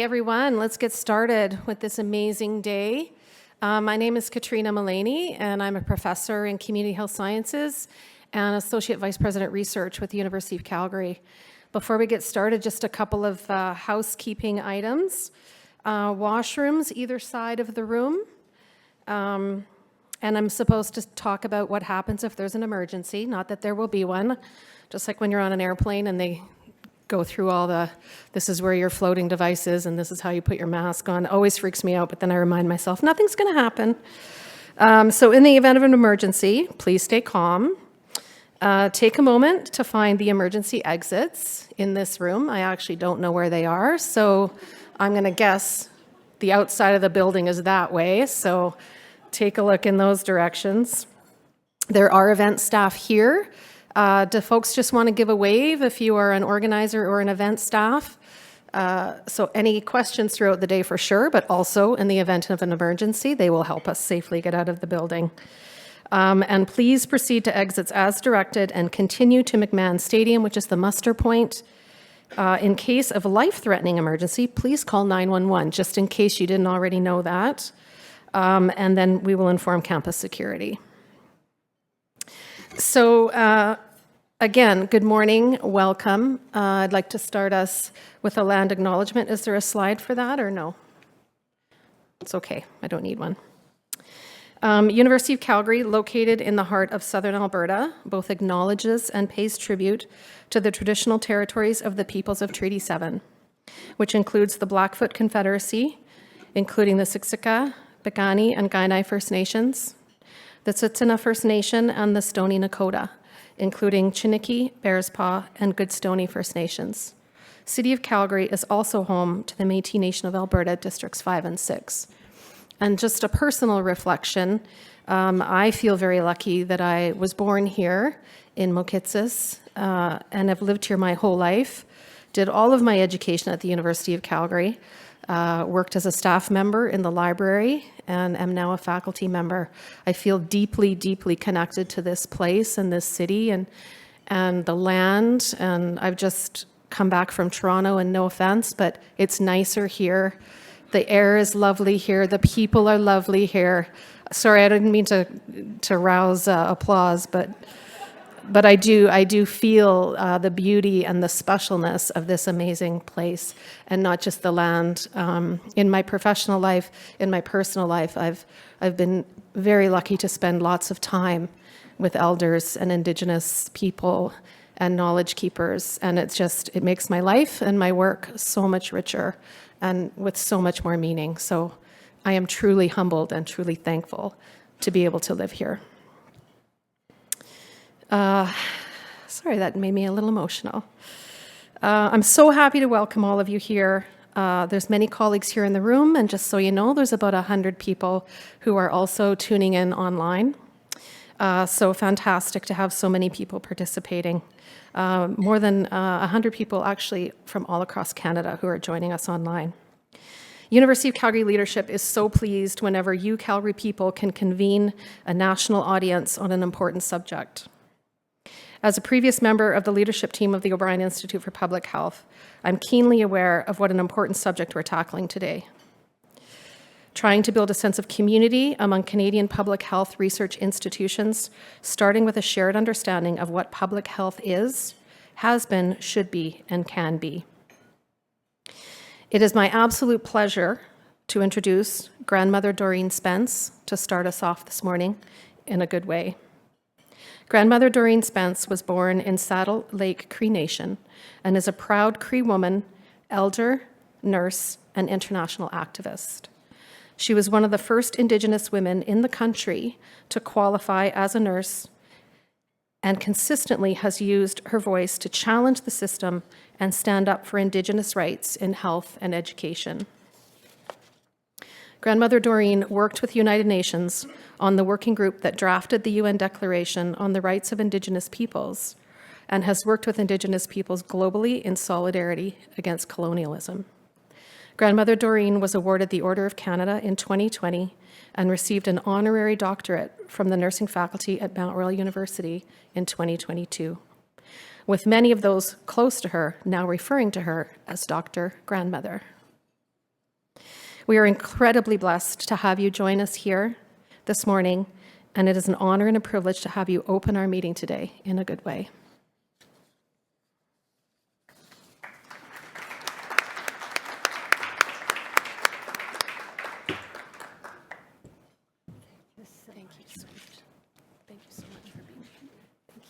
Hey everyone, let's get started with this amazing day. My name is Katrina Mullaney, and I'm a professor in community health sciences and associate vice president research with the University of Calgary. Before we get started, just a couple of housekeeping items. Washrooms either side of the room. And I'm supposed to talk about what happens if there's an emergency, not that there will be one, just like when you're on an airplane and they go through all this is where your floating device is and this is how you put your mask on. It always freaks me out, but then I remind myself, nothing's gonna happen. So in the event of an emergency, please stay calm. Take a moment to find the emergency exits in this room. I actually don't know where they are, so I'm gonna guess the outside of the building is that way, so take a look in those directions. There are event staff here. Do folks just want to give a wave if you are an organizer or an event staff? So any questions throughout the day for sure, but also in the event of an emergency, they will help us safely get out of the building. And please proceed to exits as directed and continue to McMahon Stadium, which is the muster point. In case of life-threatening emergency, please call 911, just in case you didn't already know that. And then we will inform campus security. So again, good morning, welcome. I'd like to start us with a land acknowledgement. Is there a slide for that or no? It's okay, I don't need one. University of Calgary, located in the heart of southern Alberta, both acknowledges and pays tribute to the traditional territories of the peoples of Treaty 7, which includes the Blackfoot Confederacy, including the Siksika, Piikani, and Kainai First Nations, the Tsuut'ina First Nation, and the Stoney Nakoda, including Chiniki, Bearspaw, and Goodstoney First Nations. City of Calgary is also home to the Métis Nation of Alberta, Districts 5 and 6. And just a personal reflection, I feel very lucky that I was born here in Mokitsis and have lived here my whole life. Did all of my education at the University of Calgary, worked as a staff member in the library, and am now a faculty member. I feel deeply, deeply connected to this place and this city and the land. And I've just come back from Toronto, and no offense, but it's nicer here. The air is lovely here. The people are lovely here. Sorry, I didn't mean to rouse applause, but I do feel the beauty and the specialness of this amazing place, and not just the land. In my professional life, in my personal life, I've been very lucky to spend lots of time with elders and Indigenous people and knowledge keepers, and it makes my life and my work so much richer and with so much more meaning. So I am truly humbled and truly thankful to be able to live here. Sorry, that made me a little emotional. I'm so happy to welcome all of you here. There's many colleagues here in the room, and just so you know, there's about 100 people who are also tuning in online. So fantastic to have so many people participating. More than 100 people actually from all across Canada who are joining us online. University of Calgary leadership is so pleased whenever you Calgary people can convene a national audience on an important subject. As a previous member of the leadership team of the O'Brien Institute for Public Health, I'm keenly aware of what an important subject we're tackling today. Trying to build a sense of community among Canadian public health research institutions, starting with a shared understanding of what public health is, has been, should be, and can be. It is my absolute pleasure to introduce Grandmother Doreen Spence to start us off this morning in a good way. Grandmother Doreen Spence was born in Saddle Lake Cree Nation and is a proud Cree woman, elder, nurse, and international activist. She was one of the first Indigenous women in the country to qualify as a nurse and consistently has used her voice to challenge the system and stand up for Indigenous rights in health and education. Grandmother Doreen worked with United Nations on the working group that drafted the UN Declaration on the Rights of Indigenous Peoples and has worked with Indigenous peoples globally in solidarity against colonialism. Grandmother Doreen was awarded the Order of Canada in 2020 and received an honorary doctorate from the nursing faculty at Mount Royal University in 2022, with many of those close to her now referring to her as Dr. Grandmother. We are incredibly blessed to have you join us here this morning, and it is an honor and a privilege to have you open our meeting today in a good way. Thank you so much. Thank you so much for being here. Thank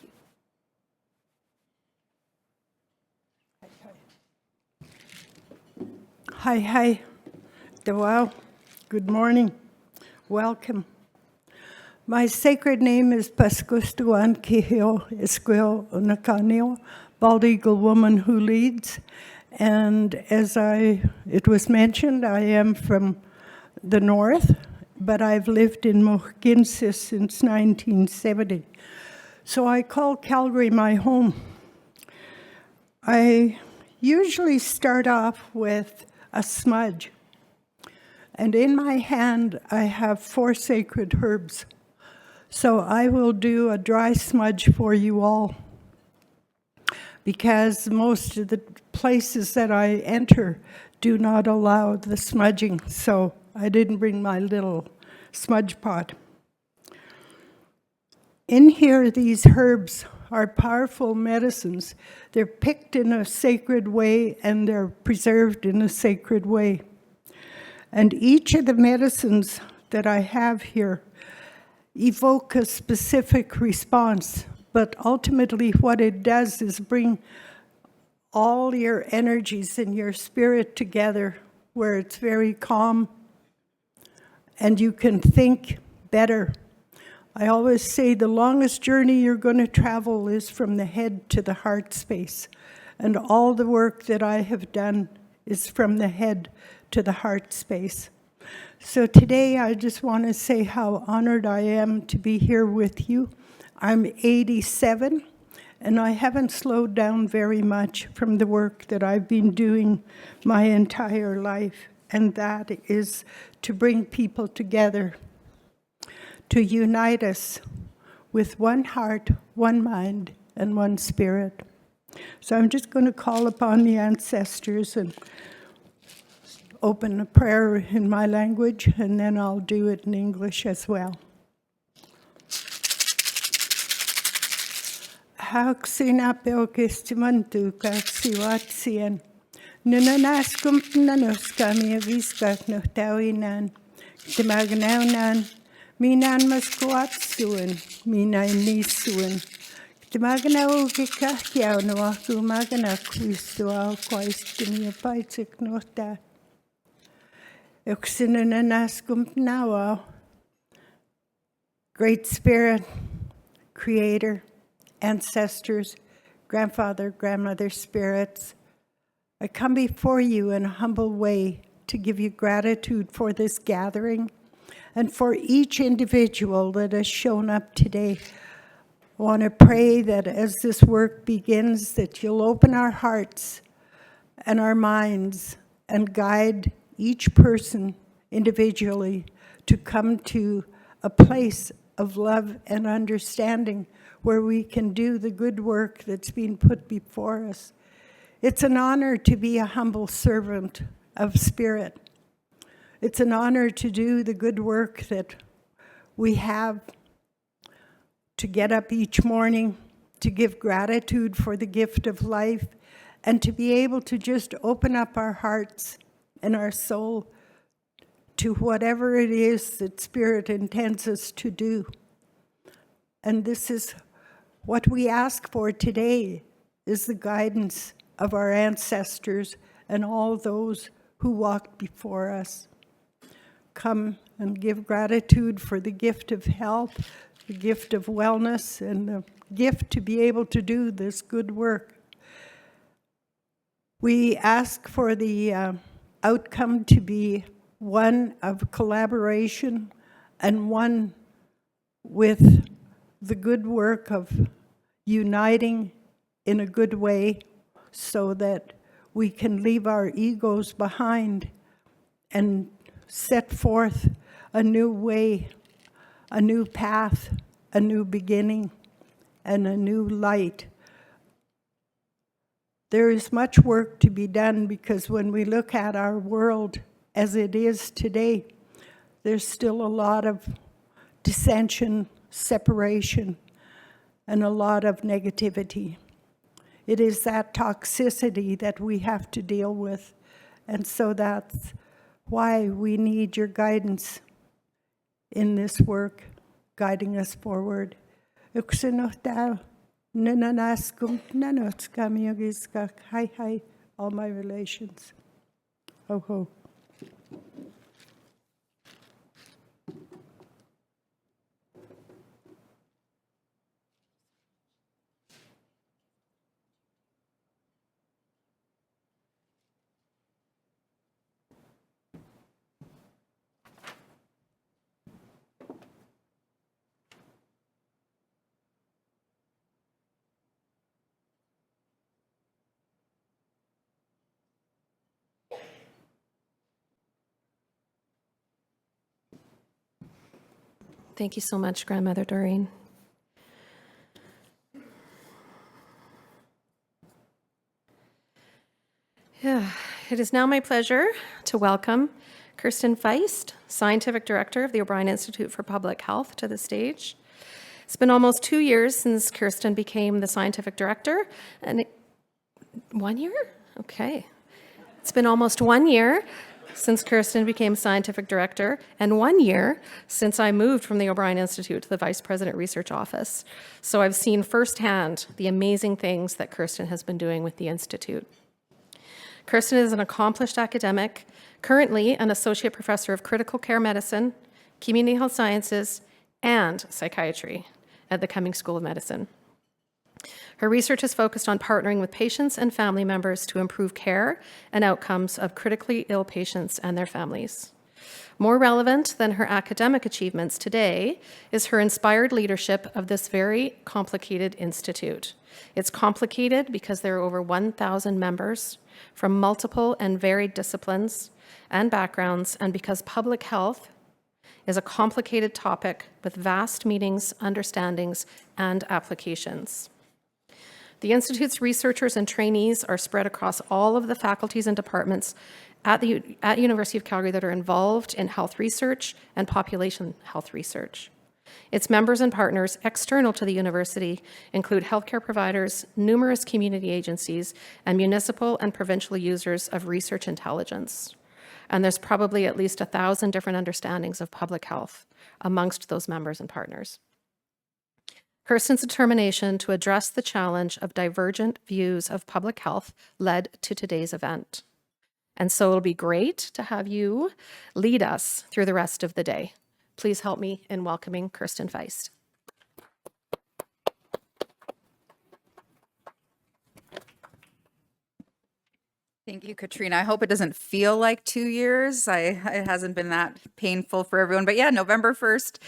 you. Hi. Wow. Good morning. Welcome. My sacred name is Pascustuan Kihio Esquil Unakanio, Bald Eagle Woman Who Leads. And as it was mentioned, I am from the north, but I've lived in Mohkinsis since 1970. So I call Calgary my home. I usually start off with a smudge. And in my hand, I have 4 sacred herbs. So I will do a dry smudge for you all, because most of the places that I enter do not allow the smudging. So I didn't bring my little smudge pot. In here, these herbs are powerful medicines. They're picked in a sacred way and they're preserved in a sacred way. And each of the medicines that I have here evoke a specific response, but ultimately what it does is bring all your energies and your spirit together where it's very calm and you can think better. I always say the longest journey you're going to travel is from the head to the heart space. And all the work that I have done is from the head to the heart space. So today I just want to say how honored I am to be here with you. I'm 87, and I haven't slowed down very much from the work that I've been doing my entire life, and that is to bring people together, to unite us with one heart, one mind, and one spirit. So I'm just going to call upon the ancestors and open a prayer in my language, and then I'll do it in English as well. Hauksina peokestimantu kaksiwatsien. Nunanaskum nanoskami viskak nohtauinan. Timagnaunan. Minan maskuatsuin. Minain nisuin. Timagnau kikahkiau noaku maganakuistuau koistinia paitsik nohtaa. Great Spirit, Creator, ancestors, grandfather, grandmother spirits, I come before you in a humble way to give you gratitude for this gathering and for each individual that has shown up today. I want to pray that as this work begins, that you'll open our hearts and our minds and guide each person individually to come to a place of love and understanding where we can do the good work that's been put before us. It's an honor to be a humble servant of spirit. It's an honor to do the good work that we have, to get up each morning, to give gratitude for the gift of life, and to be able to just open up our hearts and our soul to whatever it is that Spirit intends us to do. And this is what we ask for today, is the guidance of our ancestors and all those who walked before us. Come and give gratitude for the gift of health, the gift of wellness, and the gift to be able to do this good work. We ask for the outcome to be one of collaboration and one with the good work of uniting in a good way so that we can leave our egos behind and set forth a new way, a new path, a new beginning, and a new light. There is much work to be done because when we look at our world, as it is today. There's still a lot of dissension, separation, and a lot of negativity. It is that toxicity that we have to deal with. And so that's why we need your guidance in this work, guiding us forward. Hi, all my relations. Ho, ho. Thank you so much, Grandmother Doreen. Yeah, it is now my pleasure to welcome Kirsten Fiest, Scientific Director of the O'Brien Institute for Public Health, to the stage. It's been almost 2 years since Kirsten became the Scientific Director, and 1 year? Okay. It's been almost 1 year since Kirsten became Scientific Director, and 1 year since I moved from the O'Brien Institute to the Vice President Research Office. So I've seen firsthand the amazing things that Kirsten has been doing with the Institute. Kirsten is an accomplished academic, currently an Associate Professor of Critical Care Medicine, Community Health Sciences, and Psychiatry at the Cummings School of Medicine. Her research is focused on partnering with patients and family members to improve care and outcomes of critically ill patients and their families. More relevant than her academic achievements today is her inspired leadership of this very complicated institute. It's complicated because there are over 1,000 members from multiple and varied disciplines and backgrounds, and because public health is a complicated topic with vast meanings, understandings, and applications. The Institute's researchers and trainees are spread across all of the faculties and departments at University of Calgary that are involved in health research and population health research. Its members and partners external to the university include healthcare providers, numerous community agencies, and municipal and provincial users of research intelligence. And there's probably at least 1,000 different understandings of public health amongst those members and partners. Kirsten's determination to address the challenge of divergent views of public health led to today's event. And so it'll be great to have you lead us through the rest of the day. Please help me in welcoming Kirsten Fiest. Thank you, Katrina. I hope it doesn't feel like 2 years. It hasn't been that painful for everyone. But yeah, November 1st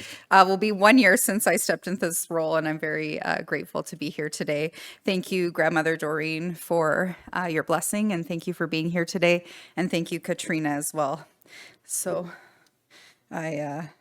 will be 1 year since I stepped into this role, and I'm very grateful to be here today. Thank you, Grandmother Doreen, for your blessing, and thank you for being here today. And thank you, Katrina, as well. So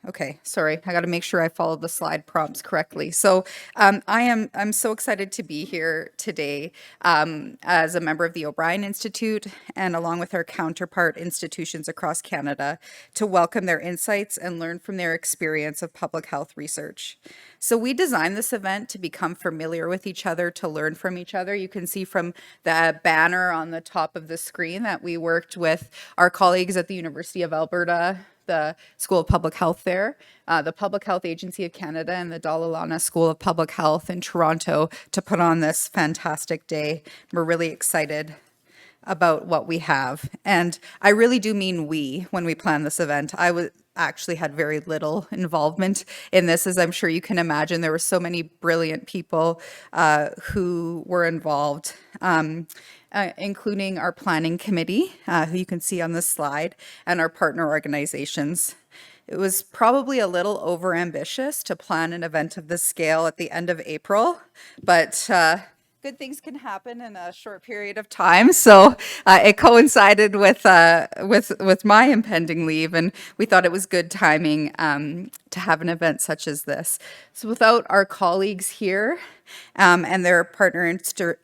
okay, sorry, I got to make sure I followed the slide prompts correctly. So I'm so excited to be here today as a member of the O'Brien Institute and along with our counterpart institutions across Canada to welcome their insights and learn from their experience of public health research. So we designed this event to become familiar with each other, to learn from each other. You can see from the banner on the top of the screen that we worked with our colleagues at the University of Alberta, the School of Public Health there, the Public Health Agency of Canada, and the Dalla School of Public Health in Toronto to put on this fantastic day. We're really excited about what we have. And I really do mean we when we plan this event. I actually had very little involvement in this, as I'm sure you can imagine. There were so many brilliant people who were involved, including our planning committee, who you can see on this slide, and our partner organizations. It was probably a little overambitious to plan an event of this scale at the end of April, but good things can happen in a short period of time. So it coincided with my impending leave, and we thought it was good timing to have an event such as this. So without our colleagues here and their partner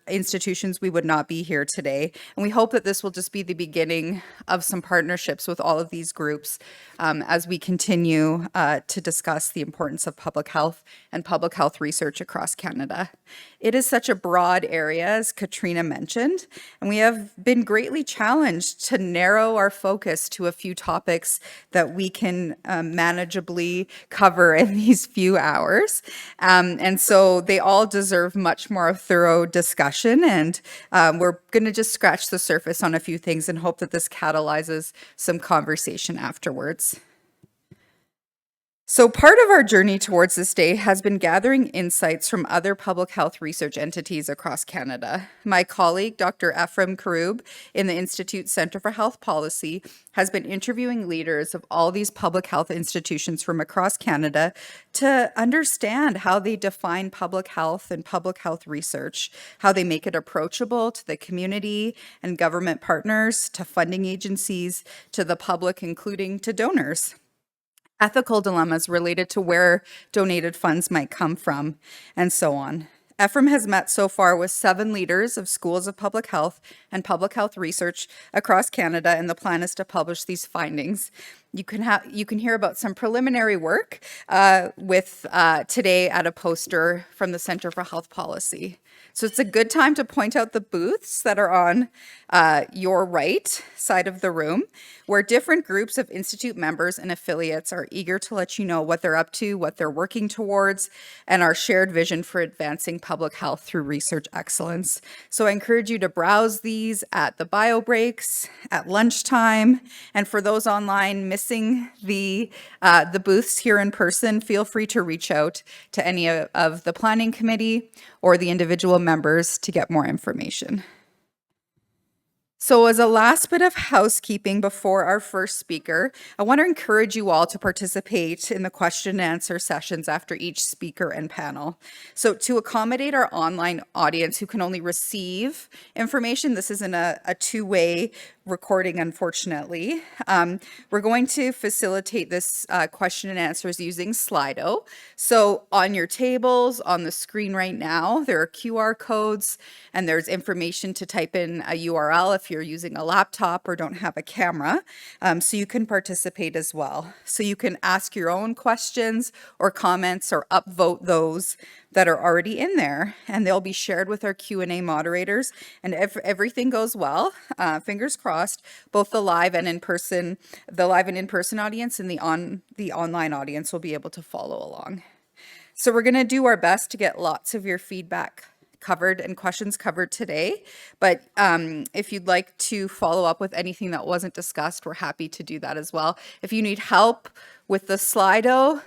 institutions, we would not be here today. And we hope that this will just be the beginning of some partnerships with all of these groups as we continue to discuss the importance of public health and public health research across Canada. It is such a broad area, as Katrina mentioned, and we have been greatly challenged to narrow our focus to a few topics that we can manageably cover in these few hours. And so they all deserve much more thorough discussion, and we're going to just scratch the surface on a few things and hope that this catalyzes some conversation afterwards. So part of our journey towards this day has been gathering insights from other public health research entities across Canada. My colleague, Dr. Ephraim Karub, in the Institute Centre for Health Policy, has been interviewing leaders of all these public health institutions from across Canada to understand how they define public health and public health research, how they make it approachable to the community and government partners, to funding agencies, to the public, including to donors. Ethical dilemmas related to where donated funds might come from, and so on. Ephraim has met so far with 7 leaders of schools of public health and public health research across Canada, and the plan is to publish these findings. You can hear about some preliminary work with today at a poster from the Centre for Health Policy. So it's a good time to point out the booths that are on your right side of the room, where different groups of Institute members and affiliates are eager to let you know what they're up to, what they're working towards, and our shared vision for advancing public health through research excellence. So I encourage you to browse these at the bio breaks, at lunchtime, and for those online missing the booths here in person, feel free to reach out to any of the planning committee or the individual members to get more information. So as a last bit of housekeeping before our first speaker, I want to encourage you all to participate in the question and answer sessions after each speaker and panel. So to accommodate our online audience who can only receive information, this isn't a two-way recording, unfortunately. We're going to facilitate this question and answers using Slido. So on your tables, on the screen right now, there are QR codes and there's information to type in a URL if you're using a laptop or don't have a camera, so you can participate as well. So you can ask your own questions or comments or upvote those that are already in there, and they'll be shared with our Q&A moderators. And if everything goes well, fingers crossed, both the live and in-person audience and the online audience will be able to follow along. So we're going to do our best to get lots of your feedback covered and questions covered today. But if you'd like to follow up with anything that wasn't discussed, we're happy to do that as well. If you need help with the Slido,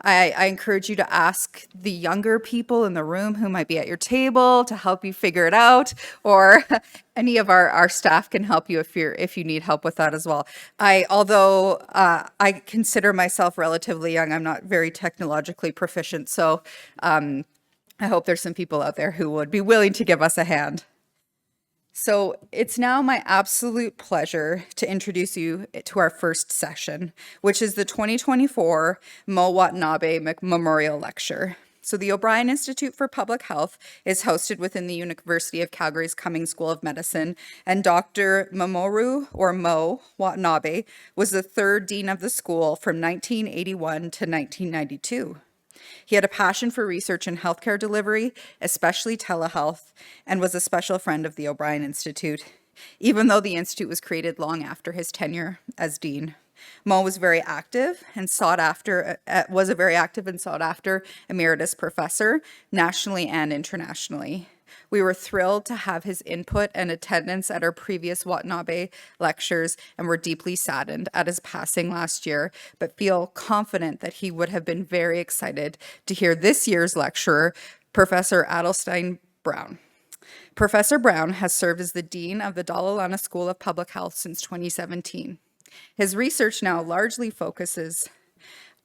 I encourage you to ask the younger people in the room who might be at your table to help you figure it out, or any of our staff can help you if you need help with that as well. Although I consider myself relatively young, I'm not very technologically proficient, so I hope there's some people out there who would be willing to give us a hand. So it's now my absolute pleasure to introduce you to our first session, which is the 2024 Mo Watanabe Memorial Lecture. So the O'Brien Institute for Public Health is hosted within the University of Calgary's Cummings School of Medicine, and Dr. Mo Watanabe was the 3rd dean of the school from 1981 to 1992. He had a passion for research in healthcare delivery, especially telehealth, and was a special friend of the O'Brien Institute, even though the Institute was created long after his tenure as dean. Mo was very active and sought after emeritus professor, nationally and internationally. We were thrilled to have his input and attendance at our previous Watanabe lectures, and were deeply saddened at his passing last year, but feel confident that he would have been very excited to hear this year's lecturer, Professor Adalsteinn Brown. Professor Brown has served as the Dean of the Dalla School of Public Health since 2017. His research now largely focuses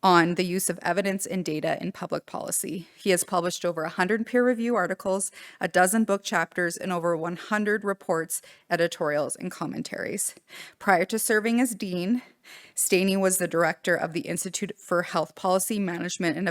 on the use of evidence and data in public policy. He has published over 100 peer review articles, a dozen book chapters, and over 100 reports, editorials, and commentaries. Prior to serving as dean, Steini was the director of the Institute for Health Policy Management and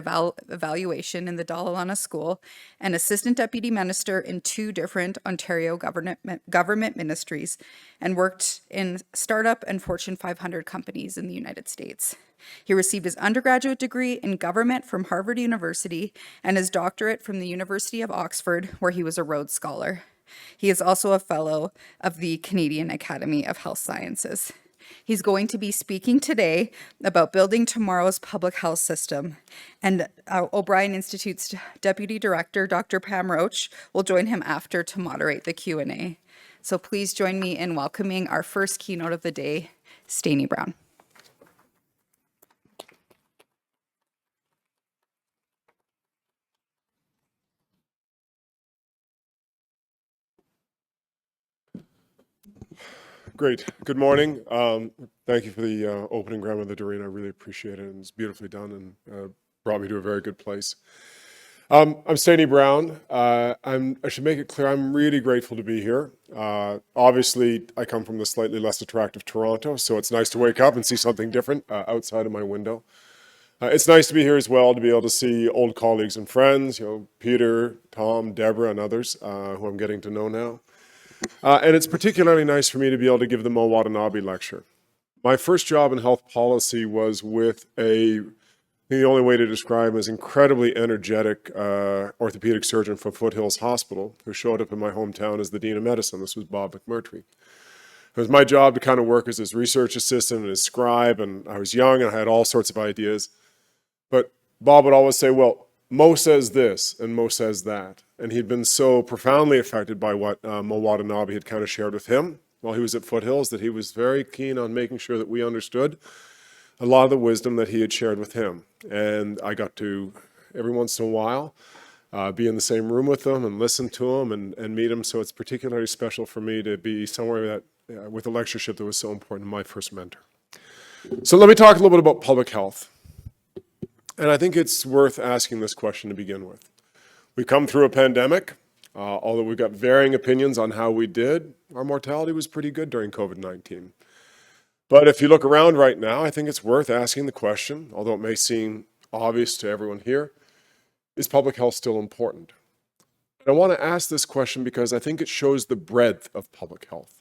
Evaluation in the Dalla School, and assistant deputy minister in 2 different Ontario government ministries, and worked in startup and Fortune 500 companies in the United States. He received his undergraduate degree in government from Harvard University and his doctorate from the University of Oxford, where he was a Rhodes Scholar. He is also a fellow of the Canadian Academy of Health Sciences. He's going to be speaking today about building tomorrow's public health system, and O'Brien Institute's Deputy Director, Dr. Pam Roach, will join him after to moderate the Q&A. So please join me in welcoming our first keynote of the day, Steini Brown. Great. Good morning. Thank you for the opening, Grandmother Doreen. I really appreciate it. And it's beautifully done and brought me to a very good place. I'm Steini Brown. I should make it clear, I'm really grateful to be here. Obviously, I come from the slightly less attractive Toronto, so it's nice to wake up and see something different outside of my window. It's nice to be here as well, to be able to see old colleagues and friends, Peter, Tom, Deborah, and others who I'm getting to know now. And it's particularly nice for me to be able to give the Watanabe lecture. My first job in health policy was with the only way to describe him as incredibly energetic orthopedic surgeon from Foothills Hospital, who showed up in my hometown as the Dean of Medicine. This was Bob McMurtry. It was my job to kind of work as his research assistant and his scribe, and I was young and I had all sorts of ideas. But Bob would always say, well, Mo says this and Mo says that. And he'd been so profoundly affected by what Mo Watanabe had kind of shared with him while he was at Foothills that he was very keen on making sure that we understood a lot of the wisdom that he had shared with him. And I got to, every once in a while, be in the same room with him and listen to him and meet him. So it's particularly special for me to be somewhere that with a lectureship that was so important to my first mentor. So let me talk a little bit about public health. And I think it's worth asking this question to begin with. We come through a pandemic. Although we've got varying opinions on how we did, our mortality was pretty good during COVID-19. But if you look around right now, I think it's worth asking the question, although it may seem obvious to everyone here, is public health still important? And I want to ask this question because I think it shows the breadth of public health.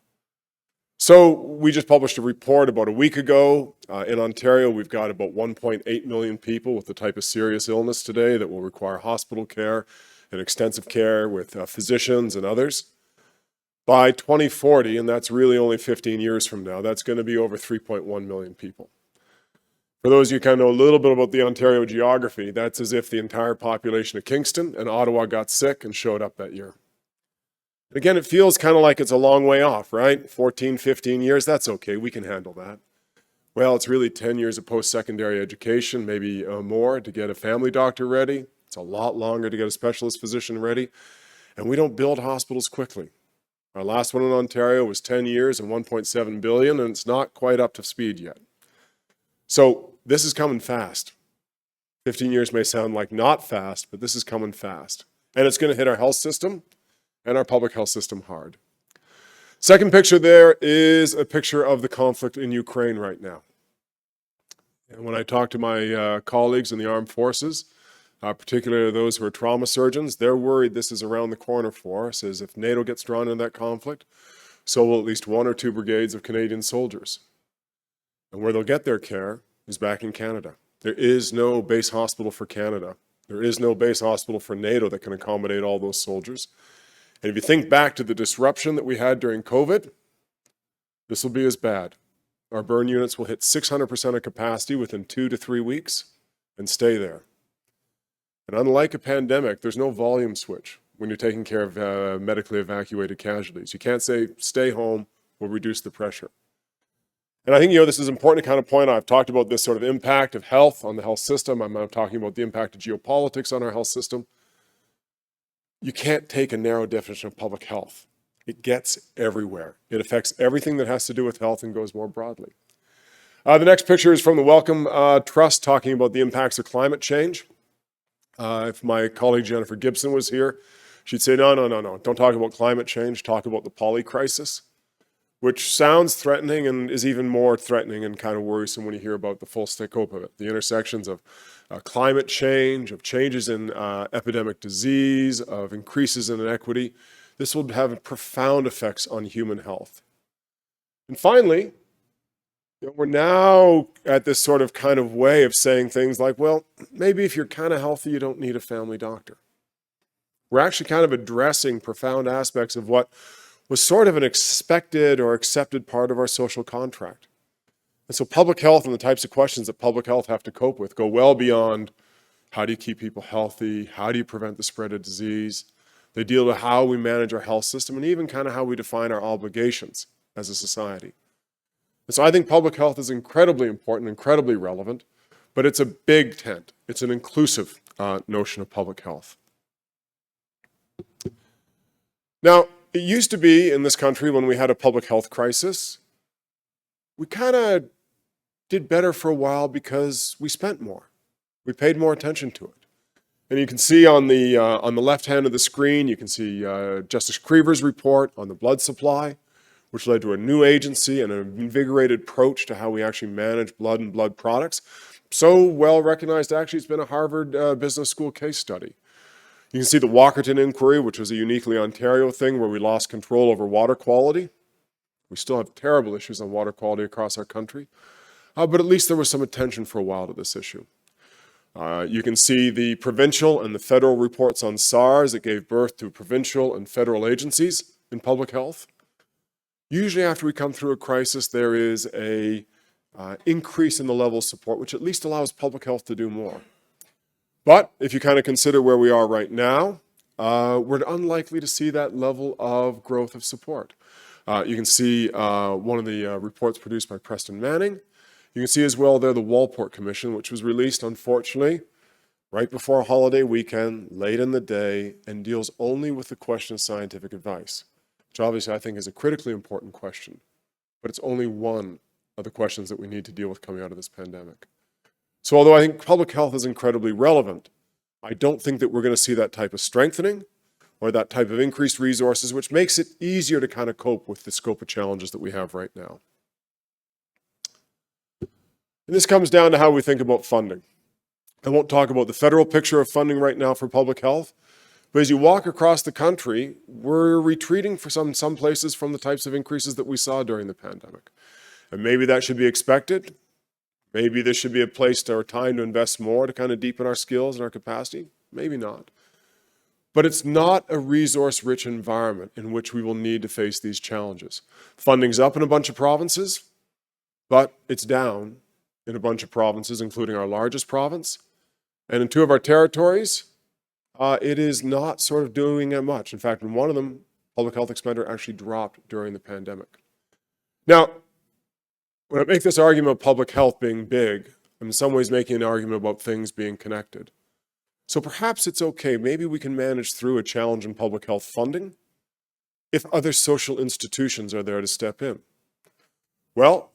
So we just published a report about a week ago. In Ontario, we've got about 1.8 million people with the type of serious illness today that will require hospital care and extensive care with physicians and others. By 2040, and that's really only 15 years from now, that's going to be over 3.1 million people. For those of you who kind of know a little bit about the Ontario geography, that's as if the entire population of Kingston and Ottawa got sick and showed up that year. Again, it feels kind of like it's a long way off, right? 14, 15 years, that's okay, we can handle that. Well, it's really 10 years of post-secondary education, maybe more, to get a family doctor ready. It's a lot longer to get a specialist physician ready. And we don't build hospitals quickly. Our last one in Ontario was 10 years and 1.7 billion, and it's not quite up to speed yet. So this is coming fast. 15 years may sound like not fast, but this is coming fast. And it's going to hit our health system and our public health system hard. Second picture there is a picture of the conflict in Ukraine right now. And when I talk to my colleagues in the armed forces, particularly those who are trauma surgeons, they're worried this is around the corner for us, as if NATO gets drawn into that conflict, so will at least 1 or 2 brigades of Canadian soldiers. And where they'll get their care is back in Canada. There is no base hospital for Canada. There is no base hospital for NATO that can accommodate all those soldiers. And if you think back to the disruption that we had during COVID, this will be as bad. Our burn units will hit 600% of capacity within 2 to 3 weeks and stay there. And unlike a pandemic, there's no volume switch when you're taking care of medically evacuated casualties. You can't say, stay home, we'll reduce the pressure. And I think, this is important to kind of point out. I've talked about this sort of impact of health on the health system. I'm now talking about the impact of geopolitics on our health system. You can't take a narrow definition of public health. It gets everywhere. It affects everything that has to do with health and goes more broadly. The next picture is from the Wellcome Trust talking about the impacts of climate change. If my colleague Jennifer Gibson was here, she'd say, no, don't talk about climate change, talk about the poly crisis, which sounds threatening and is even more threatening and kind of worrisome when you hear about the full scope of it. The intersections of climate change, of changes in epidemic disease, of increases in inequity. This will have profound effects on human health. And finally, we're now at this sort of kind of way of saying things like, well, maybe if you're kind of healthy, you don't need a family doctor. We're actually kind of addressing profound aspects of what was sort of an expected or accepted part of our social contract. And so public health and the types of questions that public health have to cope with go well beyond how do you keep people healthy, how do you prevent the spread of disease. They deal with how we manage our health system and even kind of how we define our obligations as a society. And so I think public health is incredibly important, incredibly relevant, but it's a big tent. It's an inclusive notion of public health. Now, it used to be in this country when we had a public health crisis, we kind of did better for a while because we spent more. We paid more attention to it. And you can see on the left hand of the screen, you can see Justice Creever's report on the blood supply, which led to a new agency and an invigorated approach to how we actually manage blood and blood products. So well recognized, actually, it's been a Harvard Business School case study. You can see the Walkerton inquiry, which was a uniquely Ontario thing where we lost control over water quality. We still have terrible issues on water quality across our country, but at least there was some attention for a while to this issue. You can see the provincial and the federal reports on SARS that gave birth to provincial and federal agencies in public health. Usually after we come through a crisis, there is a increase in the level of support, which at least allows public health to do more. But if you kind of consider where we are right now, we're unlikely to see that level of growth of support. You can see one of the reports produced by Preston Manning. You can see as well there the Walport Commission, which was released, unfortunately, right before a holiday weekend, late in the day, and deals only with the question of scientific advice, which obviously I think is a critically important question, but it's only one of the questions that we need to deal with coming out of this pandemic. So although I think public health is incredibly relevant, I don't think that we're going to see that type of strengthening or that type of increased resources, which makes it easier to kind of cope with the scope of challenges that we have right now. And this comes down to how we think about funding. I won't talk about the federal picture of funding right now for public health, but as you walk across the country, we're retreating for some places from the types of increases that we saw during the pandemic. And maybe that should be expected. Maybe this should be a place or time to invest more to kind of deepen our skills and our capacity. Maybe not. But it's not a resource-rich environment in which we will need to face these challenges. Funding's up in a bunch of provinces, but it's down in a bunch of provinces, including our largest province. And in two of our territories, it is not sort of doing that much. In fact, in one of them, public health expenditure actually dropped during the pandemic. Now, when I make this argument of public health being big, I'm in some ways making an argument about things being connected. So perhaps it's okay, maybe we can manage through a challenge in public health funding if other social institutions are there to step in. Well,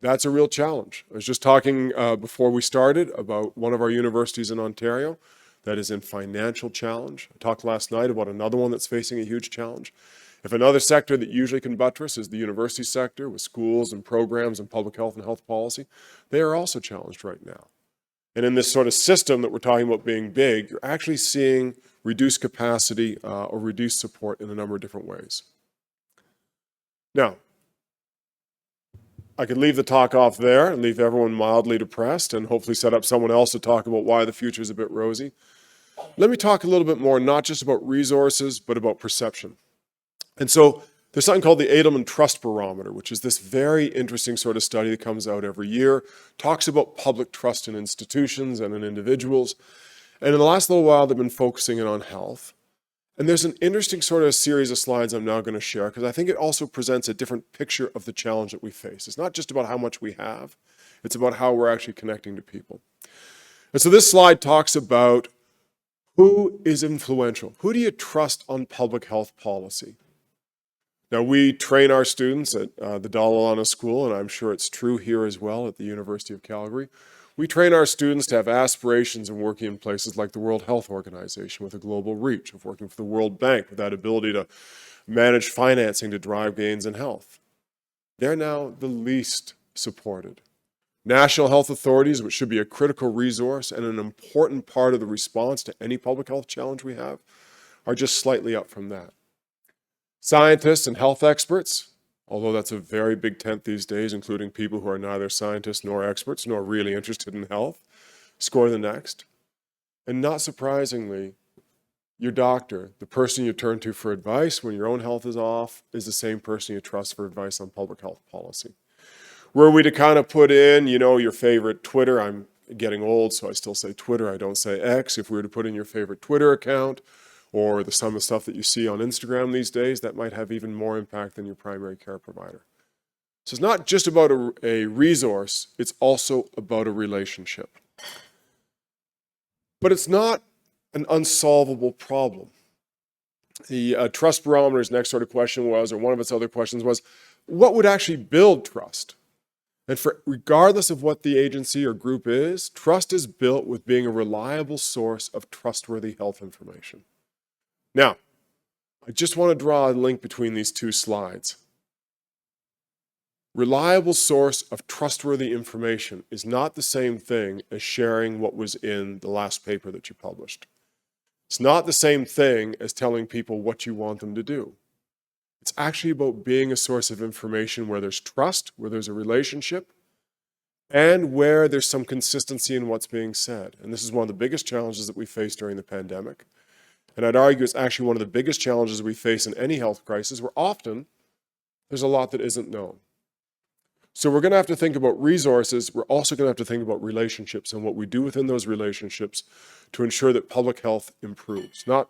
that's a real challenge. I was just talking before we started about one of our universities in Ontario that is in financial challenge. I talked last night about another one that's facing a huge challenge. If another sector that usually can buttress is the university sector with schools and programs and public health and health policy, they are also challenged right now. And in this sort of system that we're talking about being big, you're actually seeing reduced capacity or reduced support in a number of different ways. Now, I could leave the talk off there and leave everyone mildly depressed and hopefully set up someone else to talk about why the future is a bit rosy. Let me talk a little bit more, not just about resources, but about perception. And so there's something called the Edelman Trust Barometer, which is this very interesting sort of study that comes out every year, talks about public trust in institutions and in individuals. And in the last little while, they've been focusing in on health. And there's an interesting sort of series of slides I'm now going to share because I think it also presents a different picture of the challenge that we face. It's not just about how much we have, it's about how we're actually connecting to people. And so this slide talks about who is influential. Who do you trust on public health policy? Now, we train our students at the Dalla School, and I'm sure it's true here as well at the University of Calgary. We train our students to have aspirations in working in places like the World Health Organization with a global reach, of working for the World Bank with that ability to manage financing to drive gains in health. They're now the least supported. National health authorities, which should be a critical resource and an important part of the response to any public health challenge we have, are just slightly up from that. Scientists and health experts, although that's a very big tent these days, including people who are neither scientists nor experts nor really interested in health, score the next. And not surprisingly, your doctor, the person you turn to for advice when your own health is off, is the same person you trust for advice on public health policy. Were we to kind of put in, your favorite Twitter, I'm getting old, so I still say Twitter, I don't say X. If we were to put in your favorite Twitter account, or some of the stuff that you see on Instagram these days, that might have even more impact than your primary care provider. So it's not just about a resource, it's also about a relationship. But it's not an unsolvable problem. The trust barometer's next sort of question was, or one of its other questions was, what would actually build trust? And regardless of what the agency or group is, trust is built with being a reliable source of trustworthy health information. Now, I just want to draw a link between these two slides. Reliable source of trustworthy information is not the same thing as sharing what was in the last paper that you published. It's not the same thing as telling people what you want them to do. It's actually about being a source of information where there's trust, where there's a relationship, and where there's some consistency in what's being said. And this is one of the biggest challenges that we face during the pandemic. And I'd argue it's actually one of the biggest challenges we face in any health crisis, where often there's a lot that isn't known. So we're going to have to think about resources. We're also going to have to think about relationships and what we do within those relationships to ensure that public health improves. Not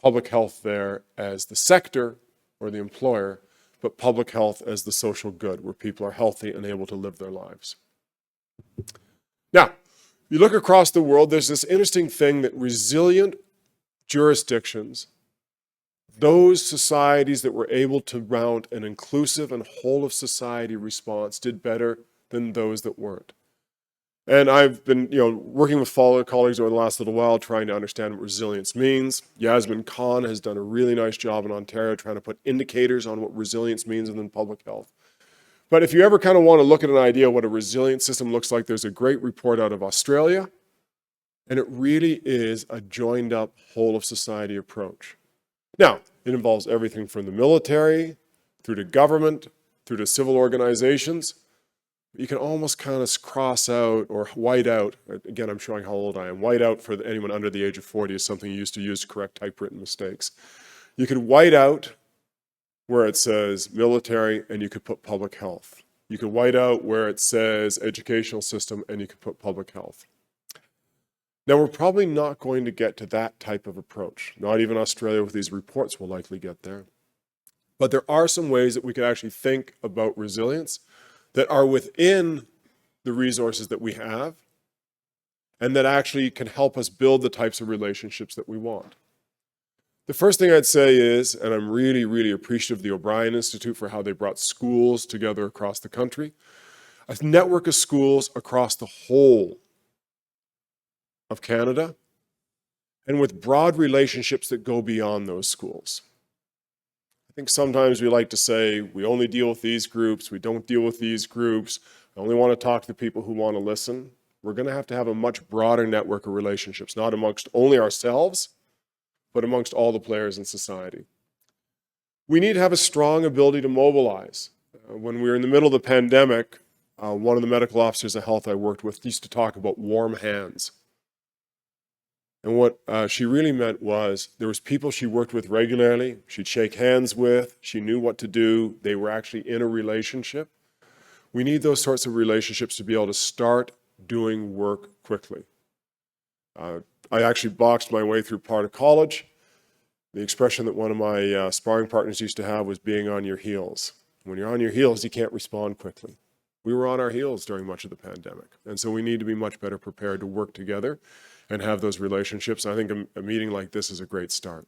public health there as the sector or the employer, but public health as the social good, where people are healthy and able to live their lives. Now, you look across the world, there's this interesting thing that resilient jurisdictions, those societies that were able to mount an inclusive and whole of society response, did better than those that weren't. And I've been, working with colleagues over the last little while trying to understand what resilience means. Yasmin Khan has done a really nice job in Ontario trying to put indicators on what resilience means within public health. But if you ever kind of want to look at an idea of what a resilient system looks like, there's a great report out of Australia. And it really is a joined up whole of society approach. Now, it involves everything from the military, through to government, through to civil organizations. You can almost kind of cross out or white out, again, I'm showing how old I am, white out for anyone under the age of 40 is something you used to use to correct typewritten mistakes. You could white out where it says military and you could put public health. You could white out where it says educational system and you could put public health. Now, we're probably not going to get to that type of approach. Not even Australia with these reports will likely get there. But there are some ways that we could actually think about resilience that are within the resources that we have and that actually can help us build the types of relationships that we want. The first thing I'd say is, and I'm really, really appreciative of the O'Brien Institute for how they brought schools together across the country, a network of schools across the whole of Canada, and with broad relationships that go beyond those schools. I think sometimes we like to say, we only deal with these groups, we don't deal with these groups, I only want to talk to the people who want to listen. We're going to have a much broader network of relationships, not amongst only ourselves, but amongst all the players in society. We need to have a strong ability to mobilize. When we were in the middle of the pandemic, one of the medical officers of health I worked with used to talk about warm hands. And what she really meant was there was people she worked with regularly, she'd shake hands with, she knew what to do, they were actually in a relationship. We need those sorts of relationships to be able to start doing work quickly. I actually boxed my way through part of college. The expression that one of my sparring partners used to have was being on your heels. When you're on your heels, you can't respond quickly. We were on our heels during much of the pandemic. And so we need to be much better prepared to work together and have those relationships. I think a meeting like this is a great start.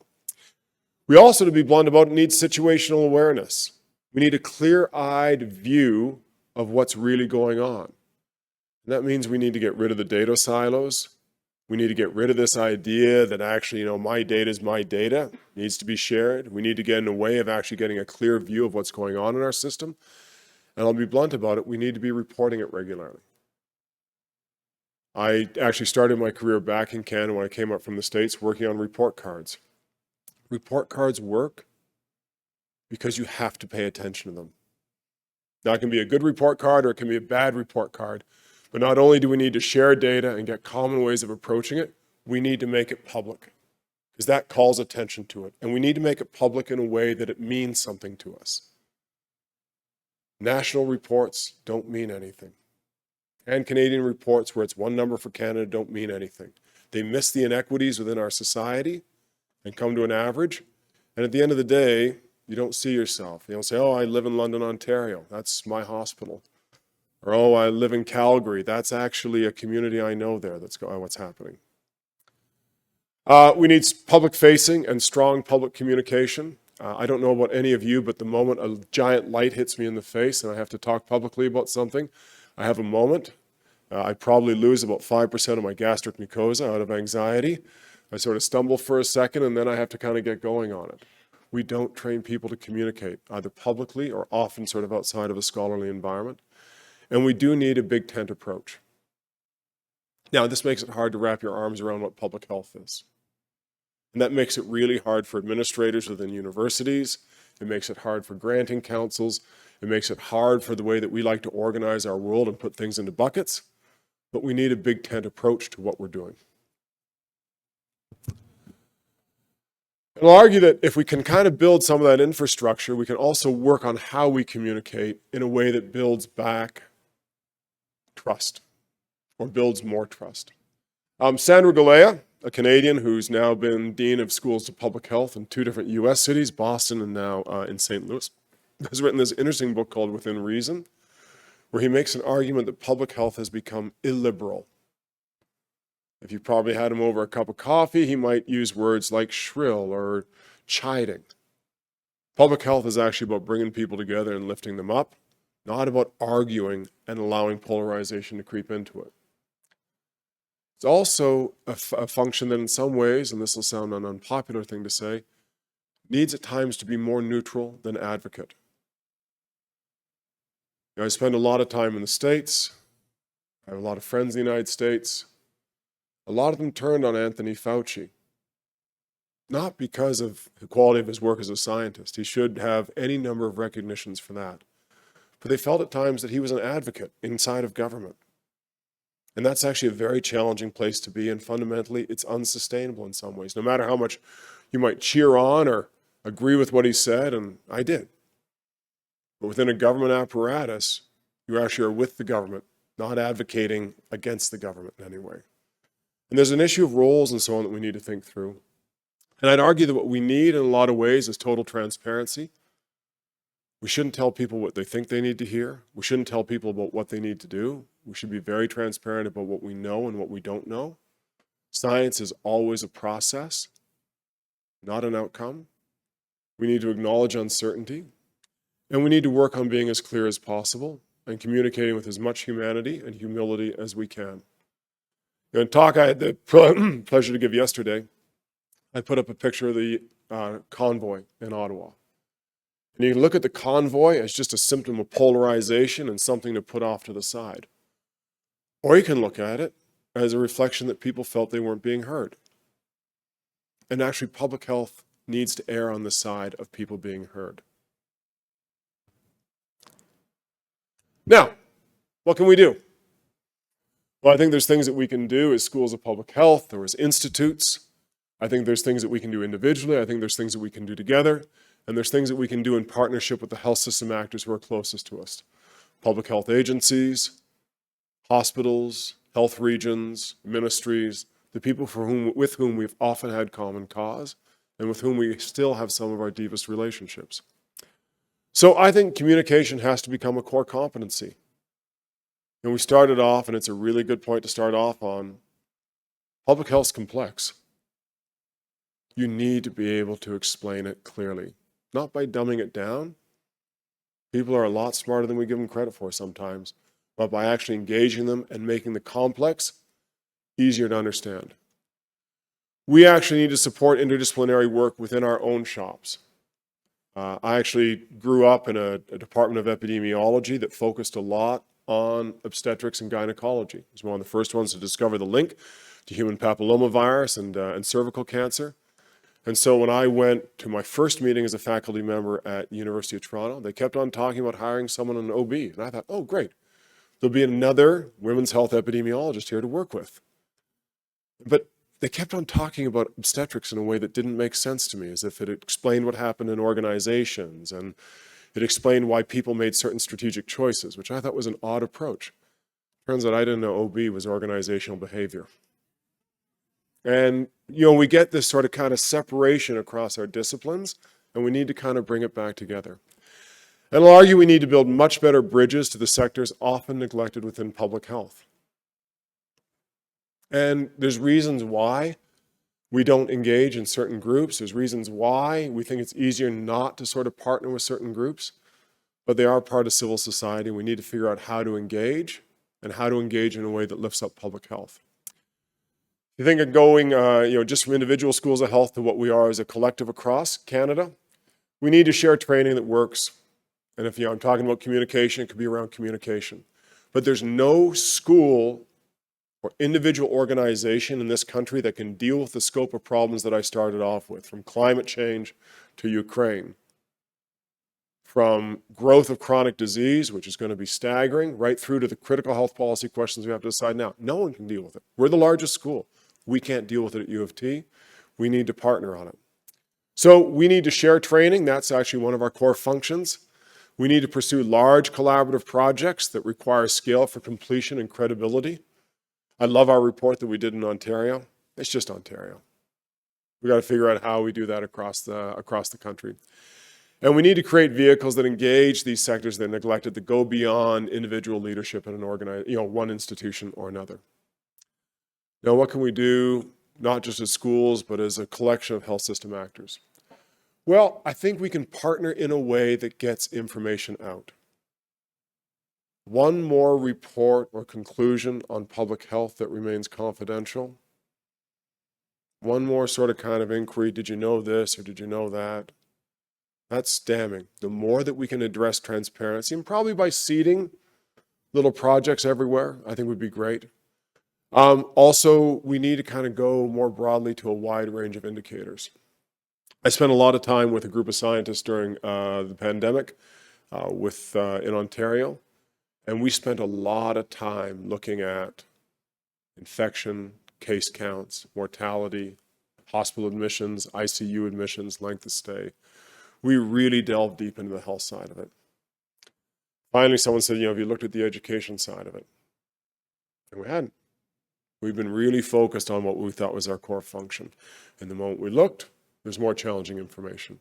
We also, to be blunt about it, need situational awareness. We need a clear-eyed view of what's really going on. And that means we need to get rid of the data silos. We need to get rid of this idea that actually, my data is my data, needs to be shared. We need to get in a way of actually getting a clear view of what's going on in our system. And I'll be blunt about it, we need to be reporting it regularly. I actually started my career back in Canada when I came up from the States working on report cards. Report cards work because you have to pay attention to them. Now, it can be a good report card or it can be a bad report card. But not only do we need to share data and get common ways of approaching it, we need to make it public because that calls attention to it. And we need to make it public in a way that it means something to us. National reports don't mean anything. And Canadian reports where it's one number for Canada don't mean anything. They miss the inequities within our society and come to an average. And at the end of the day, you don't see yourself. You don't say, oh, I live in London, Ontario. That's my hospital. Or, oh, I live in Calgary. That's actually a community I know there. That's what's happening. We need public-facing and strong public communication. I don't know about any of you, but the moment a giant light hits me in the face and I have to talk publicly about something, I have a moment. I probably lose about 5% of my gastric mucosa out of anxiety. I sort of stumble for a second, and then I have to kind of get going on it. We don't train people to communicate, either publicly or often sort of outside of a scholarly environment. And we do need a big tent approach. Now, this makes it hard to wrap your arms around what public health is. And that makes it really hard for administrators within universities. It makes it hard for granting councils. It makes it hard for the way that we like to organize our world and put things into buckets. But we need a big tent approach to what we're doing. And I'll argue that if we can kind of build some of that infrastructure, we can also work on how we communicate in a way that builds back trust, or builds more trust. Sandra Galea, a Canadian who's now been Dean of Schools of Public Health in 2 different US cities, Boston and now in St. Louis, has written this interesting book called Within Reason, where he makes an argument that public health has become illiberal. If you probably had him over a cup of coffee, he might use words like shrill or chiding. Public health is actually about bringing people together and lifting them up, not about arguing and allowing polarization to creep into it. It's also a function that in some ways, and this will sound an unpopular thing to say, needs at times to be more neutral than advocate. I spend a lot of time in the States. I have a lot of friends in the United States. A lot of them turned on Anthony Fauci, not because of the quality of his work as a scientist. He should have any number of recognitions for that. But they felt at times that he was an advocate inside of government. And that's actually a very challenging place to be, and fundamentally, it's unsustainable in some ways. No matter how much you might cheer on or agree with what he said, and I did. But within a government apparatus, you actually are with the government, not advocating against the government in any way. And there's an issue of roles and so on that we need to think through. And I'd argue that what we need in a lot of ways is total transparency. We shouldn't tell people what they think they need to hear. We shouldn't tell people about what they need to do. We should be very transparent about what we know and what we don't know. Science is always a process, not an outcome. We need to acknowledge uncertainty. And we need to work on being as clear as possible and communicating with as much humanity and humility as we can. In a talk I had the pleasure to give yesterday, I put up a picture of the convoy in Ottawa. And you can look at the convoy as just a symptom of polarization and something to put off to the side. Or you can look at it as a reflection that people felt they weren't being heard. And actually, public health needs to err on the side of people being heard. Now, what can we do? Well, I think there's things that we can do as schools of public health or as institutes. I think there's things that we can do individually. I think there's things that we can do together. And there's things that we can do in partnership with the health system actors who are closest to us. Public health agencies, hospitals, health regions, ministries, the people with whom we've often had common cause and with whom we still have some of our deepest relationships. So I think communication has to become a core competency. And we started off, and it's a really good point to start off on, public health's complex. you need to be able to explain it clearly, not by dumbing it down. People are a lot smarter than we give them credit for sometimes, but by actually engaging them and making the complex easier to understand. We actually need to support interdisciplinary work within our own shops. I actually grew up in a department of epidemiology that focused a lot on obstetrics and gynecology. It was one of the first ones to discover the link to human papillomavirus and cervical cancer. And so when I went to my first meeting as a faculty member at University of Toronto, they kept on talking about hiring someone in OB. And I thought, oh, great. There'll be another women's health epidemiologist here to work with. But they kept on talking about obstetrics in a way that didn't make sense to me, as if it explained what happened in organizations and it explained why people made certain strategic choices, which I thought was an odd approach. Turns out I didn't know OB was organizational behavior. And, we get this sort of kind of separation across our disciplines, and we need to kind of bring it back together. And I'll argue we need to build much better bridges to the sectors often neglected within public health. And there's reasons why we don't engage in certain groups. There's reasons why we think it's easier not to sort of partner with certain groups, but they are part of civil society. We need to figure out how to engage and how to engage in a way that lifts up public health. You think of going, just from individual schools of health to what we are as a collective across Canada, we need to share training that works. And if I'm talking about communication, it could be around communication. But there's no school or individual organization in this country that can deal with the scope of problems that I started off with, from climate change to Ukraine, from growth of chronic disease, which is going to be staggering, right through to the critical health policy questions we have to decide now. No one can deal with it. We're the largest school. We can't deal with it at U of T. We need to partner on it. So we need to share training. That's actually one of our core functions. We need to pursue large collaborative projects that require scale for completion and credibility. I love our report that we did in Ontario. It's just Ontario. We got to figure out how we do that across the country. And we need to create vehicles that engage these sectors that are neglected, that go beyond individual leadership in one institution or another. Now, what can we do, not just as schools, but as a collection of health system actors? Well, I think we can partner in a way that gets information out. One more report or conclusion on public health that remains confidential. One more sort of kind of inquiry, did you know this or did you know that? That's damning. The more that we can address transparency, and probably by seeding little projects everywhere, I think would be great. Also, we need to kind of go more broadly to a wide range of indicators. I spent a lot of time with a group of scientists during the pandemic in Ontario, and we spent a lot of time looking at infection, case counts, mortality, hospital admissions, ICU admissions, length of stay. We really delved deep into the health side of it. Finally, someone said, have you looked at the education side of it? And we hadn't. We've been really focused on what we thought was our core function. And the moment we looked, there's more challenging information.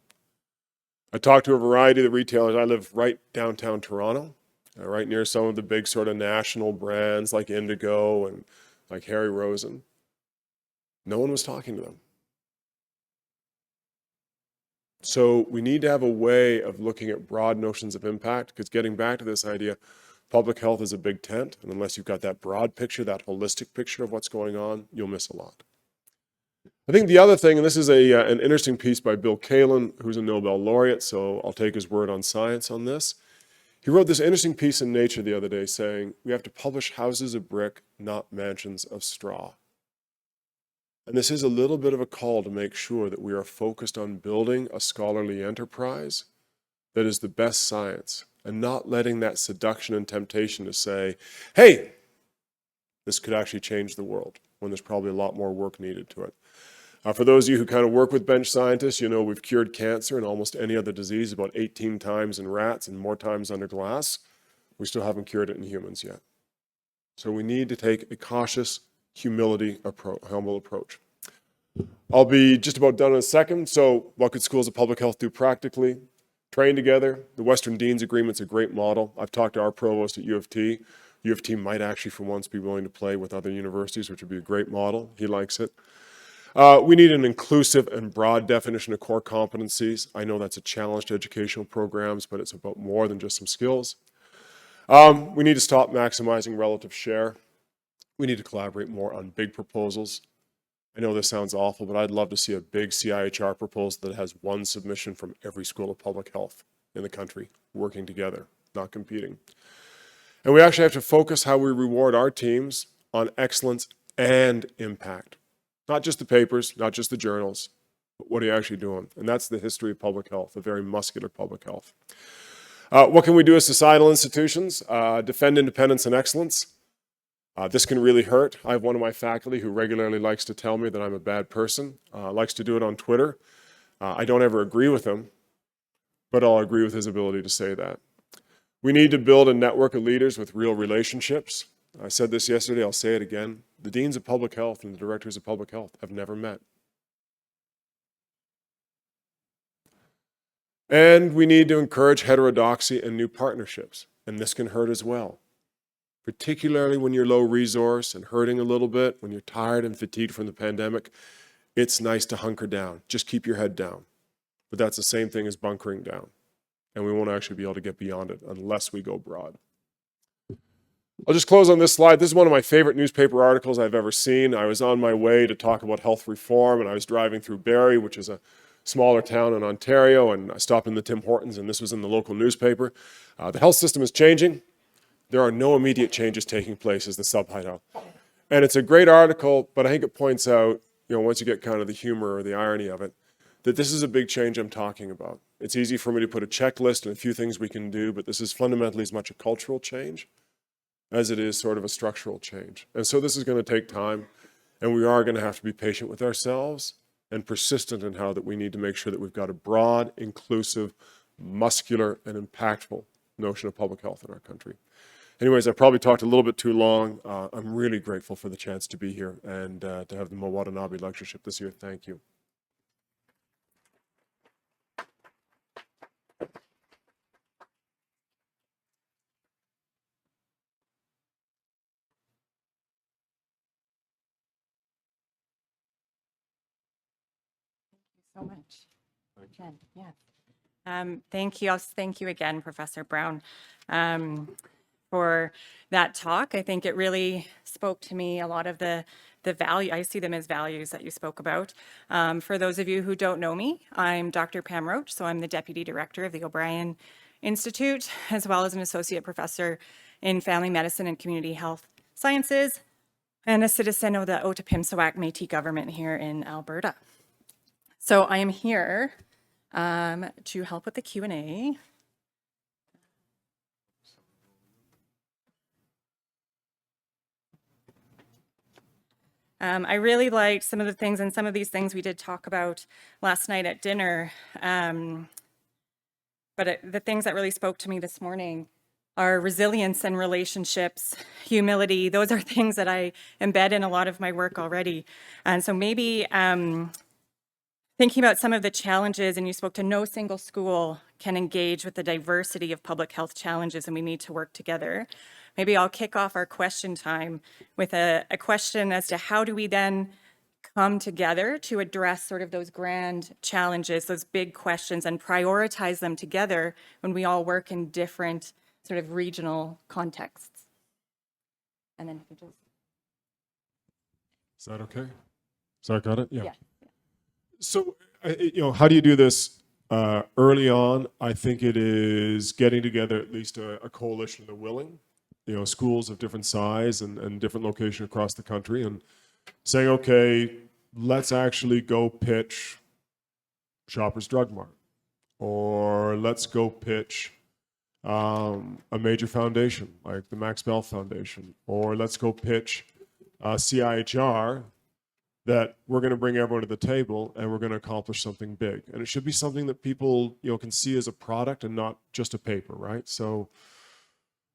I talked to a variety of the retailers. I live right downtown Toronto, right near some of the big sort of national brands like Indigo and like Harry Rosen. No one was talking to them. So we need to have a way of looking at broad notions of impact, because getting back to this idea, public health is a big tent, and unless you've got that broad picture, that holistic picture of what's going on, you'll miss a lot. I think the other thing, and this is an interesting piece by Bill Kalin, who's a Nobel laureate, so I'll take his word on science on this. He wrote this interesting piece in Nature the other day saying, we have to publish houses of brick, not mansions of straw. And this is a little bit of a call to make sure that we are focused on building a scholarly enterprise that is the best science, and not letting that seduction and temptation to say, hey, this could actually change the world, when there's probably a lot more work needed to it. For those of you who kind of work with bench scientists, we've cured cancer and almost any other disease about 18 times in rats and more times under glass. We still haven't cured it in humans yet. So we need to take a cautious, humble approach. I'll be just about done in a second. So what could schools of public health do practically? Train together. The Western Dean's Agreement's a great model. I've talked to our provost at U of T. U of T might actually for once be willing to play with other universities, which would be a great model. He likes it. We need an inclusive and broad definition of core competencies. I know that's a challenge to educational programs, but it's about more than just some skills. We need to stop maximizing relative share. We need to collaborate more on big proposals. I know this sounds awful, but I'd love to see a big CIHR proposal that has one submission from every school of public health in the country, working together, not competing. And we actually have to focus how we reward our teams on excellence and impact. Not just the papers, not just the journals, but what are you actually doing? And that's the history of public health, a very muscular public health. What can we do as societal institutions? Defend independence and excellence. This can really hurt. I have one of my faculty who regularly likes to tell me that I'm a bad person, likes to do it on Twitter. I don't ever agree with him, but I'll agree with his ability to say that. We need to build a network of leaders with real relationships. I said this yesterday, I'll say it again. The deans of public health and the directors of public health have never met. And we need to encourage heterodoxy and new partnerships, and this can hurt as well. Particularly when you're low resource and hurting a little bit, when you're tired and fatigued from the pandemic, it's nice to hunker down. Just keep your head down. But that's the same thing as bunkering down. And we won't actually be able to get beyond it unless we go broad. I'll just close on this slide. This is one of my favorite newspaper articles I've ever seen. I was on my way to talk about health reform, and I was driving through Barrie, which is a smaller town in Ontario, and I stopped in the Tim Hortons, and this was in the local newspaper. The health system is changing. There are no immediate changes taking place is the subtitle. And it's a great article, but I think it points out, once you get kind of the humor or the irony of it, that this is a big change I'm talking about. It's easy for me to put a checklist and a few things we can do, but this is fundamentally as much a cultural change as it is sort of a structural change. And so this is going to take time, and we are going to have to be patient with ourselves and persistent in how that we need to make sure that we've got a broad, inclusive, muscular, and impactful notion of public health in our country. Anyways, I probably talked a little bit too long. I'm really grateful for the chance to be here and to have the Watanabe lectureship this year. Thank you. So much. Jen, yeah. Thank you. Thank you again, Professor Brown, for that talk. I think it really spoke to me a lot of the value. I see them as values that you spoke about. For those of you who don't know me, I'm Dr. Pam Roach, so I'm the Deputy Director of the O'Brien Institute, as well as an Associate Professor in Family Medicine and Community Health Sciences, and a citizen of the Otipemisiwak Métis government here in Alberta. So I am here to help with the Q&A. I really liked some of the things, and some of these things we did talk about last night at dinner. But the things that really spoke to me this morning are resilience and relationships, humility. Those are things that I embed in a lot of my work already. And so maybe thinking about some of the challenges, and you spoke to no single school can engage with the diversity of public health challenges, and we need to work together. Maybe I'll kick off our question time with a question as to how do we then come together to address sort of those grand challenges, those big questions, and prioritize them together when we all work in different sort of regional contexts. And then if you just... Is that okay? So I got it? Yeah. Yeah. So, how do you do this early on? I think it is getting together at least a coalition of the willing, schools of different size and different location across the country, and saying, okay, let's actually go pitch Shoppers Drug Mart, or let's go pitch a major foundation like the Max Bell Foundation, or let's go pitch CIHR, that we're going to bring everyone to the table and we're going to accomplish something big. And it should be something that people, can see as a product and not just a paper, right? So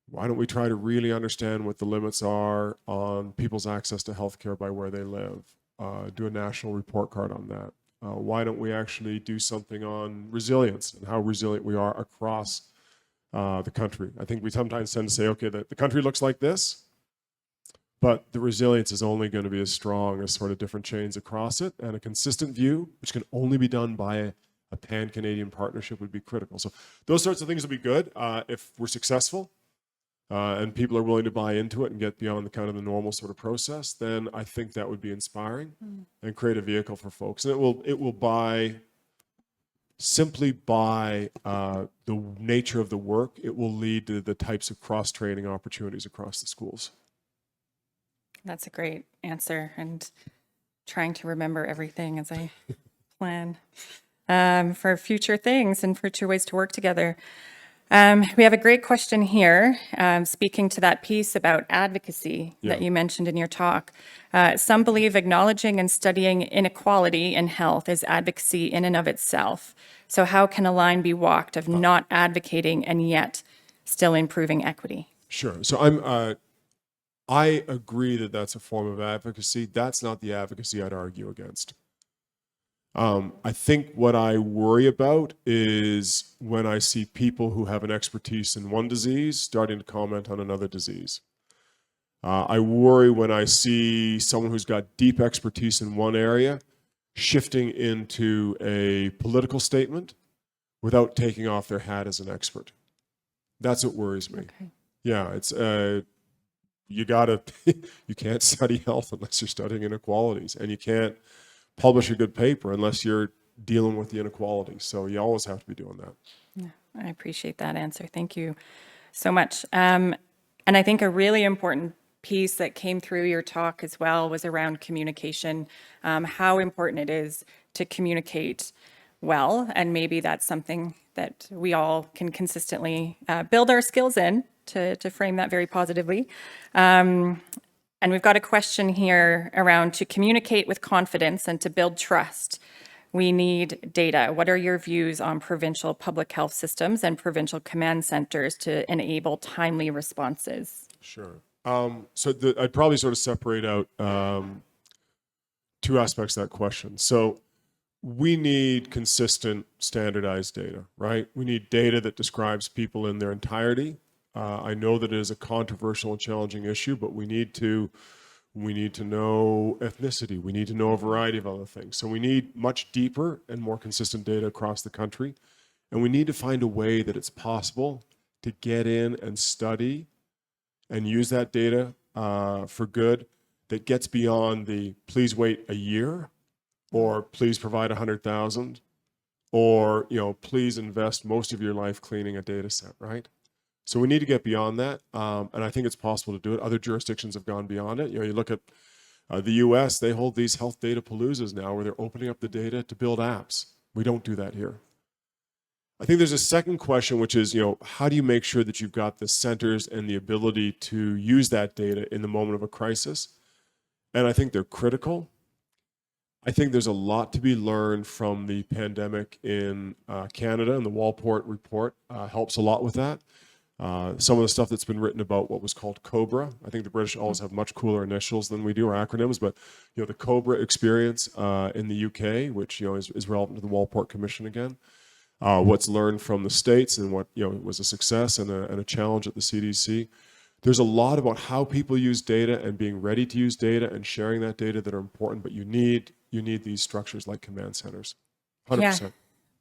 why don't we try to really understand what the limits are on people's access to healthcare by where they live? Do a national report card on that. Why don't we actually do something on resilience and how resilient we are across the country? I think we sometimes tend to say, okay, the country looks like this. But the resilience is only going to be as strong as sort of different chains across it, and a consistent view, which can only be done by a pan-Canadian partnership, would be critical. So those sorts of things will be good if we're successful and people are willing to buy into it and get beyond the kind of the normal sort of process. Then I think that would be inspiring and create a vehicle for folks. And it will simply by the nature of the work, it will lead to the types of cross-training opportunities across the schools. That's a great answer, and trying to remember everything as I plan for future things and future ways to work together. We have a great question here, speaking to that piece about advocacy that you mentioned in your talk. Some believe acknowledging and studying inequality in health is advocacy in and of itself. So how can a line be walked of not advocating and yet still improving equity? Sure. So I agree that that's a form of advocacy. That's not the advocacy I'd argue against. I think what I worry about is when I see people who have an expertise in one disease starting to comment on another disease. I worry when I see someone who's got deep expertise in one area shifting into a political statement without taking off their hat as an expert. That's what worries me. Okay. Yeah, it's you can't study health unless you're studying inequalities, and you can't publish a good paper unless you're dealing with the inequalities. So you always have to be doing that. Yeah, I appreciate that answer. Thank you so much. And I think a really important piece that came through your talk as well was around communication, how important it is to communicate well. And maybe that's something that we all can consistently build our skills in to frame that very positively. And we've got a question here around to communicate with confidence and to build trust. We need data. What are your views on provincial public health systems and provincial command centers to enable timely responses? Sure. I'd probably sort of separate out two aspects of that question. So we need consistent, standardized data, right? We need data that describes people in their entirety. I know that it is a controversial and challenging issue, but we need to know ethnicity. We need to know a variety of other things. So we need much deeper and more consistent data across the country. And we need to find a way that it's possible to get in and study and use that data for good that gets beyond the please wait a year, or please provide 100,000, or please invest most of your life cleaning a data set, right? So we need to get beyond that, and I think it's possible to do it. Other jurisdictions have gone beyond it. You look at the US, they hold these health data paloozas now where they're opening up the data to build apps. We don't do that here. I think there's a second question, which is, how do you make sure that you've got the centers and the ability to use that data in the moment of a crisis? And I think they're critical. I think there's a lot to be learned from the pandemic in Canada, and the Walport report helps a lot with that. Some of the stuff that's been written about what was called COBRA. I think the British always have much cooler initials than we do, or acronyms, but the COBRA experience in the UK, which is relevant to the Walport Commission again. What's learned from the States and what was a success and a challenge at the CDC. There's a lot about how people use data and being ready to use data and sharing that data that are important, but you need these structures like command centers. 100%. Yeah,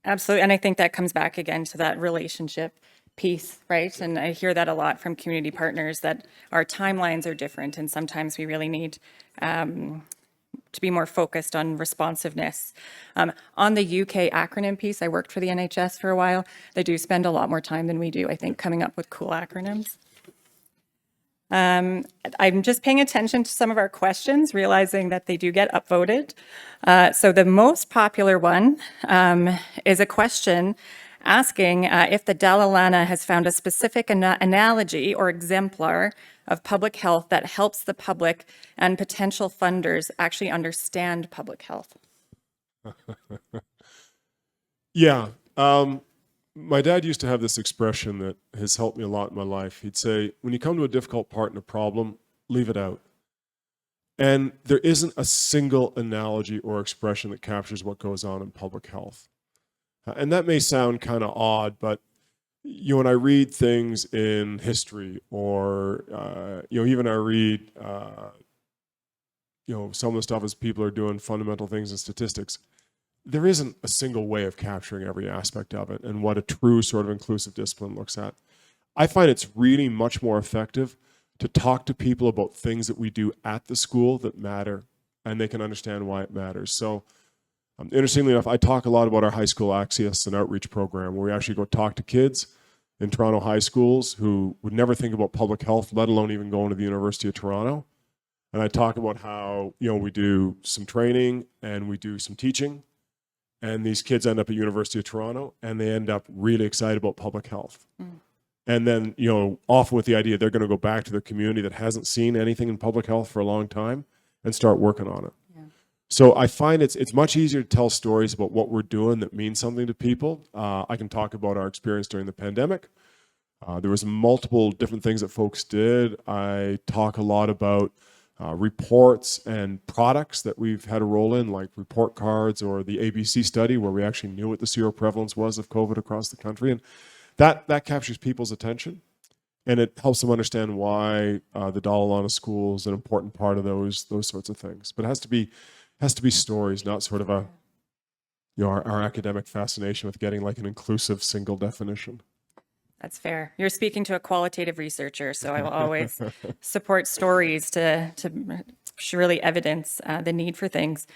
absolutely. And I think that comes back again to that relationship piece, right? And I hear that a lot from community partners, that our timelines are different, and sometimes we really need to be more focused on responsiveness. On the UK acronym piece, I worked for the NHS for a while. They do spend a lot more time than we do, I think, coming up with cool acronyms. I'm just paying attention to some of our questions, realizing that they do get upvoted. So the most popular one is a question asking if the Dalla Lana has found a specific analogy or exemplar of public health that helps the public and potential funders actually understand public health. Yeah. My dad used to have this expression that has helped me a lot in my life. He'd say, when you come to a difficult part in a problem, leave it out. And there isn't a single analogy or expression that captures what goes on in public health. And that may sound kind of odd, but when I read things in history or, even I read, some of the stuff as people are doing fundamental things in statistics, there isn't a single way of capturing every aspect of it and what a true sort of inclusive discipline looks at. I find it's really much more effective to talk to people about things that we do at the school that matter and they can understand why it matters. So interestingly enough, I talk a lot about our high school access and outreach program where we actually go talk to kids in Toronto high schools who would never think about public health, let alone even going to the University of Toronto. And I talk about how, we do some training and we do some teaching. And these kids end up at University of Toronto and they end up really excited about public health. And then, often with the idea they're going to go back to their community that hasn't seen anything in public health for a long time and start working on it. Yeah. So I find it's much easier to tell stories about what we're doing that means something to people. I can talk about our experience during the pandemic. There was multiple different things that folks did. I talk a lot about reports and products that we've had a role in, like report cards or the ABC study where we actually knew what the seroprevalence was of COVID across the country. And that captures people's attention and it helps them understand why the Dalla school is an important part of those sorts of things. But it has to be stories, not sort of our academic fascination with getting like an inclusive single definition. That's fair. You're speaking to a qualitative researcher, so I will always support stories to really evidence the need for things.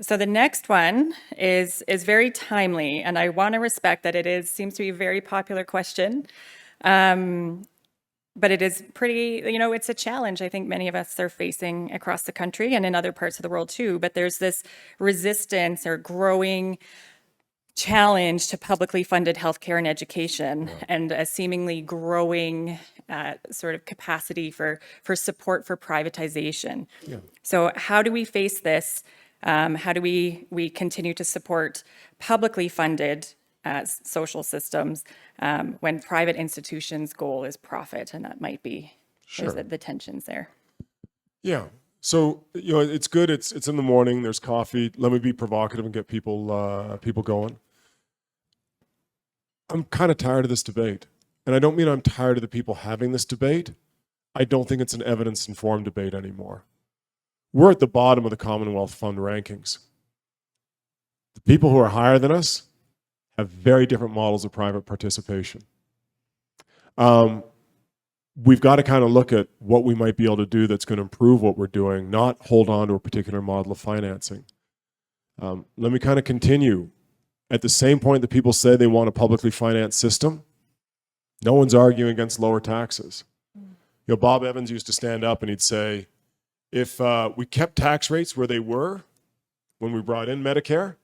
So the next one is very timely, and I want to respect that seems to be a very popular question, but it is pretty, it's a challenge I think many of us are facing across the country and in other parts of the world too, but there's this resistance or growing challenge to publicly funded healthcare and education and a seemingly growing sort of capacity for support for privatization. Yeah. So how do we face this? How do we continue to support publicly funded social systems when private institutions' goal is profit? And that might be there's the tensions there. Yeah. So, it's good. It's in the morning. There's coffee. Let me be provocative and get people going. I'm kind of tired of this debate. And I don't mean I'm tired of the people having this debate. I don't think it's an evidence-informed debate anymore. We're at the bottom of the Commonwealth Fund rankings. The people who are higher than us have very different models of private participation. We've got to kind of look at what we might be able to do that's going to improve what we're doing, not hold on to a particular model of financing. Let me kind of continue. At the same point that people say they want a publicly financed system, no one's arguing against lower taxes. Bob Evans used to stand up and he'd say, if we kept tax rates where they were when we brought in Medicare,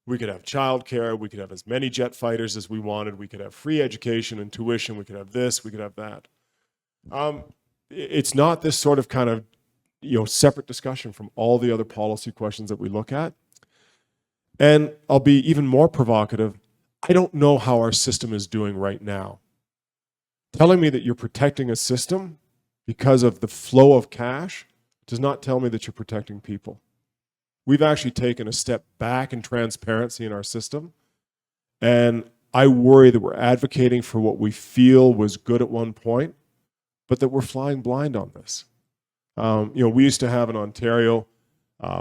we could have childcare, we could have as many jet fighters as we wanted, we could have free education and tuition, we could have this, we could have that. It's not this sort of kind of separate discussion from all the other policy questions that we look at. And I'll be even more provocative. I don't know how our system is doing right now. Telling me that you're protecting a system because of the flow of cash does not tell me that you're protecting people. We've actually taken a step back in transparency in our system. And I worry that we're advocating for what we feel was good at one point, but that we're flying blind on this. We used to have in Ontario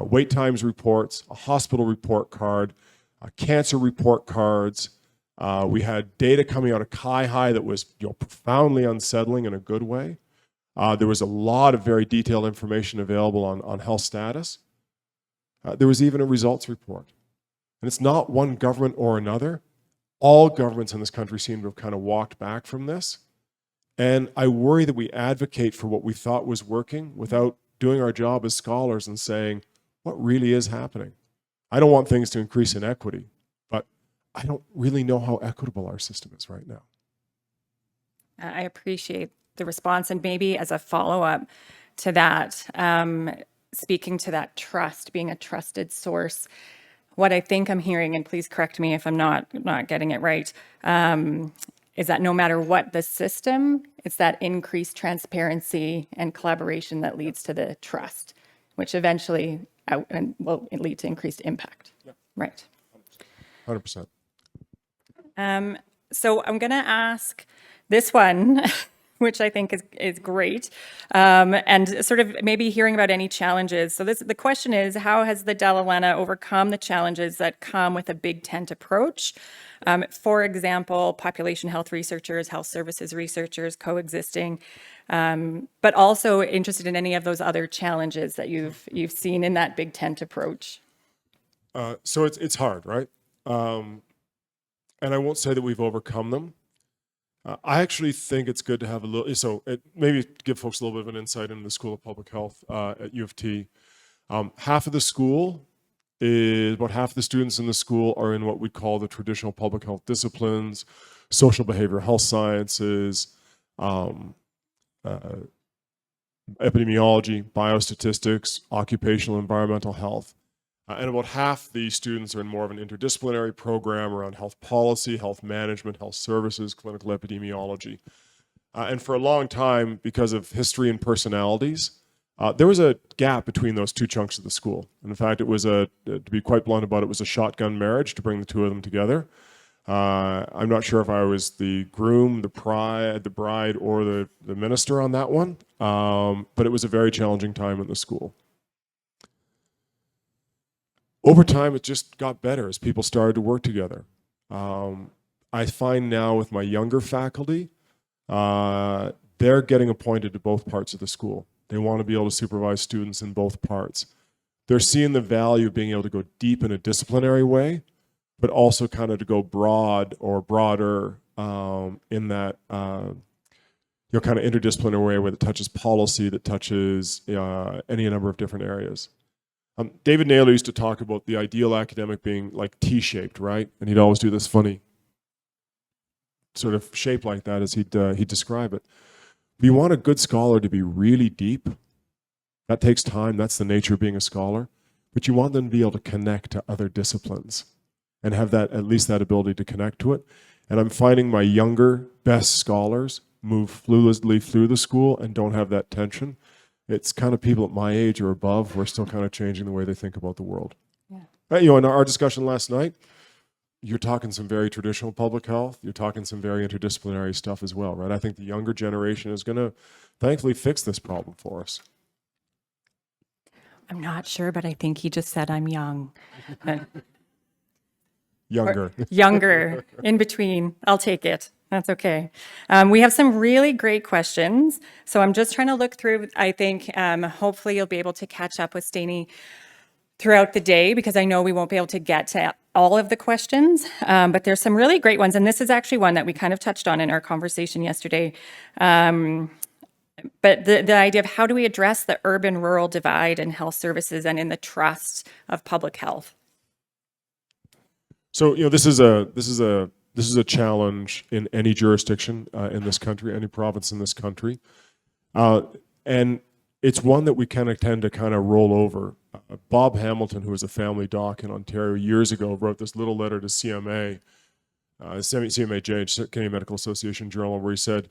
wait times reports, a hospital report card, cancer report cards. We had data coming out of High that was profoundly unsettling in a good way. There was a lot of very detailed information available on health status. There was even a results report. And it's not one government or another. All governments in this country seem to have kind of walked back from this. And I worry that we advocate for what we thought was working without doing our job as scholars and saying, what really is happening? I don't want things to increase in equity, but I don't really know how equitable our system is right now. I appreciate the response. And maybe as a follow-up to that, speaking to that trust, being a trusted source, what I think I'm hearing, and please correct me if I'm not getting it right, is that no matter what the system, it's that increased transparency and collaboration that leads to the trust, which eventually will lead to increased impact. Yeah. Right. 100%. So I'm going to ask this one, which I think is great, and sort of maybe hearing about any challenges. So the question is, how has the Dalla Lana overcome the challenges that come with a big tent approach? For example, population health researchers, health services researchers coexisting, but also interested in any of those other challenges that you've seen in that big tent approach. So it's hard, right? And I won't say that we've overcome them. I actually think it's good to have a little, so maybe give folks a little bit of an insight into the School of Public Health at U of T. Half of the school is, about half the students in the school are in what we call the traditional public health disciplines, social behavioral health sciences, epidemiology, biostatistics, occupational environmental health. And about half the students are in more of an interdisciplinary program around health policy, health management, health services, clinical epidemiology. And for a long time, because of history and personalities, there was a gap between those two chunks of the school. And in fact, it was to be quite blunt about it, was a shotgun marriage to bring the two of them together. I'm not sure if I was the groom, the bride, or the minister on that one, but it was a very challenging time in the school. Over time, it just got better as people started to work together. I find now with my younger faculty, they're getting appointed to both parts of the school. They want to be able to supervise students in both parts. They're seeing the value of being able to go deep in a disciplinary way, but also kind of to go broad or broader in that kind of interdisciplinary way where it touches policy, that touches any number of different areas. David Naylor used to talk about the ideal academic being like T-shaped, right? And he'd always do this funny sort of shape like that as he'd describe it. But you want a good scholar to be really deep. That takes time. That's the nature of being a scholar. But you want them to be able to connect to other disciplines and have that, at least that ability to connect to it. And I'm finding my younger, best scholars move fluidly through the school and don't have that tension. It's kind of people at my age or above who are still kind of changing the way they think about the world. Yeah. In our discussion last night, you're talking some very traditional public health. You're talking some very interdisciplinary stuff as well, right? I think the younger generation is going to thankfully fix this problem for us. I'm not sure, but I think he just said I'm young. Younger. Younger, in between. I'll take it. That's okay. We have some really great questions. So I'm just trying to look through. I think hopefully you'll be able to catch up with Steini throughout the day, because I know we won't be able to get to all of the questions, but there's some really great ones. And this is actually one that we kind of touched on in our conversation yesterday. But the idea of how do we address the urban-rural divide in health services and in the trust of public health? So, this is a challenge in any jurisdiction in this country, any province in this country. And it's one that we kind of tend to kind of roll over. Bob Hamilton, who was a family doc in Ontario years ago, wrote this little letter to CMA, CMAJ, Canadian Medical Association Journal, where he said,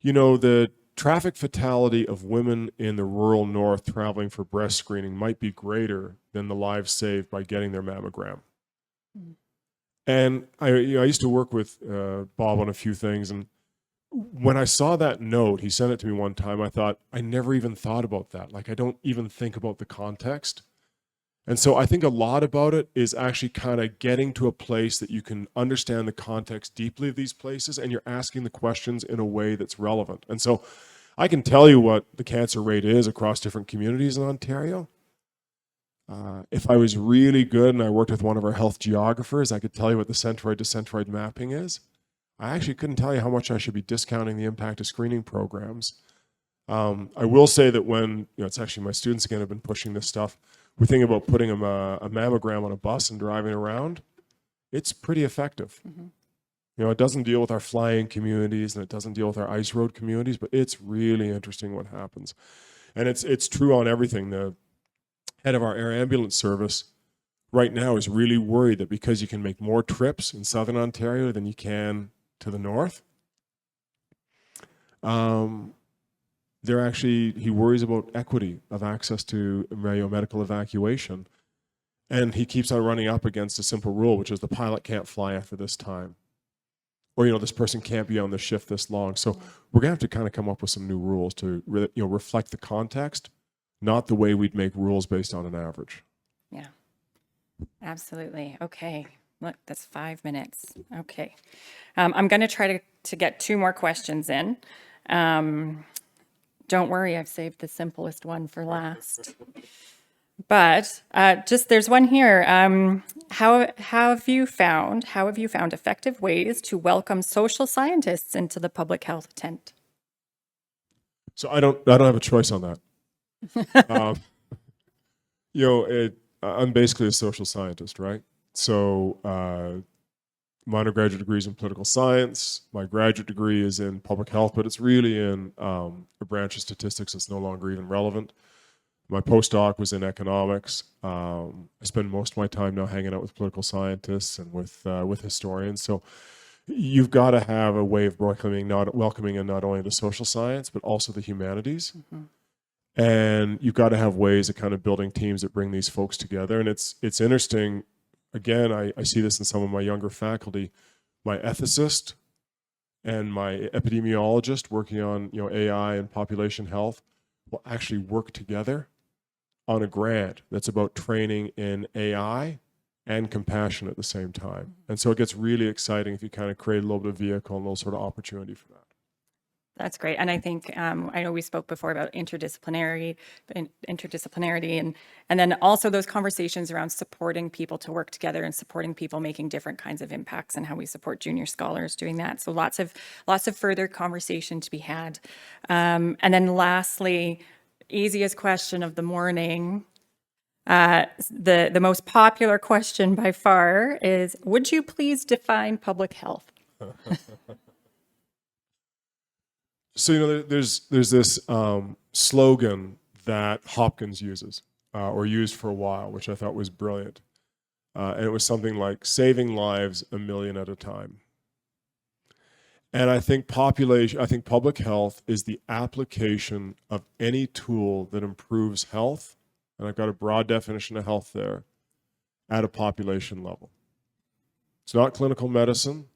the traffic fatality of women in the rural north traveling for breast screening might be greater than the lives saved by getting their mammogram. And I used to work with Bob on a few things, and when I saw that note, he sent it to me one time, I thought, I never even thought about that. Like, I don't even think about the context. And so I think a lot about it is actually kind of getting to a place that you can understand the context deeply of these places, and you're asking the questions in a way that's relevant. And so I can tell you what the cancer rate is across different communities in Ontario. If I was really good and I worked with one of our health geographers, I could tell you what the centroid to centroid mapping is. I actually couldn't tell you how much I should be discounting the impact of screening programs. I will say that when, it's actually my students again have been pushing this stuff, we're thinking about putting a mammogram on a bus and driving around. It's pretty effective. Mm-hmm. It doesn't deal with our flying communities and it doesn't deal with our ice road communities, but it's really interesting what happens. And it's true on everything. The head of our air ambulance service right now is really worried that because you can make more trips in southern Ontario than you can to the north, he worries about equity of access to medical evacuation. And he keeps on running up against a simple rule, which is the pilot can't fly after this time. or this person can't be on the shift this long. So we're gonna have to kind of come up with some new rules to reflect the context, not the way we'd make rules based on an average. Yeah, absolutely. Okay. Look, that's 5 minutes. Okay. I'm going to try to get 2 more questions in. Don't worry, I've saved the simplest one for last. But just there's one here. How have you found effective ways to welcome social scientists into the public health tent? So I don't have a choice on that. I'm basically a social scientist, right? So my undergraduate degree is in political science. My graduate degree is in public health, but it's really in a branch of statistics that's no longer even relevant. My postdoc was in economics. I spend most of my time now hanging out with political scientists and with historians. So you've got to have a way of welcoming in not only the social science, but also the humanities. Mm-hmm. And you've got to have ways of kind of building teams that bring these folks together. And it's interesting. Again, I see this in some of my younger faculty. My ethicist and my epidemiologist working on AI and population health will actually work together on a grant that's about training in AI and compassion at the same time. And so it gets really exciting if you kind of create a little bit of vehicle and a little sort of opportunity for that. That's great. And I think, I know we spoke before about interdisciplinarity and then also those conversations around supporting people to work together and supporting people making different kinds of impacts and how we support junior scholars doing that. So lots of further conversation to be had. And then lastly, easiest question of the morning. The most popular question by far is, would you please define public health? So, there's this slogan that Hopkins uses or used for a while, which I thought was brilliant. And it was something like saving lives a million at a time. And I think public health is the application of any tool that improves health, and I've got a broad definition of health there, at a population level. It's not clinical medicine.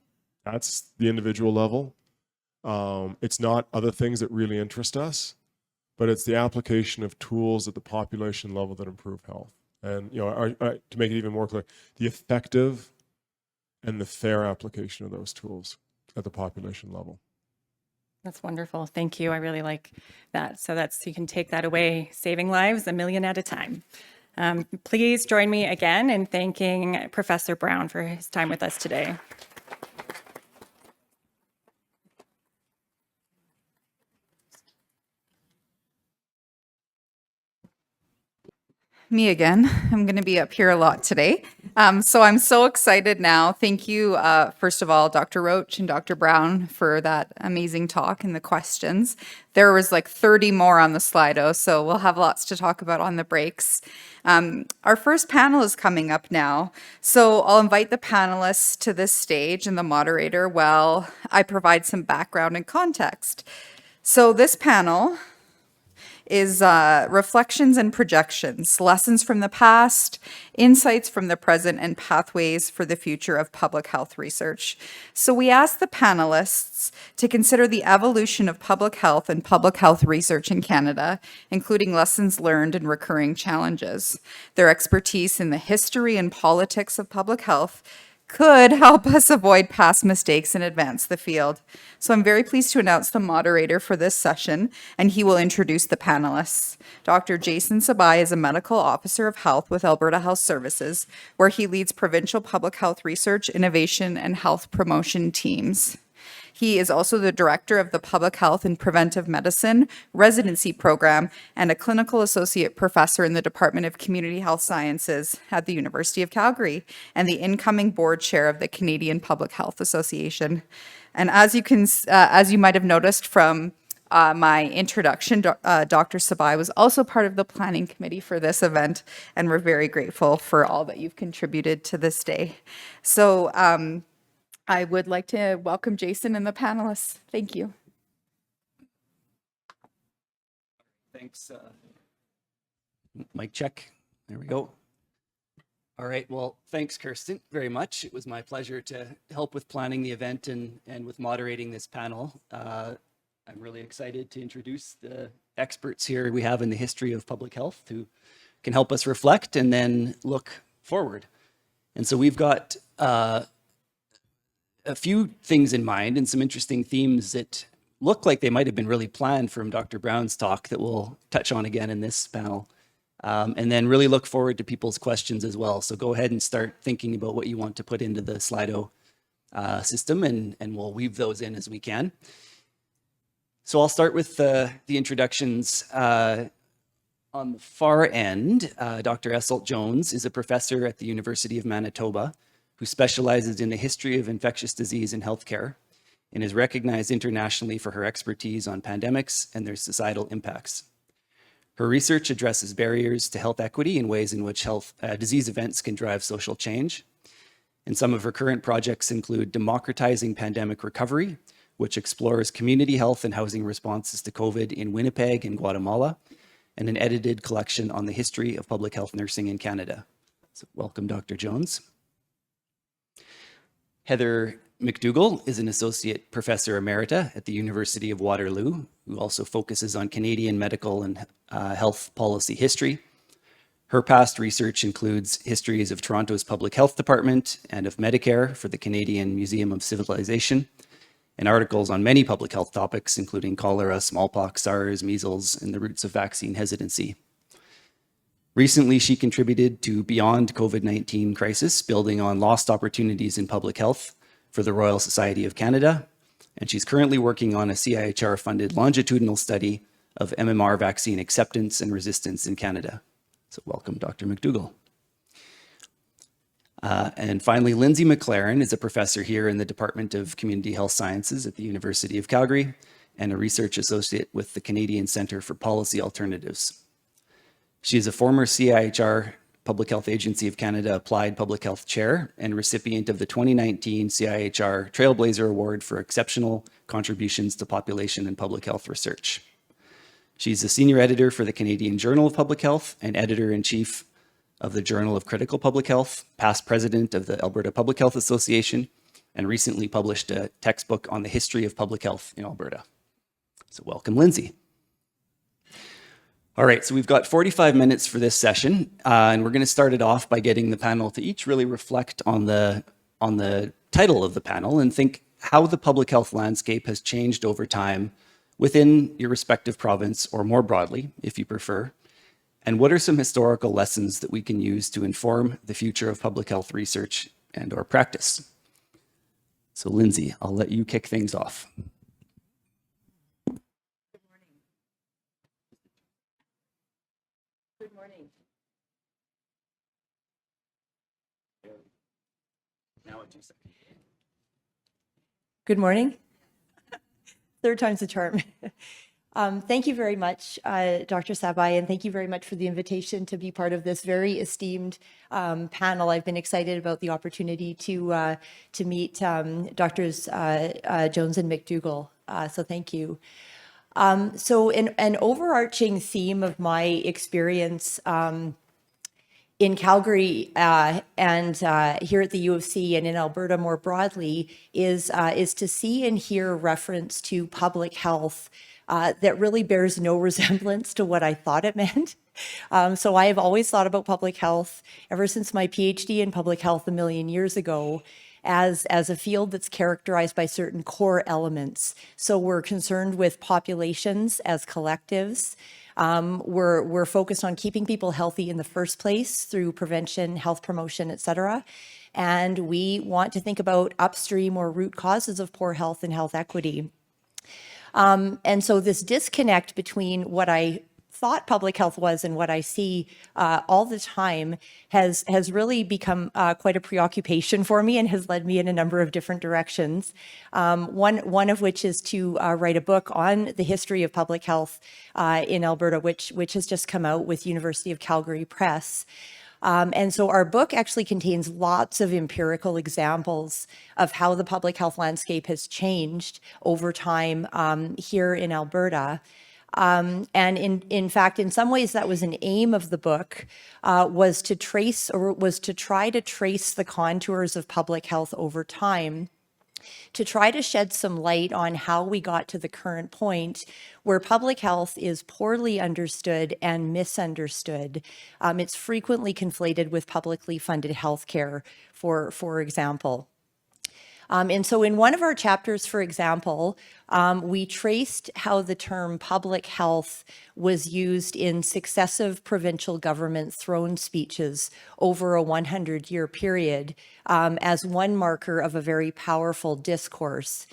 That's the individual level. It's not other things that really interest us, but it's the application of tools at the population level that improve health. And to make it even more clear, the effective and the fair application of those tools at the population level. That's wonderful. Thank you. I really like that. So you can take that away, saving lives a million at a time. Please join me again in thanking Professor Brown for his time with us today. Me again. I'm going to be up here a lot today. So I'm so excited now. Thank you, first of all, Dr. Roach and Dr. Brown for that amazing talk and the questions. There was like 30 more on the Slido, so we'll have lots to talk about on the breaks. Our first panel is coming up now. So I'll invite the panelists to this stage and the moderator while I provide some background and context. So this panel is reflections and projections, lessons from the past, insights from the present, and pathways for the future of public health research. So we asked the panelists to consider the evolution of public health and public health research in Canada, including lessons learned and recurring challenges. Their expertise in the history and politics of public health could help us avoid past mistakes and advance the field. So I'm very pleased to announce the moderator for this session, and he will introduce the panelists. Dr. Jason Sabai is a medical officer of health with Alberta Health Services, where he leads provincial public health research, innovation, and health promotion teams. He is also the director of the Public Health and Preventive Medicine Residency Program and a clinical associate professor in the Department of Community Health Sciences at the University of Calgary and the incoming board chair of the Canadian Public Health Association. And as you might have noticed from my introduction, Dr. Sabai was also part of the planning committee for this event, and we're very grateful for all that you've contributed to this day. So, I would like to welcome Jason and the panelists. Thank you. Thanks. Mic check. There we go. All right, well, thanks, Kirsten, very much. It was my pleasure to help with planning the event and with moderating this panel. I'm really excited to introduce the experts here we have in the history of public health who can help us reflect and then look forward. And so we've got a few things in mind and some interesting themes that look like they might have been really planned from Dr. Brown's talk that we'll touch on again in this panel. And then really look forward to people's questions as well. So go ahead and start thinking about what you want to put into the Slido system, and we'll weave those in as we can. So I'll start with the introductions. On the far end, Dr. Esyllt Jones is a professor at the University of Manitoba who specializes in the history of infectious disease in healthcare and is recognized internationally for her expertise on pandemics and their societal impacts. Her research addresses barriers to health equity in ways in which disease events can drive social change. And some of her current projects include Democratizing Pandemic Recovery, which explores community health and housing responses to COVID in Winnipeg and Guatemala, and an edited collection on the history of public health nursing in Canada. So welcome, Dr. Jones. Heather MacDougall is an associate professor emerita at the University of Waterloo, who also focuses on Canadian medical and health policy history. Her past research includes histories of Toronto's Public Health Department and of Medicare for the Canadian Museum of Civilization, and articles on many public health topics, including cholera, smallpox, SARS, measles, and the roots of vaccine hesitancy. Recently, she contributed to Beyond COVID-19 Crisis, building on lost opportunities in public health for the Royal Society of Canada, and she's currently working on a CIHR-funded longitudinal study of MMR vaccine acceptance and resistance in Canada. So welcome, Dr. MacDougall. And finally, Lindsay McLaren is a professor here in the Department of Community Health Sciences at the University of Calgary and a research associate with the Canadian Centre for Policy Alternatives. She is a former CIHR Public Health Agency of Canada Applied Public Health Chair and recipient of the 2019 CIHR Trailblazer Award for exceptional contributions to population and public health research. She's a senior editor for the Canadian Journal of Public Health and editor-in-chief of the Journal of Critical Public Health, past president of the Alberta Public Health Association, and recently published a textbook on the history of public health in Alberta. So welcome, Lindsay. All right, so we've got 45 minutes for this session, and we're going to start it off by getting the panel to each really reflect on the title of the panel and think how the public health landscape has changed over time within your respective province, or more broadly, if you prefer. And what are some historical lessons that we can use to inform the future of public health research and or practice? So Lindsay, I'll let you kick things off. Good morning. Now in 2 seconds. Good morning. Third time's the charm. Thank you very much, Dr. Sabai, and thank you very much for the invitation to be part of this very esteemed panel. I've been excited about the opportunity to meet Drs. Jones and MacDougall, so thank you. So an overarching theme of my experience in Calgary and here at the U of C and in Alberta more broadly is to see and hear reference to public health that really bears no resemblance to what I thought it meant. So I have always thought about public health ever since my PhD in public health a million years ago as a field that's characterized by certain core elements. So we're concerned with populations as collectives. We're focused on keeping people healthy in the first place through prevention, health promotion, et cetera. And we want to think about upstream or root causes of poor health and health equity. And so this disconnect between what I thought public health was and what I see all the time has really become quite a preoccupation for me and has led me in a number of different directions. One of which is to write a book on the history of public health in Alberta, which has just come out with University of Calgary Press. And so our book actually contains lots of empirical examples of how the public health landscape has changed over time here in Alberta. And in fact, in some ways, that was an aim of the book, was to try to trace the contours of public health over time, to try to shed some light on how we got to the current point where public health is poorly understood and misunderstood. It's frequently conflated with publicly funded healthcare, for example. And so in one of our chapters, for example, we traced how the term public health was used in successive provincial government throne speeches over a 100-year period as one marker of a very powerful discourse.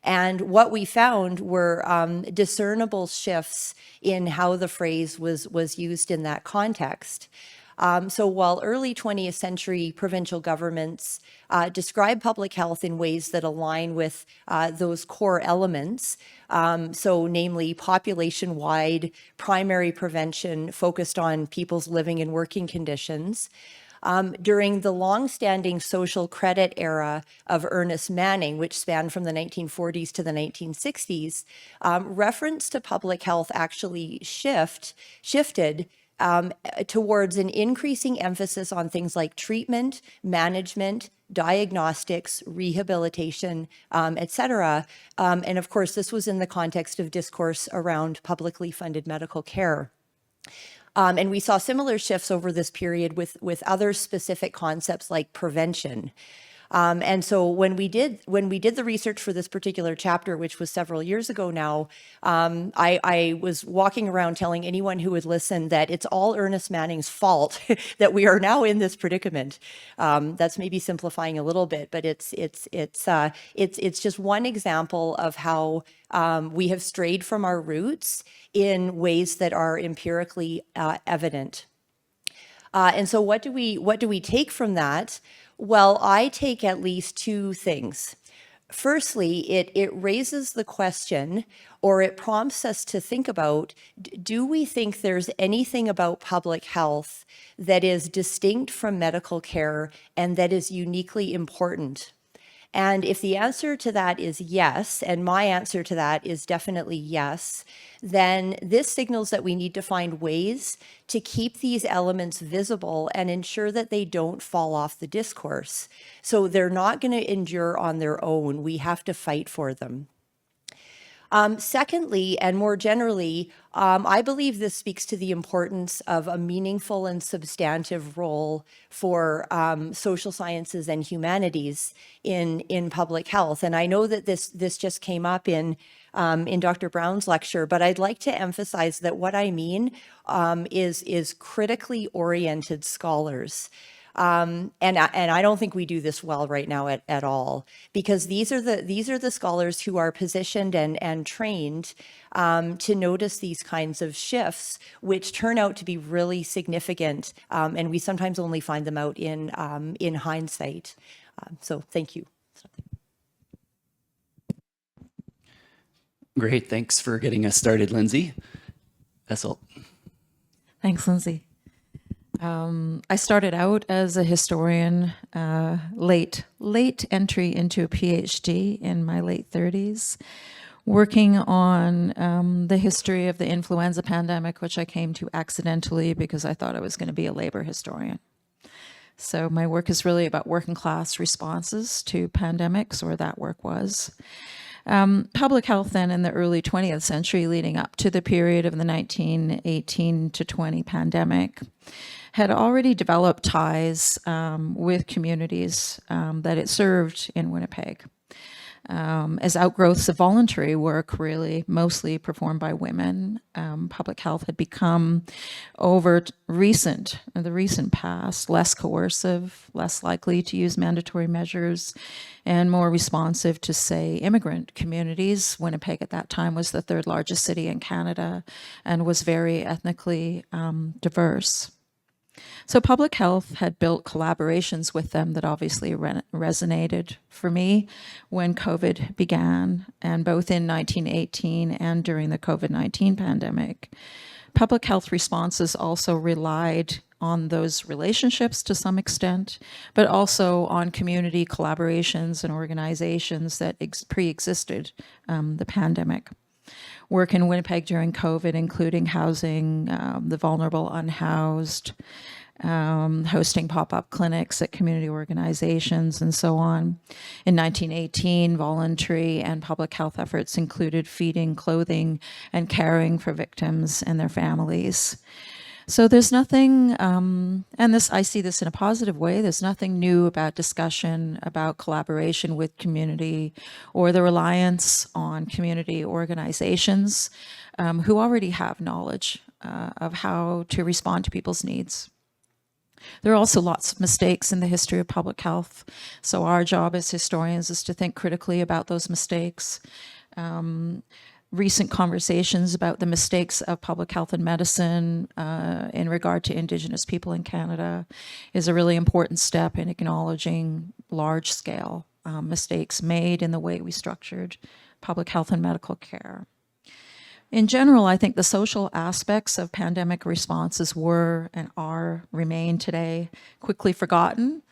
And what we found were discernible shifts in how the phrase was used in that context. So while early 20th century provincial governments describe public health in ways that align with those core elements, so namely population-wide primary prevention focused on people's living and working conditions, during the long-standing social credit era of Ernest Manning, which spanned from the 1940s to the 1960s, reference to public health actually shifted towards an increasing emphasis on things like treatment, management, diagnostics, rehabilitation, et cetera. And of course, this was in the context of discourse around publicly funded medical care. And we saw similar shifts over this period with other specific concepts like prevention. And so when we did the research for this particular chapter, which was several years ago now, I was walking around telling anyone who would listen that it's all Ernest Manning's fault that we are now in this predicament. That's maybe simplifying a little bit, but it's just one example of how we have strayed from our roots in ways that are empirically evident. And so what do we take from that? Well, I take at least two things. Firstly, it raises the question, or it prompts us to think about, do we think there's anything about public health that is distinct from medical care and that is uniquely important? And if the answer to that is yes, and my answer to that is definitely yes, then this signals that we need to find ways to keep these elements visible and ensure that they don't fall off the discourse. So they're not going to endure on their own. We have to fight for them. Secondly, and more generally, I believe this speaks to the importance of a meaningful and substantive role for social sciences and humanities in public health. And I know that this just came up in Dr. Brown's lecture, but I'd like to emphasize that what I mean is critically oriented scholars. And I don't think we do this well right now at all, because these are the scholars who are positioned and trained to notice these kinds of shifts, which turn out to be really significant, and we sometimes only find them out in hindsight. So thank you. Great, thanks for getting us started, Lindsay. Esyllt. Thanks, Lindsay. I started out as a historian, late entry into a PhD in my late 30s, working on the history of the influenza pandemic, which I came to accidentally because I thought I was going to be a labor historian. So my work is really about working class responses to pandemics, or that work was. Public health then in the early 20th century, leading up to the period of the 1918 to 20 pandemic, had already developed ties with communities that it served in Winnipeg. As outgrowths of voluntary work, really mostly performed by women, public health had become, over the recent past, less coercive, less likely to use mandatory measures, and more responsive to, say, immigrant communities. Winnipeg at that time was the third largest city in Canada and was very ethnically diverse. So public health had built collaborations with them that obviously resonated for me when COVID began, and both in 1918 and during the COVID-19 pandemic. Public health responses also relied on those relationships to some extent, but also on community collaborations and organizations that pre-existed the pandemic. work in Winnipeg during COVID, including housing the vulnerable, unhoused, hosting pop-up clinics at community organizations, and so on. In 1918, voluntary and public health efforts included feeding, clothing, and caring for victims and their families. So there's nothing, and I see this in a positive way, there's nothing new about discussion about collaboration with community or the reliance on community organizations who already have knowledge of how to respond to people's needs. There are also lots of mistakes in the history of public health. So our job as historians is to think critically about those mistakes. Recent conversations about the mistakes of public health and medicine in regard to Indigenous people in Canada is a really important step in acknowledging large-scale mistakes made in the way we structured public health and medical care. In general, I think the social aspects of pandemic responses were and remain today quickly forgotten.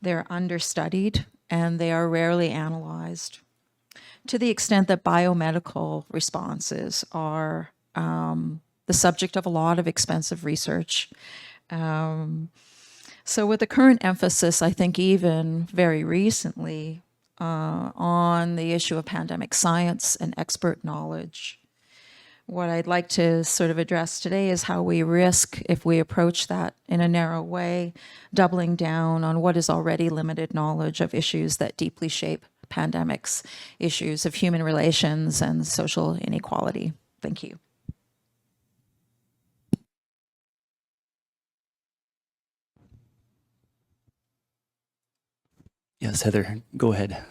They're understudied and they are rarely analyzed, to the extent that biomedical responses are the subject of a lot of expensive research. So with the current emphasis, I think even very recently, on the issue of pandemic science and expert knowledge, what I'd like to sort of address today is how we risk, if we approach that in a narrow way, doubling down on what is already limited knowledge of issues that deeply shape pandemics, issues of human relations and social inequality. Thank you. Yes, Heather, go ahead.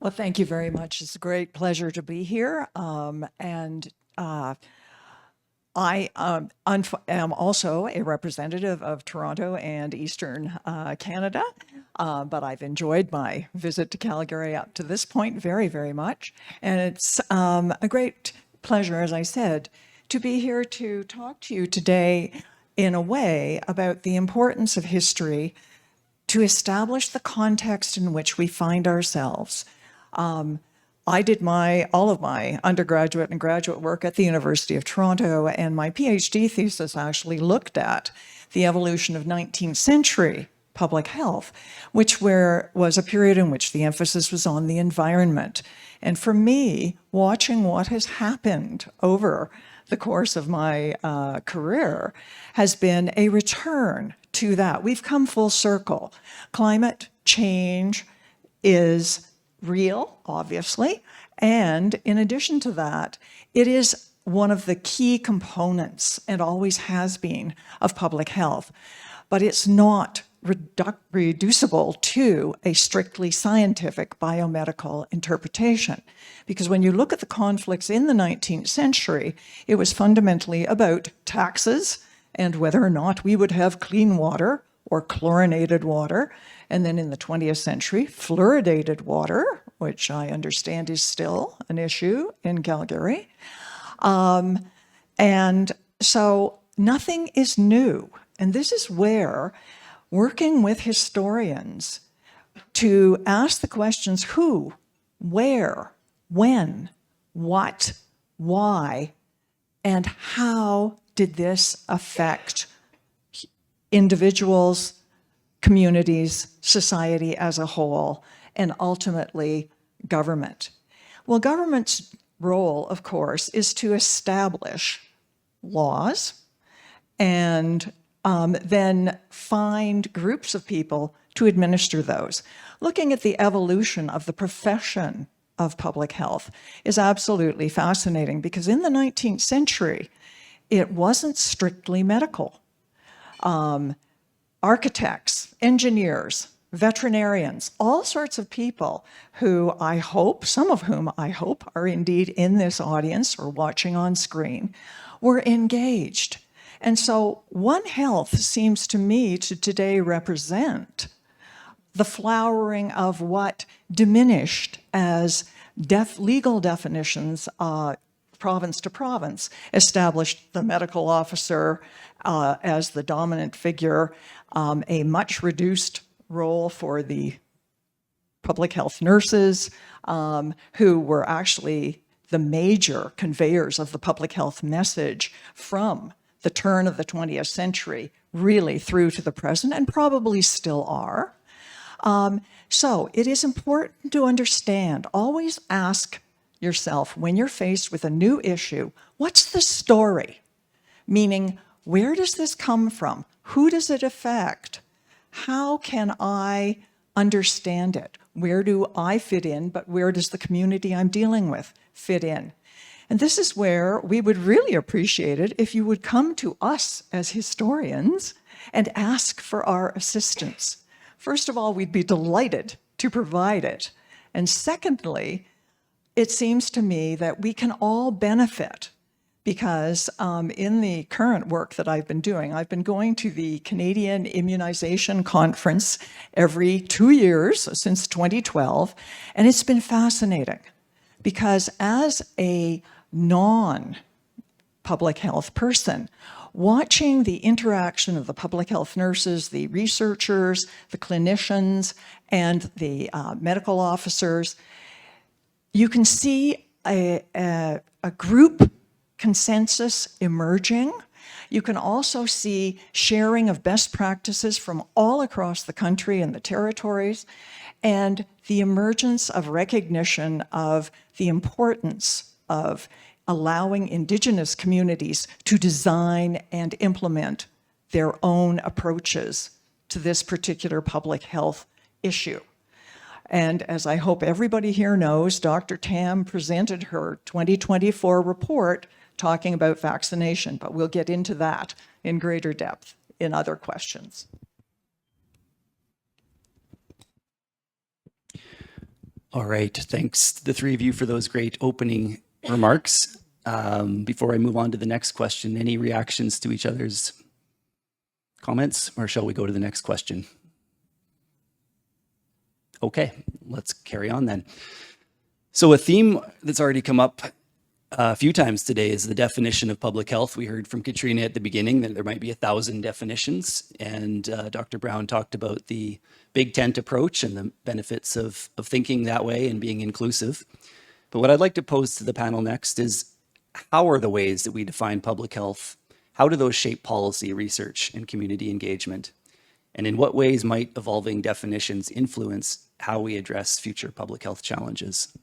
Well, thank you very much. It's a great pleasure to be here. I am also a representative of Toronto and Eastern Canada, but I've enjoyed my visit to Calgary up to this point very, very much. And it's a great pleasure, as I said, to be here to talk to you today in a way about the importance of history to establish the context in which we find ourselves. I did all of my undergraduate and graduate work at the University of Toronto, and my PhD thesis actually looked at the evolution of 19th century public health, which was a period in which the emphasis was on the environment. And for me, watching what has happened over the course of my career has been a return to that. We've come full circle. Climate change is real, obviously, and in addition to that, it is one of the key components, and always has been, of public health. But it's not reducible to a strictly scientific biomedical interpretation. Because when you look at the conflicts in the 19th century, it was fundamentally about taxes and whether or not we would have clean water or chlorinated water. And then in the 20th century, fluoridated water, which I understand is still an issue in Calgary. And so nothing is new. And this is where working with historians to ask the questions who, where, when, what, why, and how did this affect individuals, communities, society as a whole, and ultimately government. Well, government's role, of course, is to establish laws and then find groups of people to administer those. Looking at the evolution of the profession of public health is absolutely fascinating, because in the 19th century, it wasn't strictly medical. Architects, engineers, veterinarians, all sorts of people who I hope, some of whom I hope are indeed in this audience or watching on screen, were engaged. And so One Health seems to me to today represent the flowering of what diminished as legal definitions, province to province, established the medical officer as the dominant figure, a much reduced role for the public health nurses, who were actually the major conveyors of the public health message from the turn of the 20th century really through to the present, and probably still are. So it is important to understand, always ask yourself when you're faced with a new issue, what's the story? Meaning, where does this come from? Who does it affect? How can I understand it? Where do I fit in, but where does the community I'm dealing with fit in? And this is where we would really appreciate it if you would come to us as historians and ask for our assistance. First of all, we'd be delighted to provide it. And secondly, it seems to me that we can all benefit because in the current work that I've been doing, I've been going to the Canadian Immunization Conference every 2 years since 2012, and it's been fascinating because as a non-public health person, watching the interaction of the public health nurses, the researchers, the clinicians, and the medical officers, you can see a group consensus emerging. You can also see sharing of best practices from all across the country and the territories, and the emergence of recognition of the importance of allowing Indigenous communities to design and implement their own approaches to this particular public health issue. And as I hope everybody here knows, Dr. Tam presented her 2024 report talking about vaccination, but we'll get into that in greater depth in other questions. All right, thanks to the three of you for those great opening remarks. Before I move on to the next question, any reactions to each other's comments, or shall we go to the next question? Okay, let's carry on then. So a theme that's already come up a few times today is the definition of public health. We heard from Katrina at the beginning that there might be 1,000 definitions, and Dr. Brown talked about the big tent approach and the benefits of thinking that way and being inclusive. But what I'd like to pose to the panel next is, how are the ways that we define public health, how do those shape policy, research, and community engagement? And in what ways might evolving definitions influence how we address future public health challenges?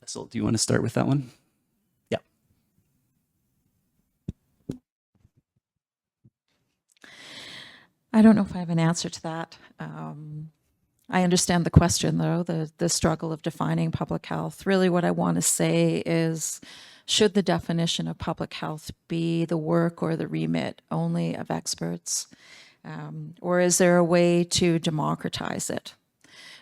Esyllt, do you want to start with that one? Yeah. I don't know if I have an answer to that. I understand the question, though, the struggle of defining public health. Really what I want to say is, should the definition of public health be the work or the remit only of experts? Or is there a way to democratize it?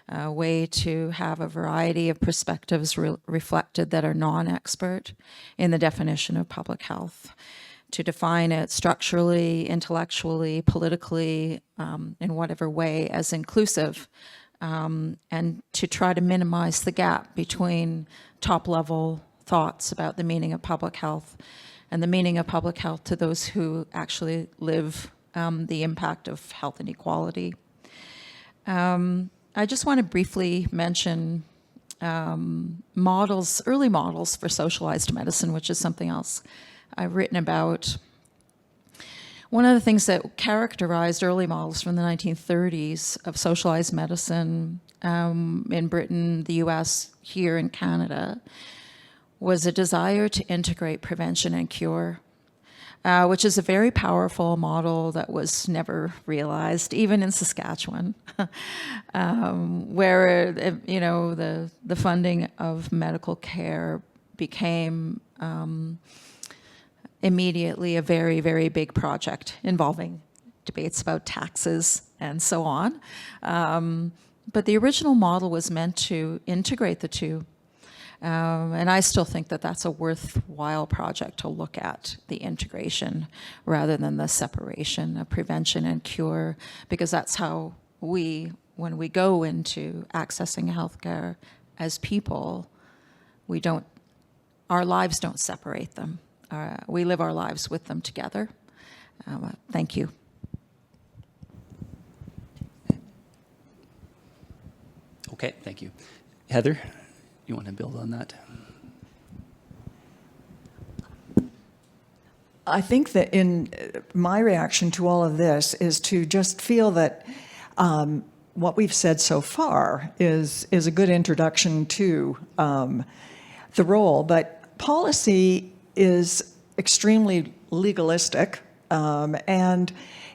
A way to have a variety of perspectives reflected that are non-expert in the definition of public health, to define it structurally, intellectually, politically, in whatever way as inclusive, and to try to minimize the gap between top-level thoughts about the meaning of public health and the meaning of public health to those who actually live the impact of health inequality. I just want to briefly mention early models for socialized medicine, which is something else I've written about. One of the things that characterized early models from the 1930s of socialized medicine in Britain, the US, here in Canada, was a desire to integrate prevention and cure, which is a very powerful model that was never realized, even in Saskatchewan, where the funding of medical care became immediately a very, very big project involving debates about taxes and so on. But the original model was meant to integrate the two. And I still think that that's a worthwhile project to look at, the integration rather than the separation of prevention and cure, because that's how when we go into accessing healthcare as people, our lives don't separate them. We live our lives with them together. Thank you. Okay, thank you. Heather, you want to build on that? I think that in my reaction to all of this is to just feel that what we've said so far is a good introduction to the role, but policy is extremely legalistic, and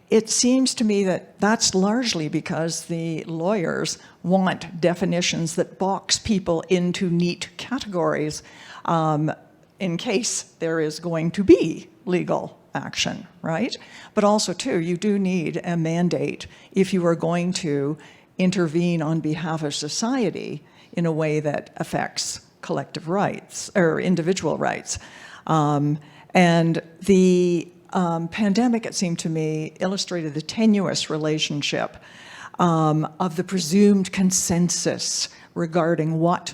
it seems to me that that's largely because the lawyers want definitions that box people into neat categories in case there is going to be legal action, right? But also, too, you do need a mandate if you are going to intervene on behalf of society in a way that affects collective rights or individual rights. And the pandemic, it seemed to me, illustrated the tenuous relationship of the presumed consensus regarding what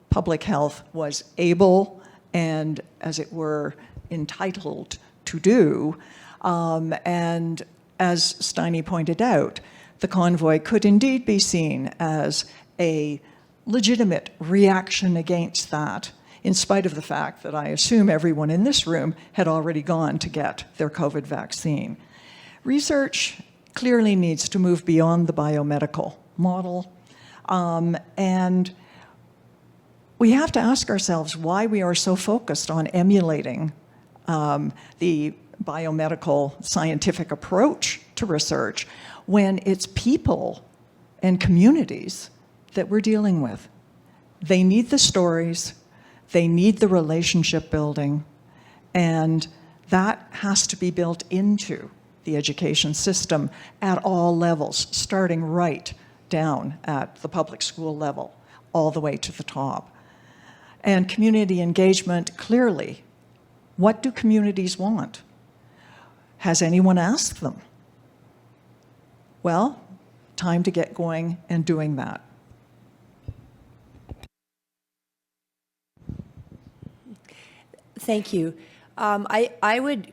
public health was able and, as it were, entitled to do. And as Steini pointed out, the convoy could indeed be seen as a legitimate reaction against that, in spite of the fact that I assume everyone in this room had already gone to get their COVID vaccine. Research clearly needs to move beyond the biomedical model, and we have to ask ourselves why we are so focused on emulating the biomedical scientific approach to research when it's people and communities that we're dealing with. They need the stories, they need the relationship building, and that has to be built into the education system at all levels, starting right down at the public school level, all the way to the top. And community engagement, clearly, what do communities want? Has anyone asked them? Well, time to get going and doing that. Thank you. I would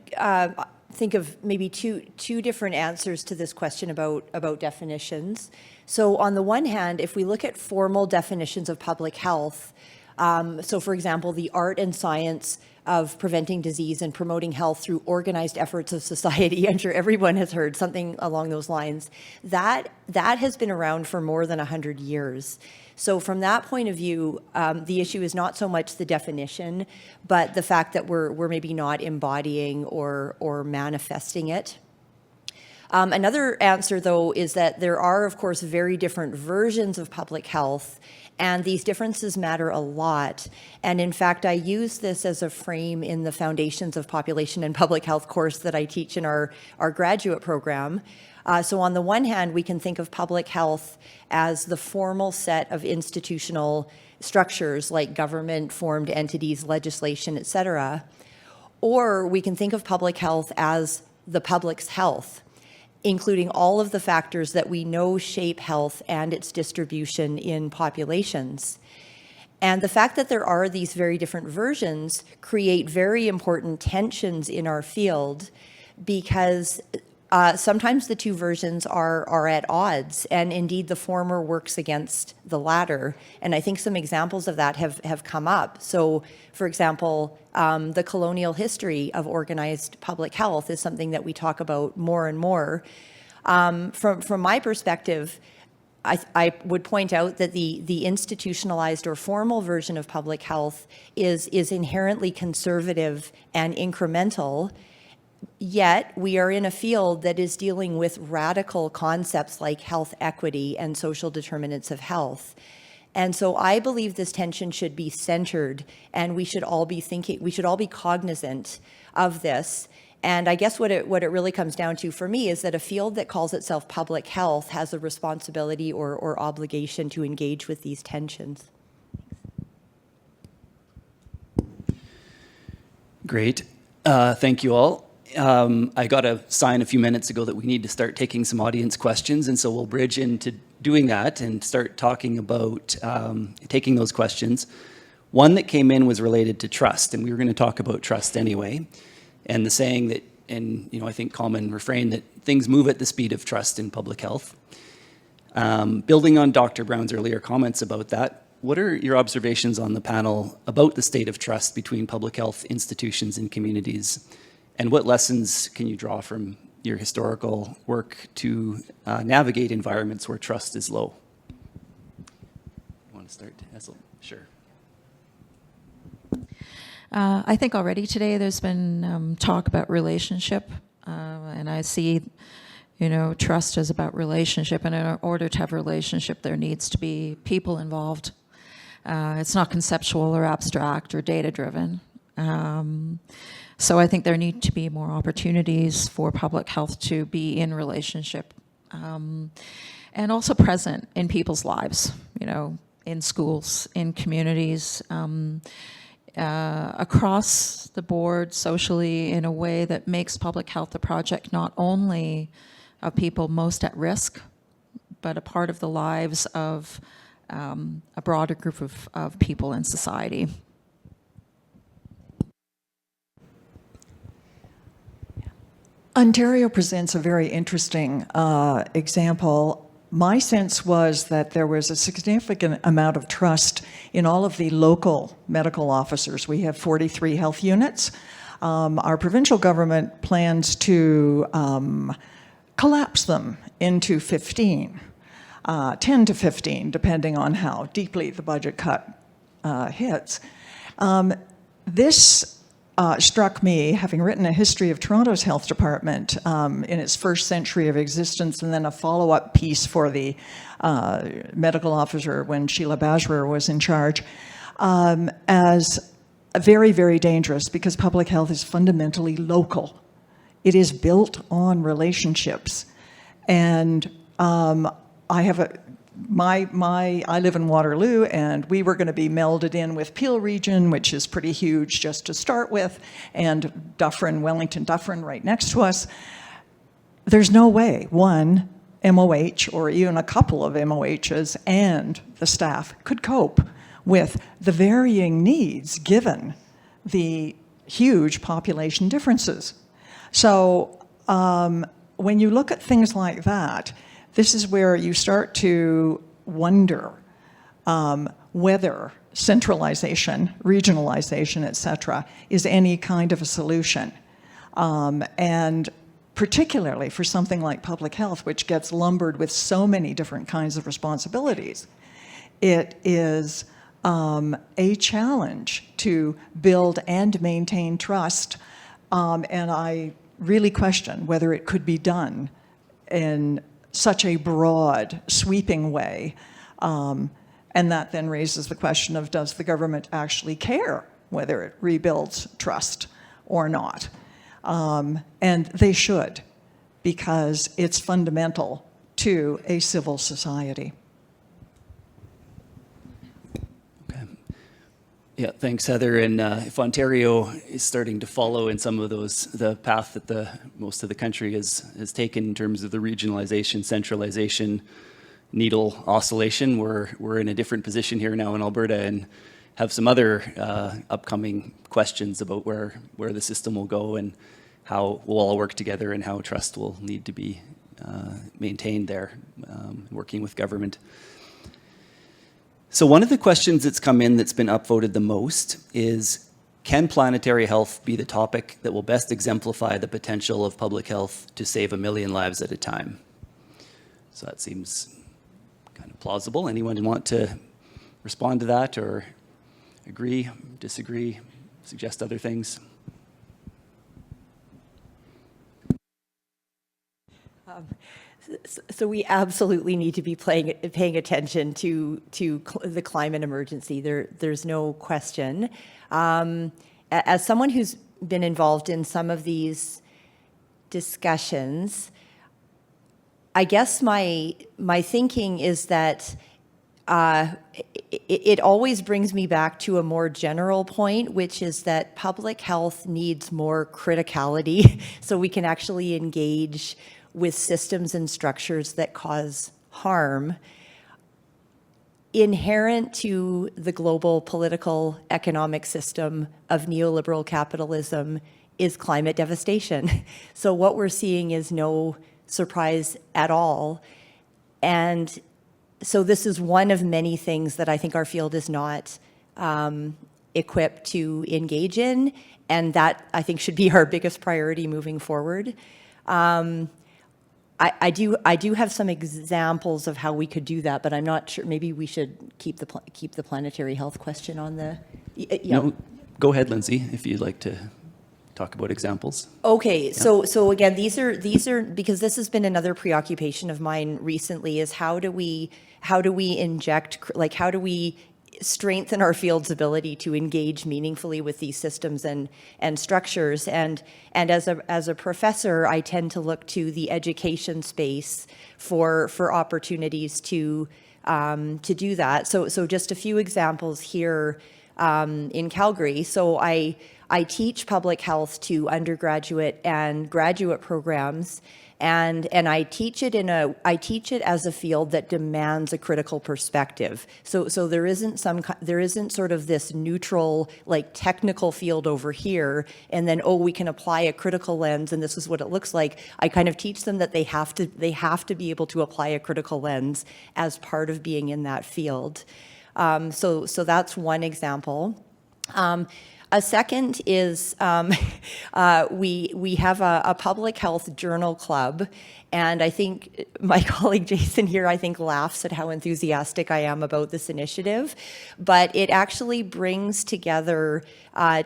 think of maybe two different answers to this question about definitions. So on the one hand, if we look at formal definitions of public health, so for example, the art and science of preventing disease and promoting health through organized efforts of society, I'm sure everyone has heard something along those lines, that has been around for more than 100 years. So from that point of view, the issue is not so much the definition, but the fact that we're maybe not embodying or manifesting it. Another answer, though, is that there are, of course, very different versions of public health, and these differences matter a lot. And in fact, I use this as a frame in the Foundations of Population and Public Health course that I teach in our graduate program. So on the one hand, we can think of public health as the formal set of institutional structures like government-formed entities, legislation, et cetera. Or we can think of public health as the public's health, including all of the factors that we know shape health and its distribution in populations. And the fact that there are these very different versions create very important tensions in our field, because sometimes the two versions are at odds, and indeed the former works against the latter. And I think some examples of that have come up. So, for example, the colonial history of organized public health is something that we talk about more and more. From my perspective, I would point out that the institutionalized or formal version of public health is inherently conservative and incremental. Yet we are in a field that is dealing with radical concepts like health equity and social determinants of health. And so I believe this tension should be centered, and we should all be cognizant of this. And I guess what it really comes down to for me is that a field that calls itself public health has a responsibility or obligation to engage with these tensions. Great. Thank you all. I got a sign a few minutes ago that we need to start taking some audience questions, and so we'll bridge into doing that and start talking about taking those questions. One that came in was related to trust, and we were going to talk about trust anyway, and the saying that, and I think common refrain that things move at the speed of trust in public health. Building on Dr. Brown's earlier comments about that, what are your observations on the panel about the state of trust between public health institutions and communities? And what lessons can you draw from your historical work to navigate environments where trust is low? You want to start, Esyllt? Sure. I think already today there's been talk about relationship, and I see, trust is about relationship, and in order to have a relationship, there needs to be people involved. It's not conceptual or abstract or data-driven. So I think there need to be more opportunities for public health to be in relationship, and also present in people's lives, in schools, in communities, across the board socially, in a way that makes public health a project not only of people most at risk, but a part of the lives of a broader group of people in society. Ontario presents a very interesting example. My sense was that there was a significant amount of trust in all of the local medical officers. We have 43 health units. Our provincial government plans to collapse them into 15, 10 to 15, depending on how deeply the budget cut hits. This struck me, having written a history of Toronto's health department in its first century of existence, and then a follow-up piece for the medical officer when Sheila Bajwer was in charge, as very, very dangerous, because public health is fundamentally local. It is built on relationships. And I have I live in Waterloo, and we were going to be melded in with Peel region, which is pretty huge just to start with, and Dufferin, Wellington Dufferin right next to us. There's no way one MOH or even a couple of MOHs and the staff could cope with the varying needs given the huge population differences. So when you look at things like that, this is where you start to wonder whether centralization, regionalization, et cetera, is any kind of a solution. And particularly for something like public health, which gets lumbered with so many different kinds of responsibilities, it is a challenge to build and maintain trust. And I really question whether it could be done in such a broad, sweeping way. And that then raises the question of, does the government actually care whether it rebuilds trust or not? And they should, because it's fundamental to a civil society. Okay. Yeah, thanks, Heather. And if Ontario is starting to follow in some of the path that most of the country has taken in terms of the regionalization, centralization, needle oscillation, we're in a different position here now in Alberta, and have some other upcoming questions about where the system will go and how we'll all work together and how trust will need to be maintained there, working with government. So one of the questions that's come in that's been upvoted the most is, can planetary health be the topic that will best exemplify the potential of public health to save 1 million lives at a time? So that seems kind of plausible. Anyone want to respond to that, or agree, disagree, suggest other things? So we absolutely need to be paying attention to the climate emergency. There's no question. As someone who's been involved in some of these discussions, I guess my thinking is that it always brings me back to a more general point, which is that public health needs more criticality so we can actually engage with systems and structures that cause harm. Inherent to the global political economic system of neoliberal capitalism is climate devastation. So what we're seeing is no surprise at all. And So this is one of many things that I think our field is not equipped to engage in, and that I think should be our biggest priority moving forward. I do have some examples of how we could do that, but I'm not sure. Maybe we should keep the planetary health question on the. Yeah. No, go ahead, Lindsay, if you'd like to talk about examples. Okay, so again, these are because this has been another preoccupation of mine recently. Is how do we inject, like, how do we strengthen our field's ability to engage meaningfully with these systems and structures. And as a professor, I tend to look to the education space for opportunities to do that. So just a few examples here in Calgary. So I teach public health to undergraduate and graduate programs. And I teach it as a field that demands a critical perspective. So there isn't sort of this neutral, like, technical field over here, and then we can apply a critical lens, and this is what it looks like. I kind of teach them that they have to be able to apply a critical lens as part of being in that field. So that's one example. A second is we have a public health journal club, and I think my colleague Jason here, I think, laughs at how enthusiastic I am about this initiative, but it actually brings together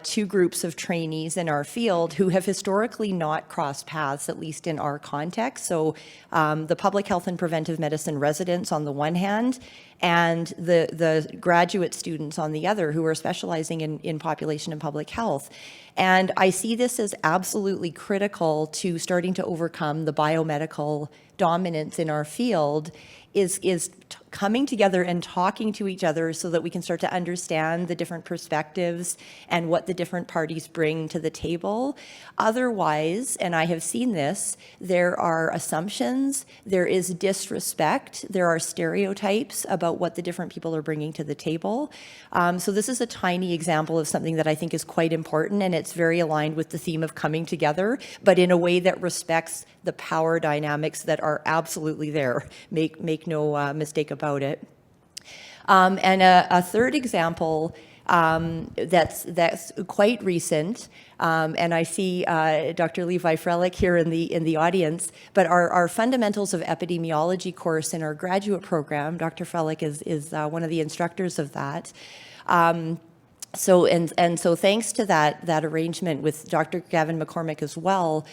two groups of trainees in our field who have historically not crossed paths, at least in our context. So the public health and preventive medicine residents on the one hand, and the graduate students on the other, who are specializing in population and public health. And I see this as absolutely critical to starting to overcome the biomedical dominance in our field, is coming together and talking to each other so that we can start to understand the different perspectives and what the different parties bring to the table. Otherwise, and I have seen this, there are assumptions, there is disrespect, there are stereotypes about what the different people are bringing to the table. So this is a tiny example of something that I think is quite important, and it's very aligned with the theme of coming together, but in a way that respects the power dynamics that are absolutely there. Make no mistake about it. And a third example that's quite recent, and I see Dr. Levi Frohlich here in the audience, but our Fundamentals of Epidemiology course in our graduate program, Dr. Frohlich is one of the instructors of that. So thanks to that arrangement with Dr. Gavin McCormick as well,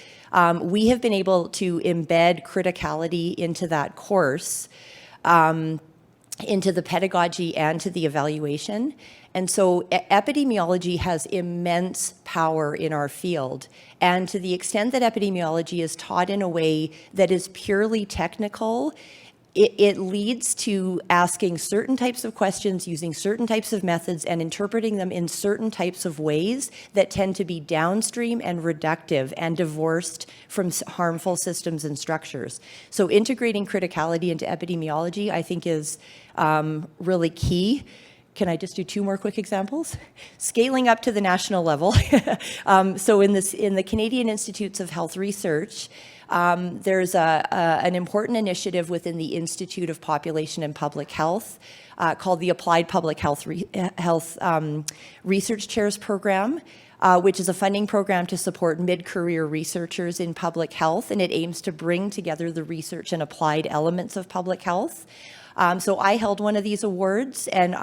we have been able to embed criticality into that course, into the pedagogy and to the evaluation. And so epidemiology has immense power in our field. And to the extent that epidemiology is taught in a way that is purely technical, it leads to asking certain types of questions, using certain types of methods, and interpreting them in certain types of ways that tend to be downstream and reductive and divorced from harmful systems and structures. So integrating criticality into epidemiology, I think, is really key. Can I just do two more quick examples? Scaling up to the national level. So in the Canadian Institutes of Health Research, there's an important initiative within the Institute of Population and Public Health called the Applied Public Health Research Chairs Program, which is a funding program to support mid-career researchers in public health, and it aims to bring together the research and applied elements of public health. So I held one of these awards, and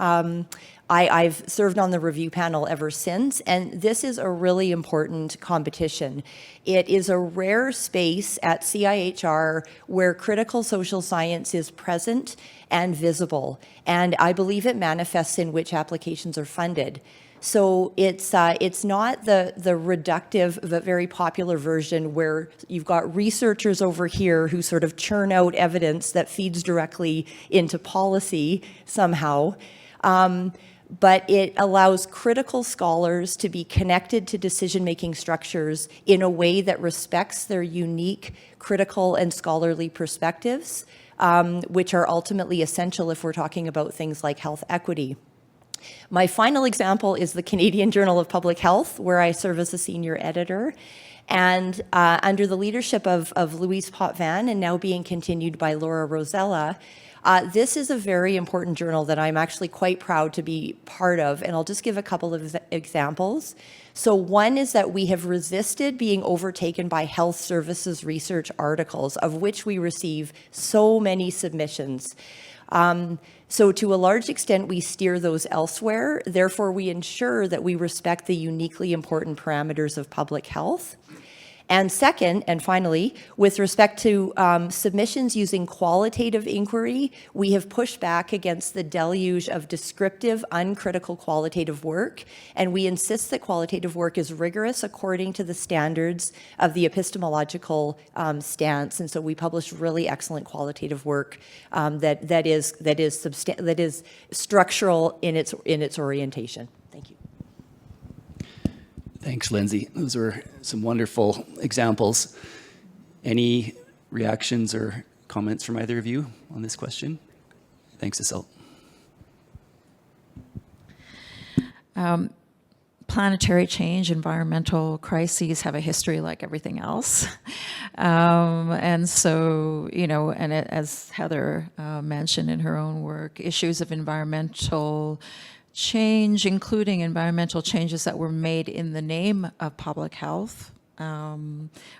I've served on the review panel ever since, and this is a really important competition. It is a rare space at CIHR where critical social science is present and visible, and I believe it manifests in which applications are funded. So it's not the reductive but very popular version where you've got researchers over here who sort of churn out evidence that feeds directly into policy somehow. But it allows critical scholars to be connected to decision-making structures in a way that respects their unique critical and scholarly perspectives, which are ultimately essential if we're talking about things like health equity. My final example is the Canadian Journal of Public Health, where I serve as a senior editor. And under the leadership of Louise Potvin, and now being continued by Laura Rosella, this is a very important journal that I'm actually quite proud to be part of, and I'll just give a couple of examples. So one is that we have resisted being overtaken by health services research articles, of which we receive so many submissions. So to a large extent, we steer those elsewhere. Therefore, we ensure that we respect the uniquely important parameters of public health. And second, and finally, with respect to submissions using qualitative inquiry, we have pushed back against the deluge of descriptive, uncritical qualitative work, and we insist that qualitative work is rigorous according to the standards of the epistemological stance. And so we publish really excellent qualitative work that is structural in its orientation. Thank you. Thanks, Lindsay. Those were some wonderful examples. Any reactions or comments from either of you on this question? Thanks, Esyllt. Planetary change, environmental crises have a history like everything else. And so, and as Heather mentioned in her own work, issues of environmental change, including environmental changes that were made in the name of public health, are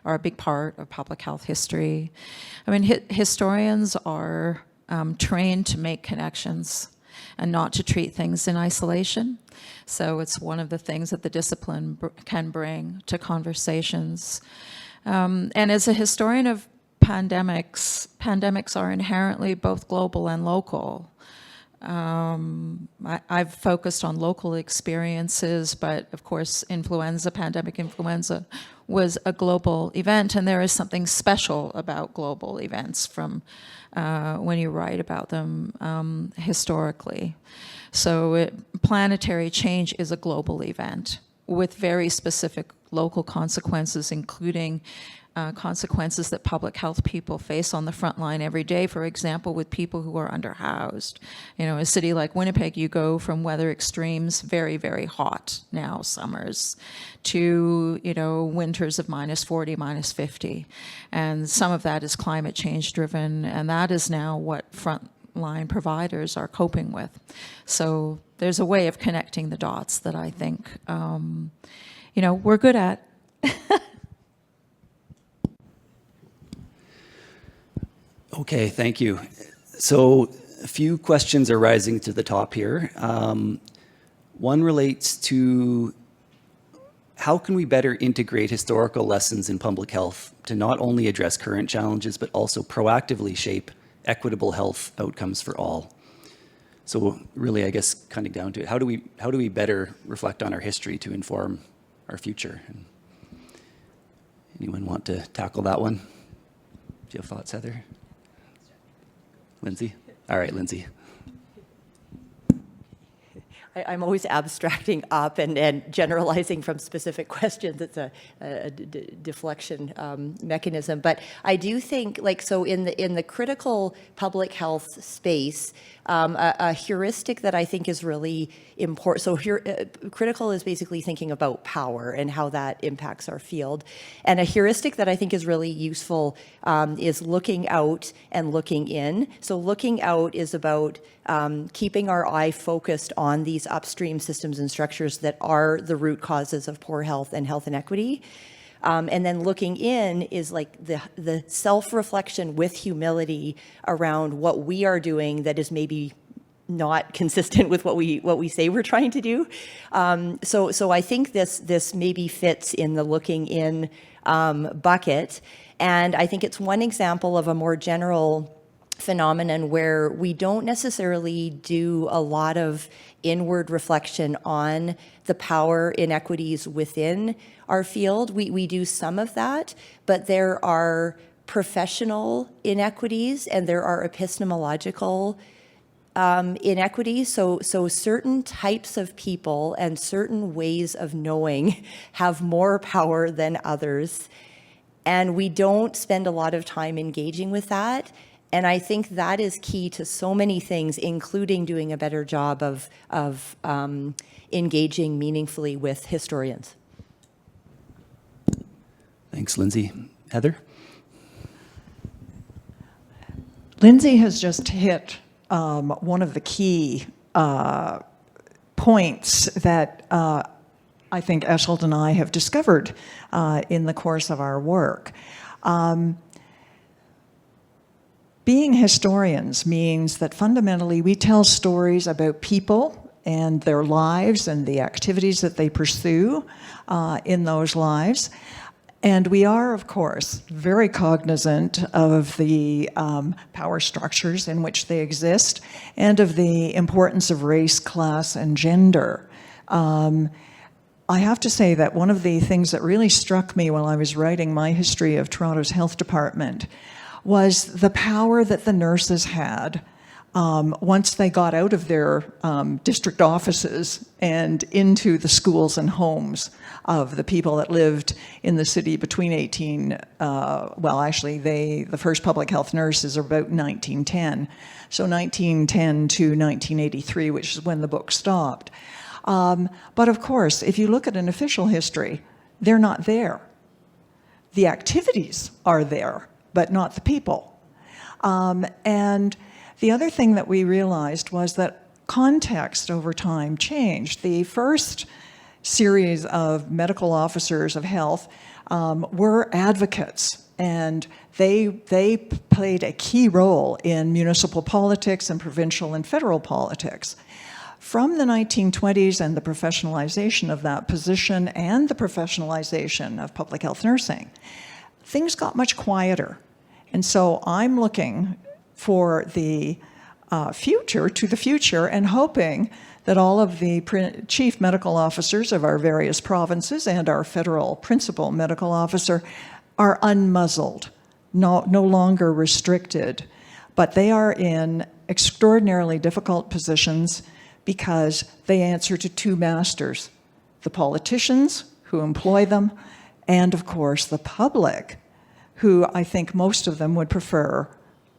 a big part of public health history. I mean, historians are trained to make connections and not to treat things in isolation. So it's one of the things that the discipline can bring to conversations. And as a historian of pandemics are inherently both global and local. I've focused on local experiences, but of course, pandemic influenza was a global event, and there is something special about global events from when you write about them historically. So planetary change is a global event with very specific local consequences, including consequences that public health people face on the front line every day. For example, with people who are underhoused. A city like Winnipeg, you go from weather extremes, very, very hot now, summers, to, winters of -40, -50. And some of that is climate change driven, and that is now what frontline providers are coping with. So there's a way of connecting the dots that I think, we're good at. Okay, thank you. So a few questions are rising to the top here. One relates to how can we better integrate historical lessons in public health to not only address current challenges, but also proactively shape equitable health outcomes for all? So really, I guess, coming down to it, how do we better reflect on our history to inform our future? And anyone want to tackle that one? Do you have thoughts, Heather? Lindsay? All right, Lindsay. I'm always abstracting up and generalizing from specific questions. It's a deflection mechanism. But I do think, so in the critical public health space, a heuristic that I think is really important. So critical is basically thinking about power and how that impacts our field. And a heuristic that I think is really useful is looking out and looking in. So looking out is about keeping our eye focused on these upstream systems and structures that are the root causes of poor health and health inequity. And then looking in is like the self-reflection with humility around what we are doing that is maybe not consistent with what we say we're trying to do. So I think this maybe fits in the looking in bucket. And I think it's one example of a more general phenomenon where we don't necessarily do a lot of inward reflection on the power inequities within our field. We do some of that, but there are professional inequities and there are epistemological inequities. So certain types of people and certain ways of knowing have more power than others. And we don't spend a lot of time engaging with that. And I think that is key to so many things, including doing a better job of engaging meaningfully with historians. Thanks, Lindsay. Heather? Lindsay has just hit one of the key points that I think Esyllt and I have discovered in the course of our work. Being historians means that fundamentally we tell stories about people and their lives and the activities that they pursue in those lives. And we are, of course, very cognizant of the power structures in which they exist and of the importance of race, class, and gender. I have to say that one of the things that really struck me while I was writing my history of Toronto's health department was the power that the nurses had once they got out of their district offices and into the schools and homes of the people that lived in the city between the first public health nurses are about 1910. So 1910 to 1983, which is when the book stopped. But of course, if you look at an official history, they're not there. The activities are there, but not the people. And the other thing that we realized was that context over time changed. The first series of medical officers of health were advocates, and they played a key role in municipal politics and provincial and federal politics. From the 1920s and the professionalization of that position and the professionalization of public health nursing, things got much quieter. And so I'm looking for the future and hoping that all of the chief medical officers of our various provinces and our federal principal medical officer are unmuzzled, no longer restricted, but they are in extraordinarily difficult positions because they answer to two masters, the politicians who employ them, and of course the public, who I think most of them would prefer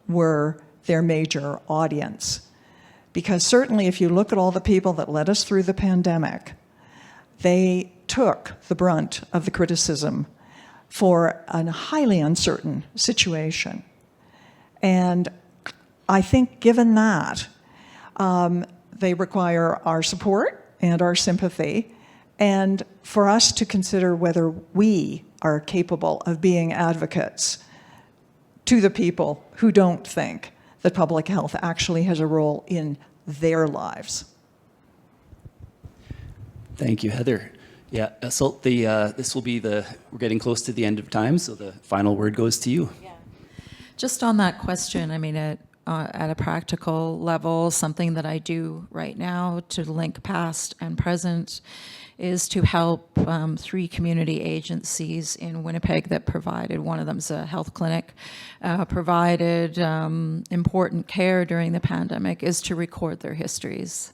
were their major audience. Because certainly if you look at all the people that led us through the pandemic, they took the brunt of the criticism for a highly uncertain situation. And I think given that, they require our support and our sympathy, and for us to consider whether we are capable of being advocates to the people who don't think that public health actually has a role in their lives. Thank you, Heather. Yeah, Esyllt, this will be we're getting close to the end of time, so the final word goes to you. Yeah. Just on that question, I mean, at a practical level, something that I do right now to link past and present is to help 3 community agencies in Winnipeg that provided, one of them's a health clinic, provided important care during the pandemic, is to record their histories.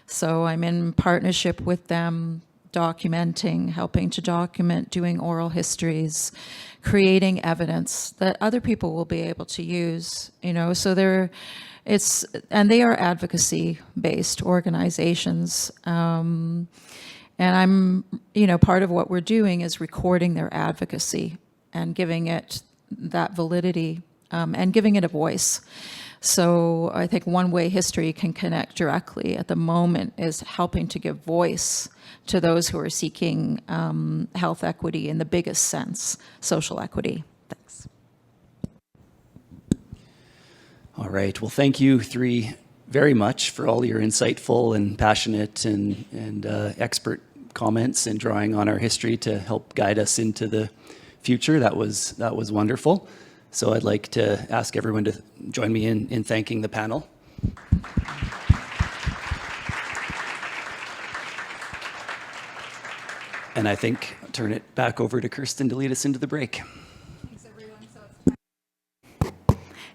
So I'm in partnership with them, helping to document, doing oral histories, creating evidence that other people will be able to use, so they are advocacy-based organizations. And I'm, part of what we're doing is recording their advocacy and giving it that validity and giving it a voice. So I think one way history can connect directly at the moment is helping to give voice to those who are seeking health equity in the biggest sense, social equity. Thanks. All right. Well, thank you 3 very much for all your insightful and passionate and expert comments and drawing on our history to help guide us into the future. That was wonderful. So I'd like to ask everyone to join me in thanking the panel. And I think I'll turn it back over to Kirsten to lead us into the break. Thanks, everyone. So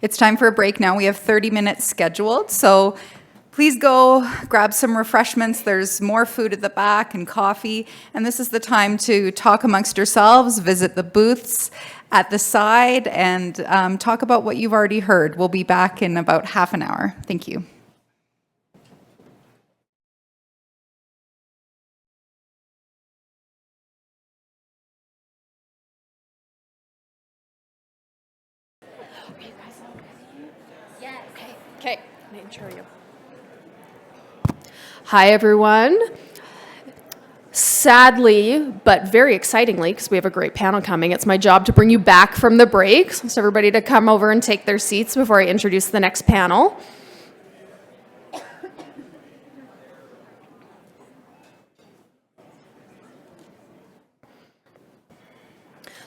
it's time for a break now. We have 30 minutes scheduled. So please go grab some refreshments. There's more food at the back and coffee. And this is the time to talk amongst yourselves, visit the booths at the side, and talk about what you've already heard. We'll be back in about half an hour. Thank you. Can I intro you? Hi, everyone. Sadly, but very excitingly, because we have a great panel coming, it's my job to bring you back from the break. So everybody to come over and take their seats before I introduce the next panel.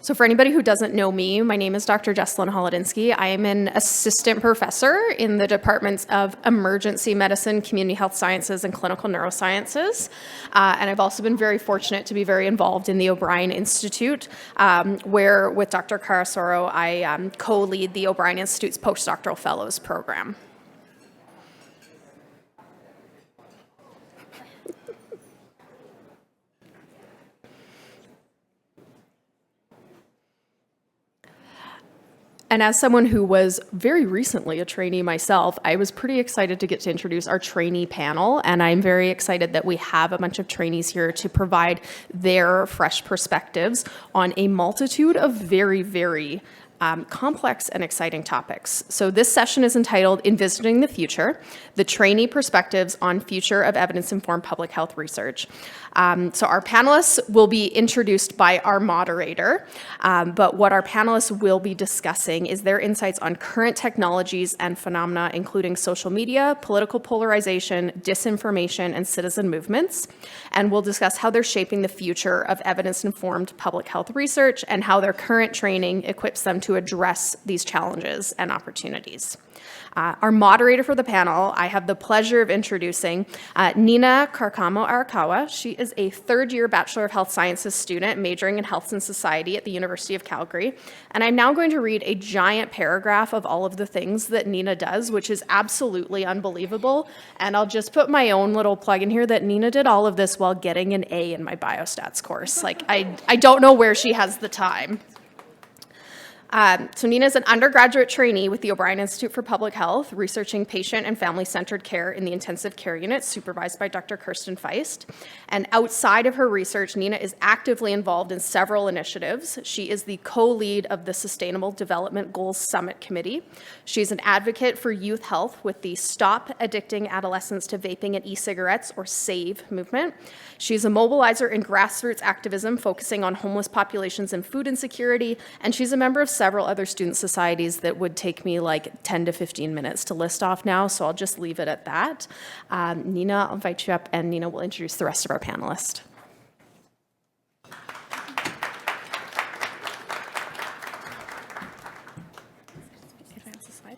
So for anybody who doesn't know me, my name is Dr. Jessalyn Holodinsky. I am an assistant professor in the departments of emergency medicine, community health sciences, and clinical neurosciences. And I've also been very fortunate to be very involved in the O'Brien Institute, where with Dr. Carasoro, I co-lead the O'Brien Institute's postdoctoral fellows program. And as someone who was very recently a trainee myself, I was pretty excited to get to introduce our trainee panel. And I'm very excited that we have a bunch of trainees here to provide their fresh perspectives on a multitude of very, very complex and exciting topics. So this session is entitled Envisioning the Future, the Trainee Perspectives on Future of Evidence-Informed Public Health Research. So our panelists will be introduced by our moderator, but what our panelists will be discussing is their insights on current technologies and phenomena, including social media, political polarization, disinformation, and citizen movements. And we'll discuss how they're shaping the future of evidence-informed public health research and how their current training equips them to address these challenges and opportunities. Our moderator for the panel, I have the pleasure of introducing Nina Carcamo Arakawa. She is a third-year Bachelor of Health Sciences student majoring in Health and Society at the University of Calgary. And I'm now going to read a giant paragraph of all of the things that Nina does, which is absolutely unbelievable. And I'll just put my own little plug in here that Nina did all of this while getting an A in my biostats course. Like, I don't know where she has the time. So Nina is an undergraduate trainee with the O'Brien Institute for Public Health, researching patient and family-centered care in the intensive care unit, supervised by Dr. Kirsten Fiest. And outside of her research, Nina is actively involved in several initiatives. She is the co-lead of the Sustainable Development Goals Summit Committee. She's an advocate for youth health with the Stop Addicting Adolescents to Vaping and E-Cigarettes, or SAVE movement. She's a mobilizer in grassroots activism focusing on homeless populations and food insecurity, and she's a member of several other student societies that would take me like 10 to 15 minutes to list off now, so I'll just leave it at that. Nina, I'll invite you up, and Nina will introduce the rest of our panelists. Advance the slide.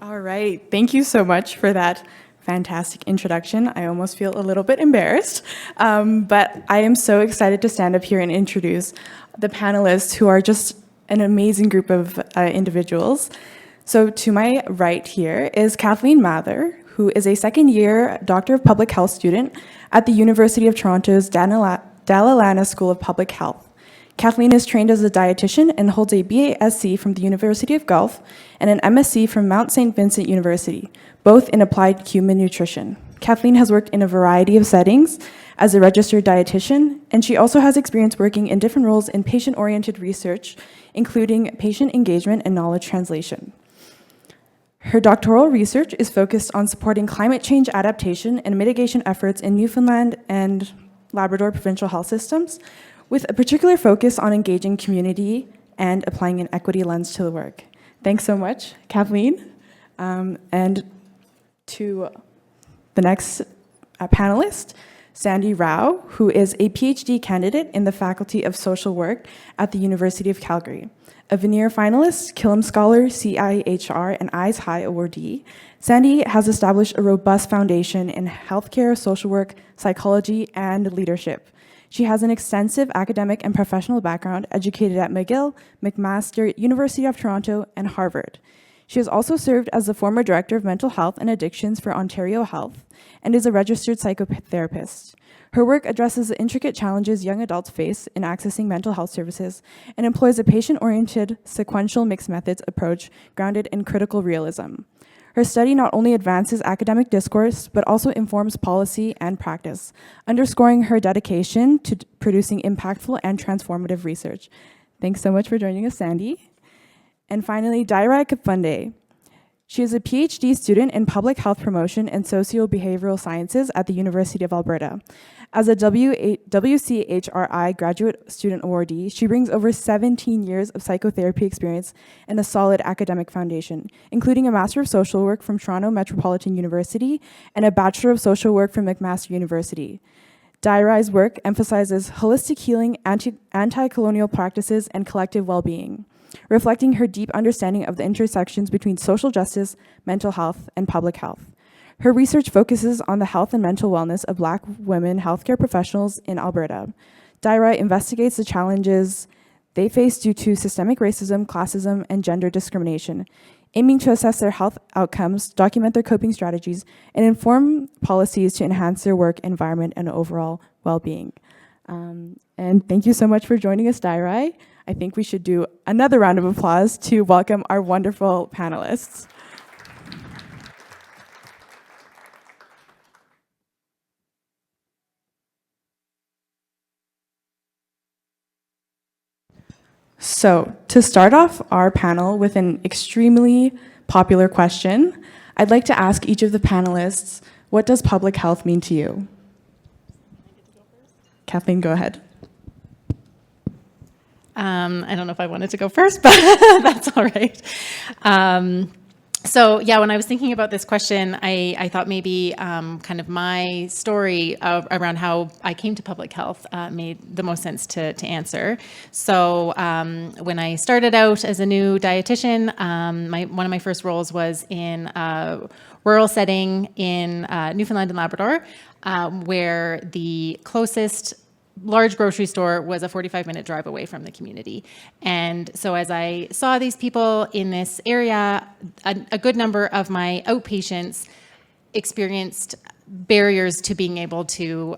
All right, thank you so much for that fantastic introduction. I almost feel a little bit embarrassed, but I am so excited to stand up here and introduce the panelists, who are just an amazing group of individuals. So to my right here is Kathleen Mather, who is a second-year Doctor of Public Health student at the University of Toronto's Dalla Lana School of Public Health. Kathleen is trained as a dietitian and holds a BASc from the University of Guelph and an MSc from Mount St. Vincent University, both in applied human nutrition. Kathleen has worked in a variety of settings as a registered dietitian, and she also has experience working in different roles in patient-oriented research, including patient engagement and knowledge translation. Her doctoral research is focused on supporting climate change adaptation and mitigation efforts in Newfoundland and Labrador provincial health systems, with a particular focus on engaging community and applying an equity lens to the work. Thanks so much, Kathleen. And to the next panelist, Sandy Rao, who is a PhD candidate in the Faculty of Social Work at the University of Calgary. A Veneer finalist, Killam Scholar, CIHR, and Eyes High awardee, Sandy has established a robust foundation in healthcare, social work, psychology, and leadership. She has an extensive academic and professional background, educated at McGill, McMaster, University of Toronto, and Harvard. She has also served as the former Director of Mental Health and Addictions for Ontario Health and is a registered psychotherapist. Her work addresses the intricate challenges young adults face in accessing mental health services and employs a patient-oriented, sequential mixed methods approach grounded in critical realism. Her study not only advances academic discourse, but also informs policy and practice, underscoring her dedication to producing impactful and transformative research. Thanks so much for joining us, Sandy. And finally, Dayirai Kapfunde. She is a PhD student in public health promotion and socio-behavioral sciences at the University of Alberta. As a WCHRI graduate student awardee, she brings over 17 years of psychotherapy experience and a solid academic foundation, including a Master of Social Work from Toronto Metropolitan University and a Bachelor of Social Work from McMaster University. Dayirai's work emphasizes holistic healing, anti-colonial practices, and collective well-being, reflecting her deep understanding of the intersections between social justice, mental health, and public health. Her research focuses on the health and mental wellness of Black women healthcare professionals in Alberta. Dayirai investigates the challenges they face due to systemic racism, classism, and gender discrimination, aiming to assess their health outcomes, document their coping strategies, and inform policies to enhance their work environment and overall well-being. And thank you so much for joining us, Dayirai. I think we should do another round of applause to welcome our wonderful panelists. So, to start off our panel with an extremely popular question, I'd like to ask each of the panelists, what does public health mean to you? Kathleen, go ahead. I don't know if I wanted to go first, but that's all right. So yeah, when I was thinking about this question, I thought maybe kind of my story around how I came to public health made the most sense to answer. So when I started out as a new dietitian, one of my first roles was in a rural setting in Newfoundland and Labrador, where the closest large grocery store was a 45-minute drive away from the community. And so as I saw these people in this area, a good number of my outpatients experienced barriers to being able to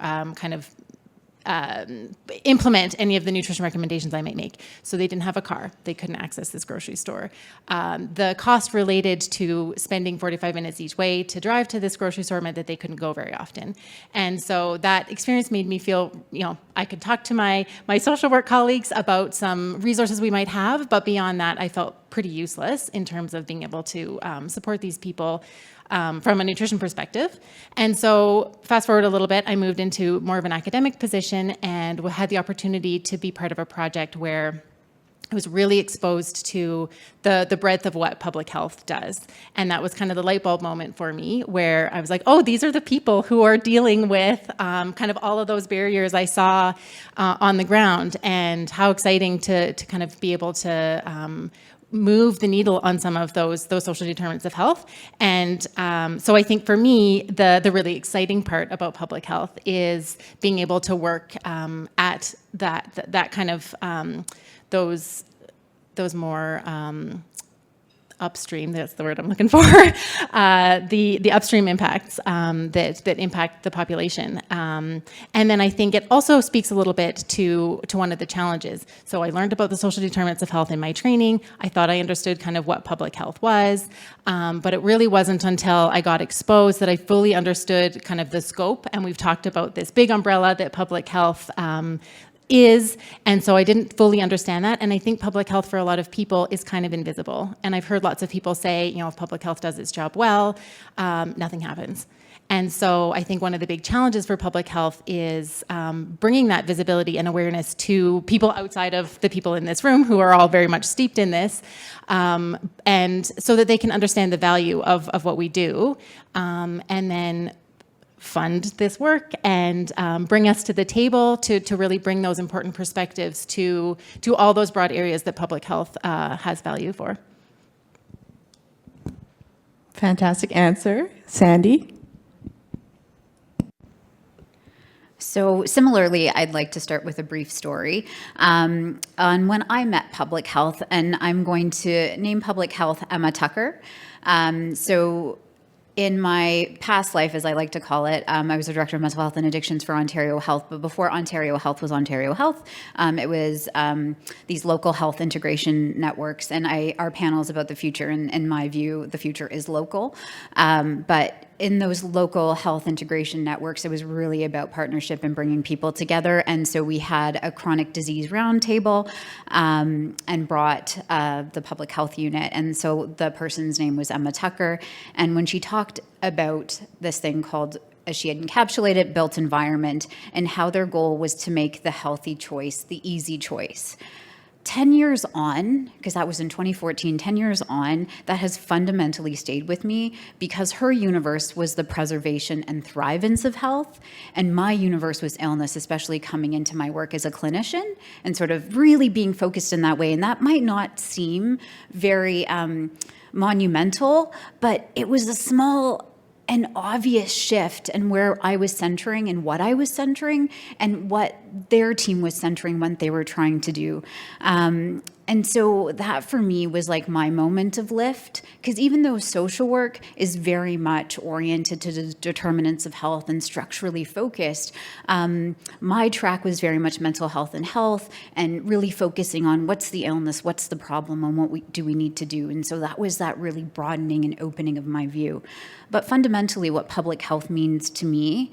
implement any of the nutrition recommendations I might make. So they didn't have a car. They couldn't access this grocery store. The cost related to spending 45 minutes each way to drive to this grocery store meant that they couldn't go very often. And so that experience made me feel, I could talk to my social work colleagues about some resources we might have, but beyond that, I felt pretty useless in terms of being able to support these people from a nutrition perspective. And so fast forward a little bit, I moved into more of an academic position and had the opportunity to be part of a project where I was really exposed to the breadth of what public health does. And that was kind of the light bulb moment for me, where I was like, oh, these are the people who are dealing with kind of all of those barriers I saw on the ground, and how exciting to kind of be able to move the needle on some of those social determinants of health. And so I think for me, the really exciting part about public health is being able to work at that kind of those more upstream, that's the word I'm looking for, the upstream impacts that impact the population. And then I think it also speaks a little bit to one of the challenges. So I learned about the social determinants of health in my training. I thought I understood kind of what public health was, but it really wasn't until I got exposed that I fully understood kind of the scope. And we've talked about this big umbrella that public health is, and so I didn't fully understand that. And I think public health for a lot of people is kind of invisible. And I've heard lots of people say, if public health does its job well, nothing happens. And so I think one of the big challenges for public health is bringing that visibility and awareness to people outside of the people in this room who are all very much steeped in this, and so that they can understand the value of what we do, and then fund this work and bring us to the table to really bring those important perspectives to all those broad areas that public health has value for. Fantastic answer. Sandy? So similarly, I'd like to start with a brief story on when I met public health, and I'm going to name public health Emma Tucker. So in my past life, as I like to call it, I was the Director of Mental Health and Addictions for Ontario Health, but before Ontario Health was Ontario Health, it was these local health integration networks, and our panel is about the future, and in my view, the future is local. But in those local health integration networks, it was really about partnership and bringing people together. And so we had a chronic disease roundtable and brought the public health unit. And so the person's name was Emma Tucker. And when she talked about this thing called, as she had encapsulated, built environment, and how their goal was to make the healthy choice the easy choice. 10 years on, because that was in 2014, 10 years on, that has fundamentally stayed with me because her universe was the preservation and thrivance of health, and my universe was illness, especially coming into my work as a clinician and sort of really being focused in that way. And that might not seem very monumental, but it was a small an obvious shift in where I was centering and what I was centering and what their team was centering what they were trying to do. And so that for me was like my moment of lift, because even though social work is very much oriented to the determinants of health and structurally focused, my track was very much mental health and really focusing on what's the illness, what's the problem, and what do we need to do. And so that was that really broadening and opening of my view. But fundamentally, what public health means to me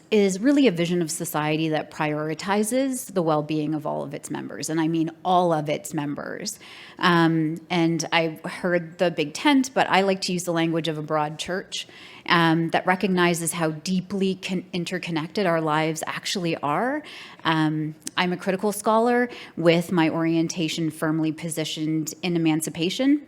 is really a vision of society that prioritizes the well-being of all of its members. And I mean all of its members. And I heard the big tent, but I like to use the language of a broad church that recognizes how deeply interconnected our lives actually are. I'm a critical scholar with my orientation firmly positioned in emancipation.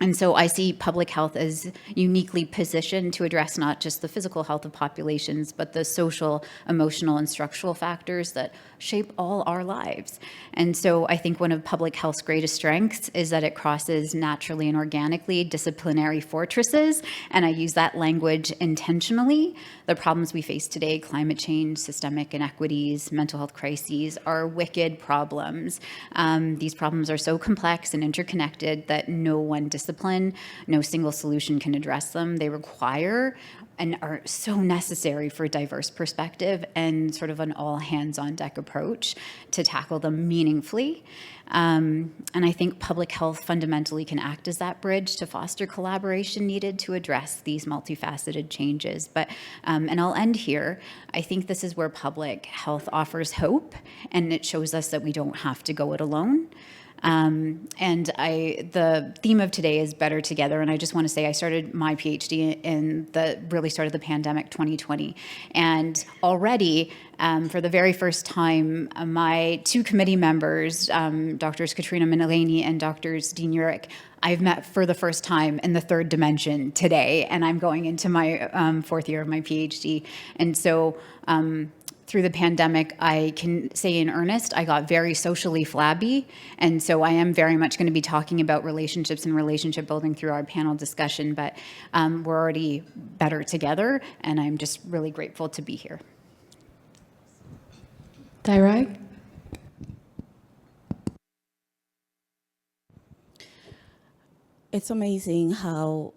And so I see public health as uniquely positioned to address not just the physical health of populations, but the social, emotional, and structural factors that shape all our lives. And so I think one of public health's greatest strengths is that it crosses naturally and organically disciplinary fortresses. And I use that language intentionally. The problems we face today, climate change, systemic inequities, mental health crises, are wicked problems. These problems are so complex and interconnected that no one discipline, no single solution can address them. They require and are so necessary for a diverse perspective and sort of an all hands on deck approach to tackle them meaningfully. And I think public health fundamentally can act as that bridge to foster collaboration needed to address these multifaceted changes. But, and I'll end here, I think this is where public health offers hope, and it shows us that we don't have to go it alone. And the theme of today is better together. And I just want to say I started my PhD in really started the pandemic 2020. And already, for the very first time, my two committee members, Drs. Katrina Manalani and Drs. Dean Urich, I've met for the first time in the third dimension today. And I'm going into my fourth year of my PhD. And so, through the pandemic, I can say in earnest, I got very socially flabby. And so I am very much going to be talking about relationships and relationship building through our panel discussion, but we're already better together, and I'm just really grateful to be here. Dayirai? It's amazing how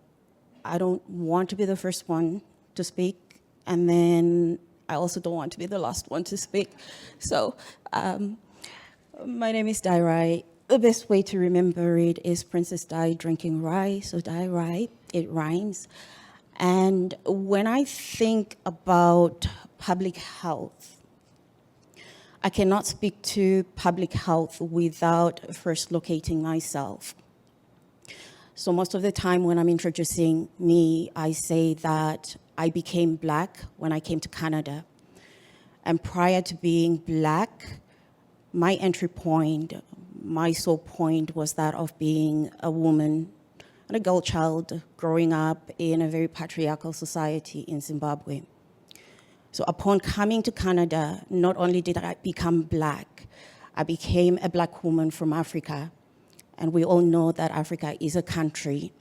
I don't want to be the first one to speak, and then I also don't want to be the last one to speak. So my name is Dayirai. The best way to remember it is Princess Di drinking rye. So Dayirai, it rhymes. And when I think about public health, I cannot speak to public health without first locating myself. So most of the time when I'm introducing me, I say that I became Black when I came to Canada. And prior to being Black, my entry point, my sole point was that of being a woman and a girl child growing up in a very patriarchal society in Zimbabwe. So upon coming to Canada, not only did I become Black, I became a Black woman from Africa. And we all know that Africa is a country,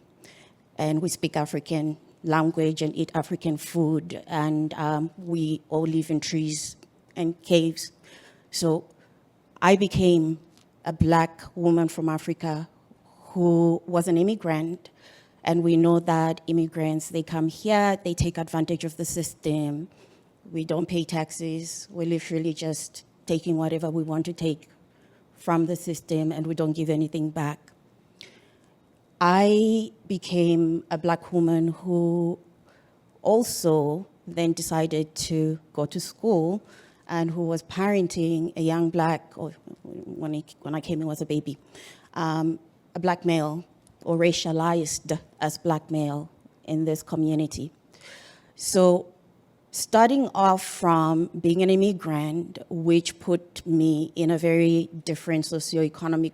and we speak African language and eat African food, and we all live in trees and caves. So I became a Black woman from Africa who was an immigrant, and we know that immigrants, they come here, they take advantage of the system. We don't pay taxes. We're literally just taking whatever we want to take from the system, and we don't give anything back. I became a Black woman who also then decided to go to school and who was parenting a young black, or when I came in was a baby, a black male, or racialized as black male in this community. So starting off from being an immigrant, which put me in a very different socioeconomic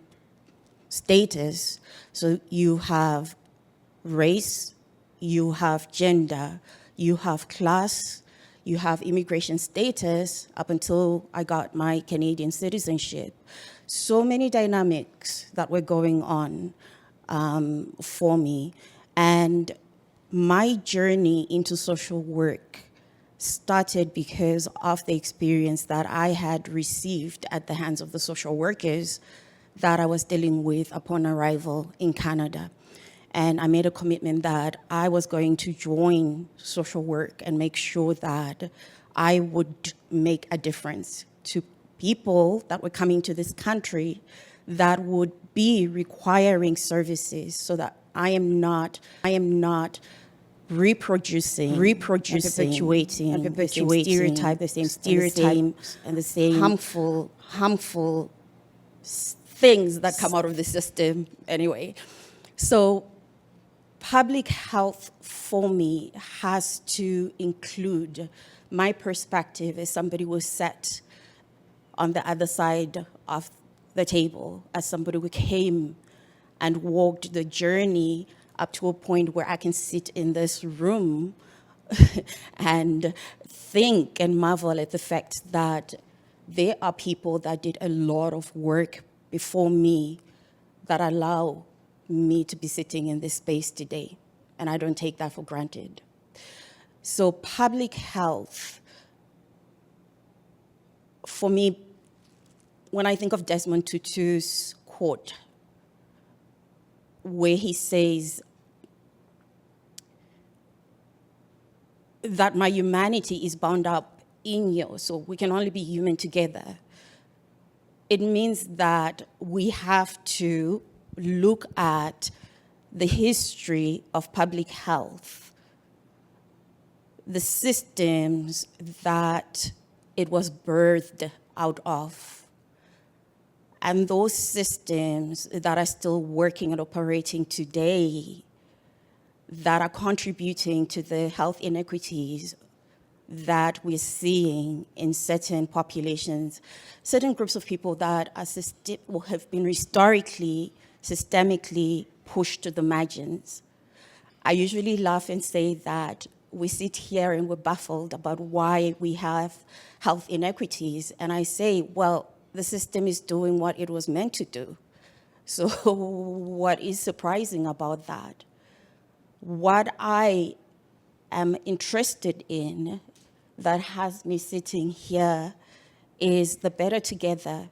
status. So you have race, you have gender, you have class, you have immigration status up until I got my Canadian citizenship. So many dynamics that were going on for me. And my journey into social work started because of the experience that I had received at the hands of the social workers that I was dealing with upon arrival in Canada. And I made a commitment that I was going to join social work and make sure that I would make a difference to people that were coming to this country that would be requiring services, so that I am not reproducing, perpetuating the same stereotypes and the same harmful things that come out of the system anyway. So public health for me has to include my perspective as somebody who sat on the other side of the table, as somebody who came and walked the journey up to a point where I can sit in this room and think and marvel at the fact that there are people that did a lot of work before me that allow me to be sitting in this space today. And I don't take that for granted. So public health, for me, when I think of Desmond Tutu's quote, where he says that my humanity is bound up in yours, so we can only be human together. It means that we have to look at the history of public health, the systems that it was birthed out of, and those systems that are still working and operating today that are contributing to the health inequities that we're seeing in certain populations, certain groups of people that are have been historically, systemically pushed to the margins. I usually laugh and say that we sit here and we're baffled about why we have health inequities. And I say, well, the system is doing what it was meant to do. So what is surprising about that? What I am interested in that has me sitting here is the better together.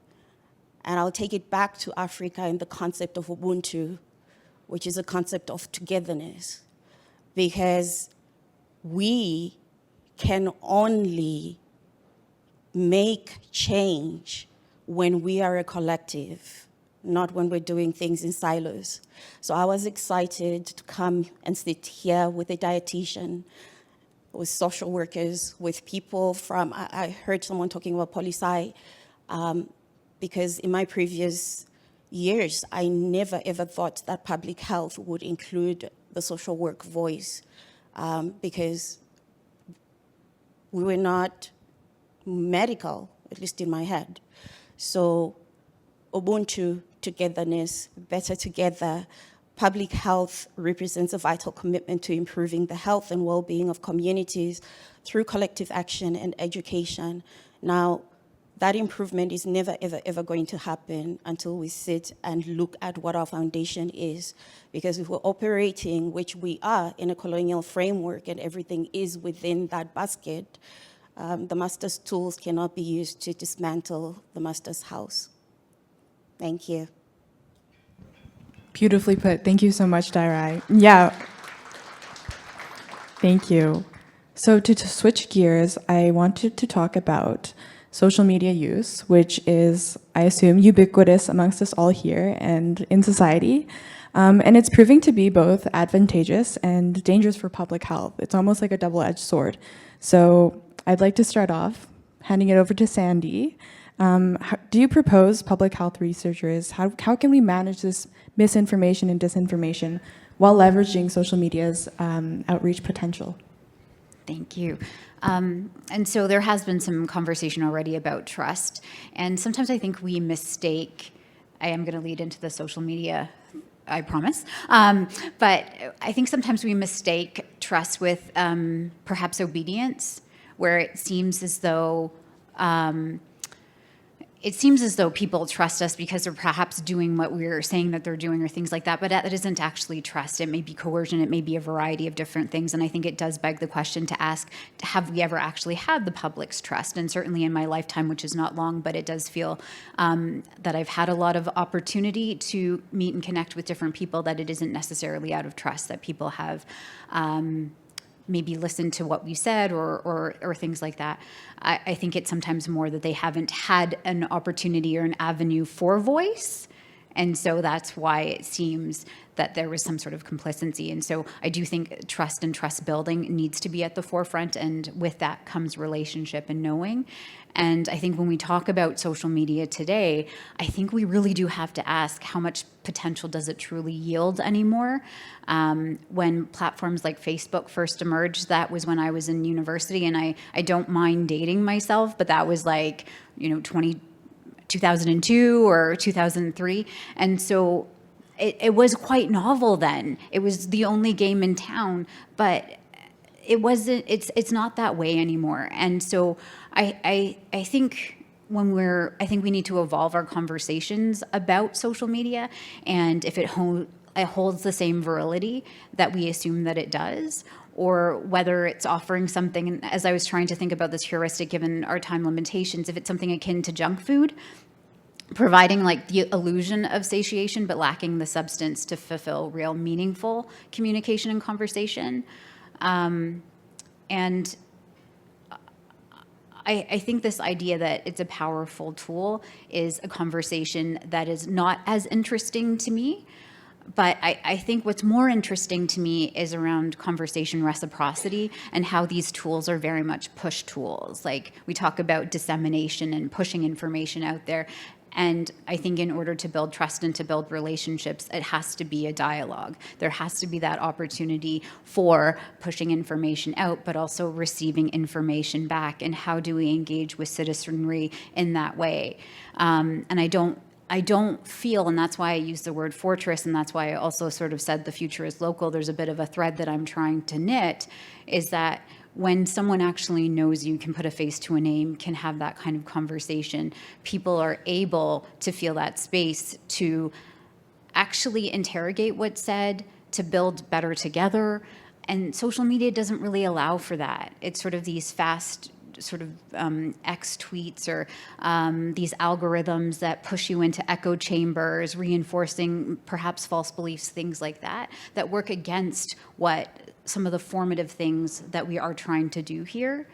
And I'll take it back to Africa and the concept of Ubuntu, which is a concept of togetherness, because we can only make change when we are a collective, not when we're doing things in silos. So I was excited to come and sit here with a dietitian, with social workers, with people from, I heard someone talking about poli-sci, because in my previous years, I never ever thought that public health would include the social work voice, because we were not medical, at least in my head. So Ubuntu, togetherness, better together. Public health represents a vital commitment to improving the health and well-being of communities through collective action and education. Now, that improvement is never, ever, ever going to happen until we sit and look at what our foundation is. Because if we're operating, which we are, in a colonial framework and everything is within that basket, the master's tools cannot be used to dismantle the master's house. Thank you. Beautifully put. Thank you so much, Dayirai. Yeah. Thank you. So to switch gears, I wanted to talk about social media use, which is, I assume, ubiquitous amongst us all here and in society. And it's proving to be both advantageous and dangerous for public health. It's almost like a double-edged sword. So I'd like to start off handing it over to Sandy. Do you propose, public health researchers, how can we manage this misinformation and disinformation while leveraging social media's outreach potential? Thank you. And so there has been some conversation already about trust. And sometimes I think we mistake, I am going to lead into the social media, I promise. But I think sometimes we mistake trust with perhaps obedience, where it seems as though people trust us because they're perhaps doing what we're saying that they're doing or things like that, but that isn't actually trust. It may be coercion, it may be a variety of different things, and I think it does beg the question to ask, have we ever actually had the public's trust? And certainly in my lifetime, which is not long, but it does feel that I've had a lot of opportunity to meet and connect with different people, that it isn't necessarily out of trust, that people have maybe listen to what we said or things like that. I think it's sometimes more that they haven't had an opportunity or an avenue for voice. And so that's why it seems that there was some sort of complacency. And so I do think trust and trust building needs to be at the forefront. And with that comes relationship and knowing. And I think when we talk about social media today, I think we really do have to ask, how much potential does it truly yield anymore? When platforms like Facebook first emerged, that was when I was in university, and I don't mind dating myself, but that was like, 2002 or 2003. And so it was quite novel then. It was the only game in town, but it's not that way anymore. And so I think we need to evolve our conversations about social media, and if it holds the same virility that we assume that it does, or whether it's offering something, and as I was trying to think about this heuristic given our time limitations, if it's something akin to junk food, providing like the illusion of satiation but lacking the substance to fulfill real meaningful communication and conversation. And I think this idea that it's a powerful tool is a conversation that is not as interesting to me. But I think what's more interesting to me is around conversation reciprocity and how these tools are very much push tools. Like, we talk about dissemination and pushing information out there. And I think in order to build trust and to build relationships, it has to be a dialogue. There has to be that opportunity for pushing information out, but also receiving information back. And how do we engage with citizenry in that way? And I don't feel, and that's why I use the word fortress, and that's why I also sort of said the future is local. There's a bit of a thread that I'm trying to knit, is that when someone actually knows you, can put a face to a name, can have that kind of conversation, people are able to feel that space to actually interrogate what's said, to build better together. And social media doesn't really allow for that. It's sort of these fast sort of X tweets or these algorithms that push you into echo chambers, reinforcing perhaps false beliefs, things like that, that work against what some of the formative things that we are trying to do here.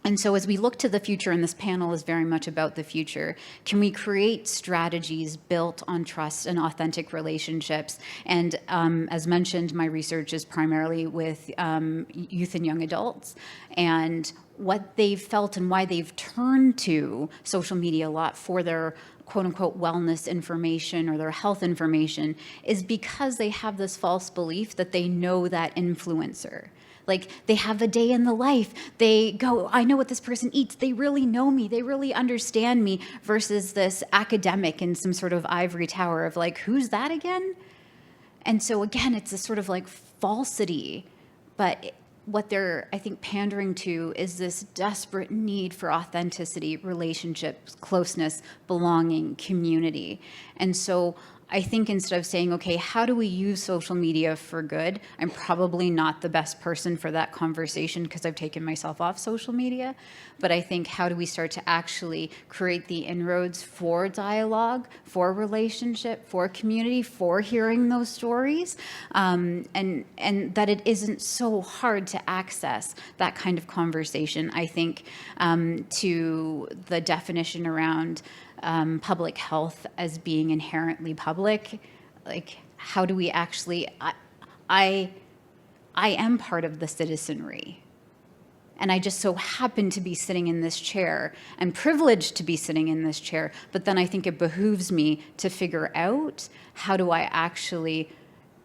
And so as we look to the future, and this panel is very much about the future, can we create strategies built on trust and authentic relationships? And as mentioned, my research is primarily with youth and young adults, and what they've felt and why they've turned to social media a lot for their quote unquote wellness information or their health information is because they have this false belief that they know that influencer. Like, they have a day in the life. They go, I know what this person eats. They really know me. They really understand me, versus this academic in some sort of ivory tower of like, who's that again? And so again, it's a sort of like falsity. But what they're, I think, pandering to is this desperate need for authenticity, relationships, closeness, belonging, community. And so I think instead of saying, okay, how do we use social media for good? I'm probably not the best person for that conversation because I've taken myself off social media. But I think, how do we start to actually create the inroads for dialogue, for relationship, for community, for hearing those stories? And that it isn't so hard to access that kind of conversation. I think to the definition around public health as being inherently public, like, how do we actually, I am part of the citizenry. And I just so happen to be sitting in this chair and privileged to be sitting in this chair. But then I think it behooves me to figure out how do I actually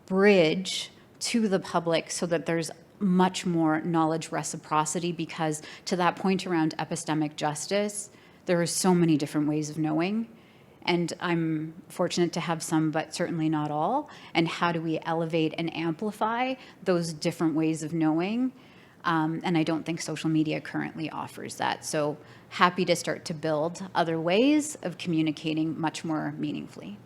bridge to the public so that there's much more knowledge reciprocity, because to that point around epistemic justice, there are so many different ways of knowing. And I'm fortunate to have some, but certainly not all. And how do we elevate and amplify those different ways of knowing? And I don't think social media currently offers that. So happy to start to build other ways of communicating much more meaningfully.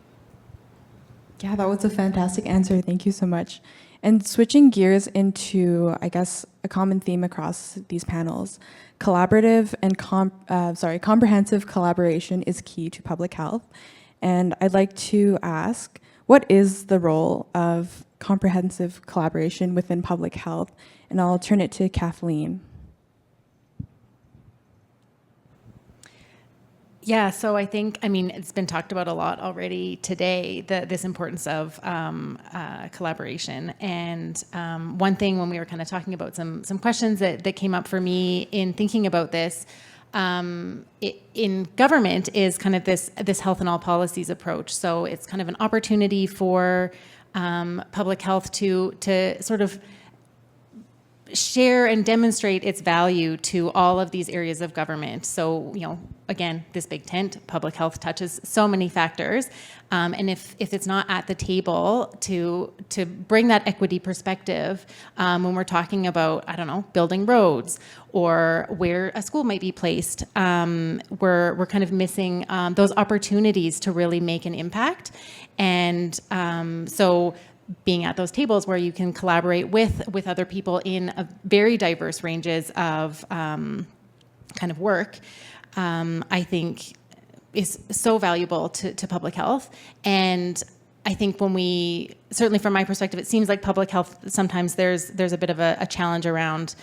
Yeah, that was a fantastic answer. Thank you so much. And switching gears into, I guess, a common theme across these panels, collaborative and comprehensive collaboration is key to public health. And I'd like to ask, what is the role of comprehensive collaboration within public health? And I'll turn it to Kathleen. Yeah, so I think, I mean, it's been talked about a lot already today, this importance of collaboration. And one thing when we were kind of talking about some questions that came up for me in thinking about this, in government is kind of this health in all policies approach. So it's kind of an opportunity for public health to sort of share and demonstrate its value to all of these areas of government. So, you know, again, this big tent, public health touches so many factors. And if it's not at the table to bring that equity perspective, when we're talking about, I don't know, building roads or where a school might be placed, we're kind of missing those opportunities to really make an impact. And so being at those tables where you can collaborate with other people in a very diverse ranges of kind of work, I think is so valuable to public health. And I think when we, certainly from my perspective, it seems like public health, sometimes there's a bit of a challenge around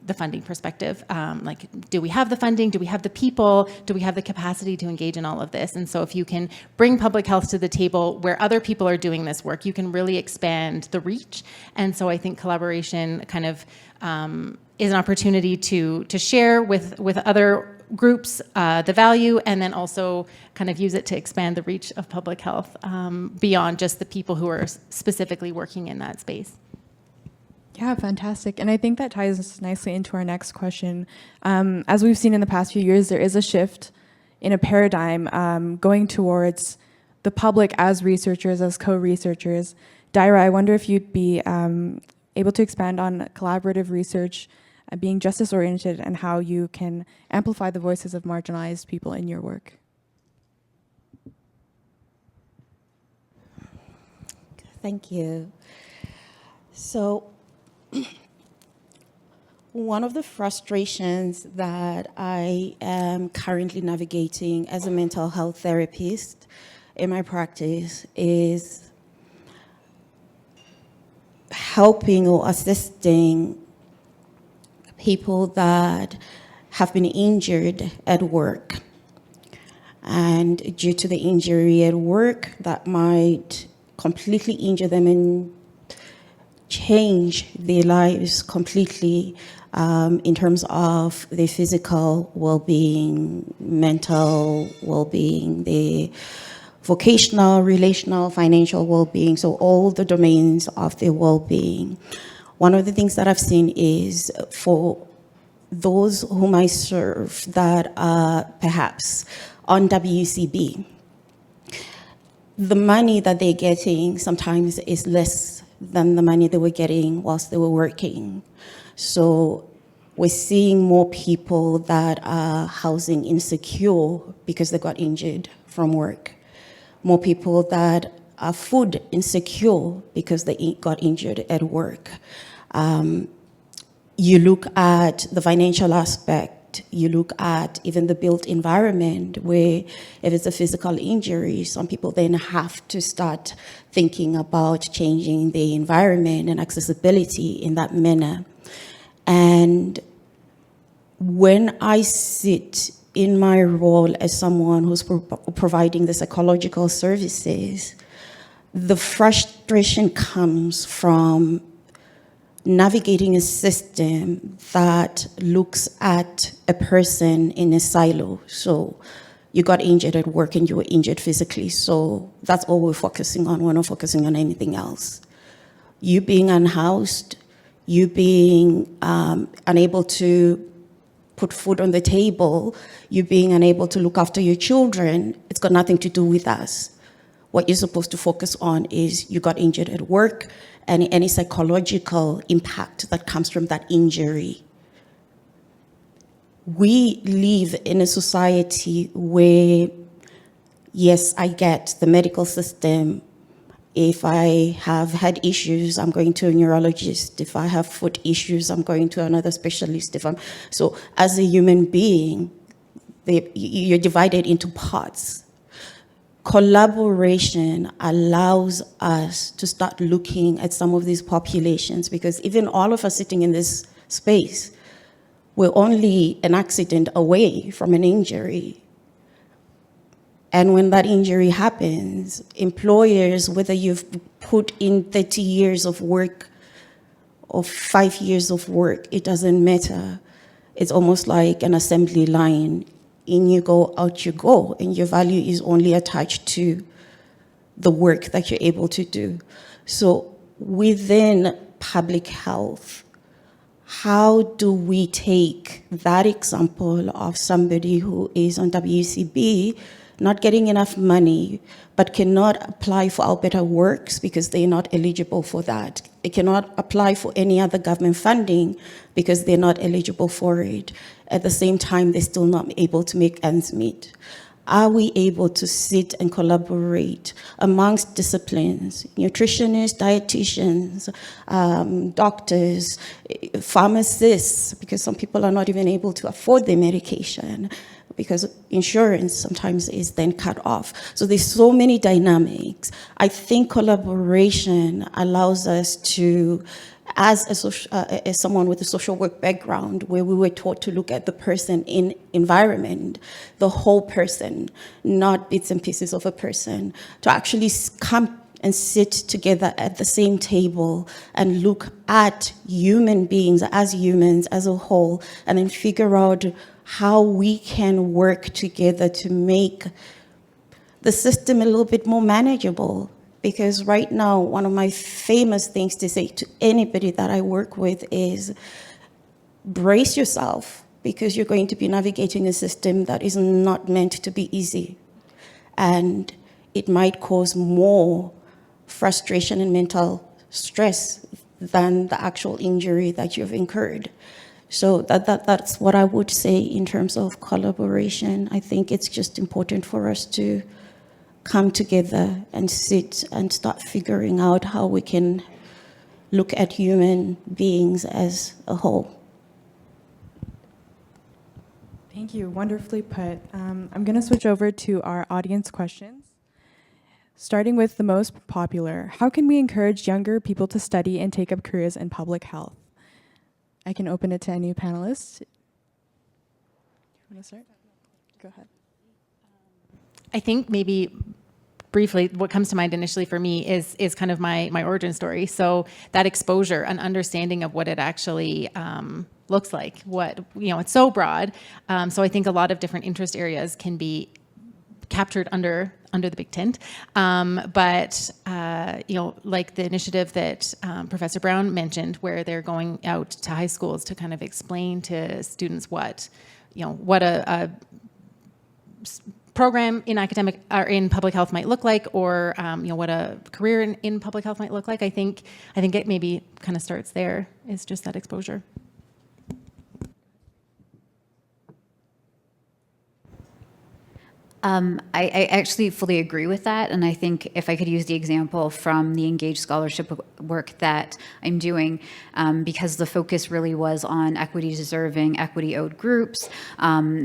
the funding perspective. Like, do we have the funding? Do we have the people? Do we have the capacity to engage in all of this? And so if you can bring public health to the table where other people are doing this work, you can really expand the reach. And so I think collaboration kind of is an opportunity to share with other groups the value, and then also kind of use it to expand the reach of public health beyond just the people who are specifically working in that space. Yeah, fantastic. And I think that ties nicely into our next question. As we've seen in the past few years, there is a shift in a paradigm going towards the public as researchers, as co-researchers. Dayirai, I wonder if you'd be able to expand on collaborative research, being justice-oriented, and how you can amplify the voices of marginalized people in your work. Thank you. So, one of the frustrations that I am currently navigating as a mental health therapist in my practice is helping or assisting people that have been injured at work. And due to the injury at work, that might completely injure them and change their lives completely in terms of their physical well-being, mental well-being, their vocational, relational, financial well-being, so all the domains of their well-being. One of the things that I've seen is for those whom I serve that are perhaps on WCB, the money that they're getting sometimes is less than the money they were getting whilst they were working. So we're seeing more people that are housing insecure because they got injured from work. More people that are food insecure because they got injured at work. You look at the financial aspect, you look at even the built environment where if it's a physical injury, some people then have to start thinking about changing the environment and accessibility in that manner. And when I sit in my role as someone who's providing the psychological services, the frustration comes from navigating a system that looks at a person in a silo. So you got injured at work and you were injured physically. So that's all we're focusing on. We're not focusing on anything else. You being unhoused, you being unable to put food on the table, you being unable to look after your children, it's got nothing to do with us. What you're supposed to focus on is you got injured at work and any psychological impact that comes from that injury. We live in a society where, yes, I get the medical system. If I have had issues, I'm going to a neurologist. If I have foot issues, I'm going to another specialist. So as a human being, you're divided into parts. Collaboration allows us to start looking at some of these populations, because even all of us sitting in this space, we're only an accident away from an injury. And when that injury happens, employers, whether you've put in 30 years of work or 5 years of work, it doesn't matter. It's almost like an assembly line. In you go, out you go, and your value is only attached to the work that you're able to do. So within public health, how do we take that example of somebody who is on WCB, not getting enough money, but cannot apply for Alberta Works because they're not eligible for that. They cannot apply for any other government funding because they're not eligible for it. At the same time, they're still not able to make ends meet. Are we able to sit and collaborate amongst disciplines, nutritionists, dietitians, doctors, pharmacists, because some people are not even able to afford their medication, because insurance sometimes is then cut off. So there's so many dynamics. I think collaboration allows us to, as someone with a social work background, where we were taught to look at the person in environment, the whole person, not bits and pieces of a person, to actually come and sit together at the same table and look at human beings as humans as a whole, and then figure out how we can work together to make the system a little bit more manageable. Because right now, one of my famous things to say to anybody that I work with is brace yourself, because you're going to be navigating a system that is not meant to be easy. And it might cause more frustration and mental stress than the actual injury that you've incurred. So that's what I would say in terms of collaboration. I think it's just important for us to come together and sit and start figuring out how we can look at human beings as a whole. Thank you, wonderfully put. I'm going to switch over to our audience questions. Starting with the most popular, how can we encourage younger people to study and take up careers in public health? I can open it to any panelists. You want to start? Go ahead. I think maybe briefly, what comes to mind initially for me is kind of my origin story. So that exposure, an understanding of what it actually looks like. It's so broad. So I think a lot of different interest areas can be captured under the big tent. But like the initiative that Professor Brown mentioned, where they're going out to high schools to kind of explain to students what a program in academic or in public health might look like, or what a career in public health might look like. I think it maybe kind of starts there, is just that exposure. I actually fully agree with that. And I think if I could use the example from the engaged scholarship work that I'm doing, because the focus really was on equity deserving, equity owed groups,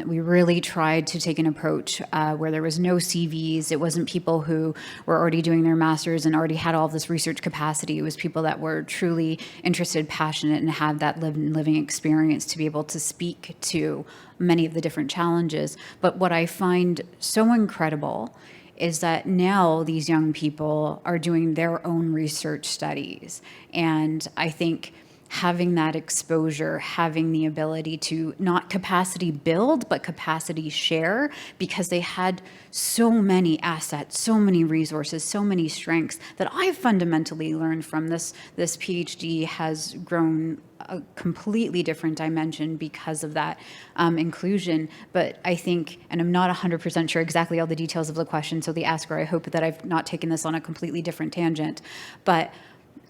we really tried to take an approach where there was no CVs. It wasn't people who were already doing their masters and already had all this research capacity. It was people that were truly interested, passionate, and had that living experience to be able to speak to many of the different challenges. But what I find so incredible is that now these young people are doing their own research studies. And I think having that exposure, having the ability to not capacity build, but capacity share, because they had so many assets, so many resources, so many strengths that I've fundamentally learned from this. This PhD has grown a completely different dimension because of that inclusion. But I think, and I'm not 100% sure exactly all the details of the question, so the asker, I hope that I've not taken this on a completely different tangent, but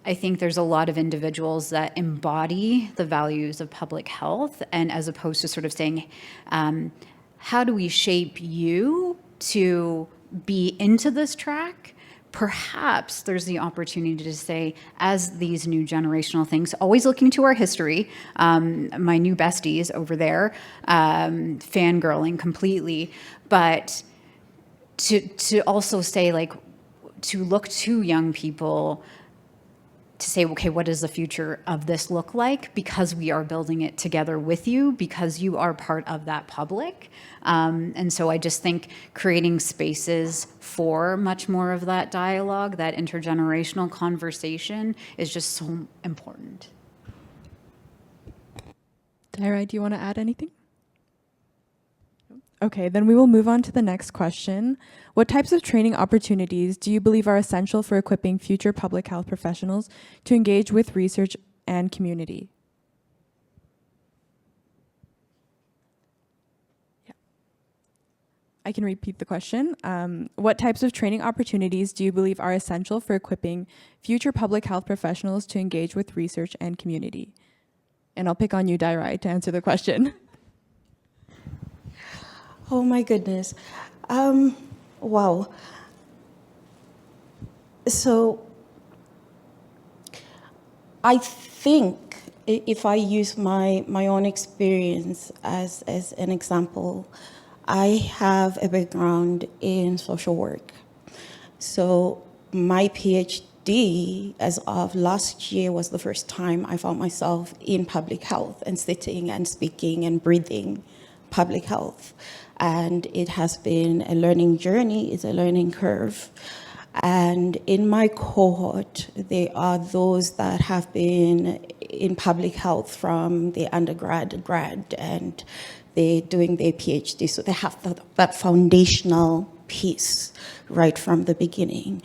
I think there's a lot of individuals that embody the values of public health, and as opposed to sort of saying, how do we shape you to be into this track? Perhaps there's the opportunity to say, as these new generational things, always looking to our history, my new besties over there, fangirling completely, but to also say, like, to look to young people to say, okay, what does the future of this look like? Because we are building it together with you, because you are part of that public. And so I just think creating spaces for much more of that dialogue, that intergenerational conversation is just so important. Dayirai, do you want to add anything? Okay, then we will move on to the next question. What types of training opportunities do you believe are essential for equipping future public health professionals to engage with research and community? Yeah. I can repeat the question. What types of training opportunities do you believe are essential for equipping future public health professionals to engage with research and community? And I'll pick on you, Dayirai, to answer the question. Oh my goodness. Wow. So I think if I use my own experience as an example, I have a background in social work. So my PhD as of last year was the first time I found myself in public health and sitting and speaking and breathing public health. And it has been a learning journey, it's a learning curve. And in my cohort, there are those that have been in public health from the undergrad, grad, and they're doing their PhD. So they have that foundational piece right from the beginning.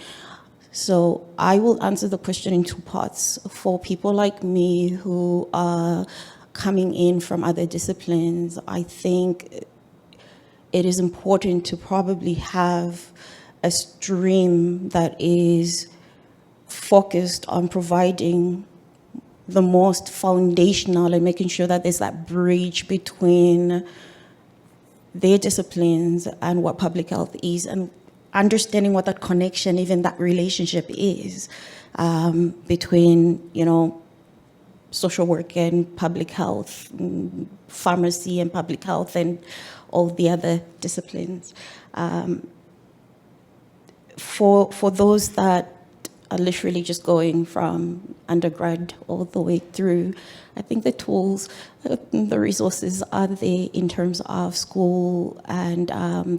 So I will answer the question in two parts. For people like me who are coming in from other disciplines, I think it is important to probably have a stream that is focused on providing the most foundational and making sure that there's that bridge between their disciplines and what public health is, and understanding what that connection, even that relationship is between, you know, social work and public health, pharmacy and public health, and all the other disciplines. For those that are literally just going from undergrad all the way through, I think the tools, the resources are there in terms of school, and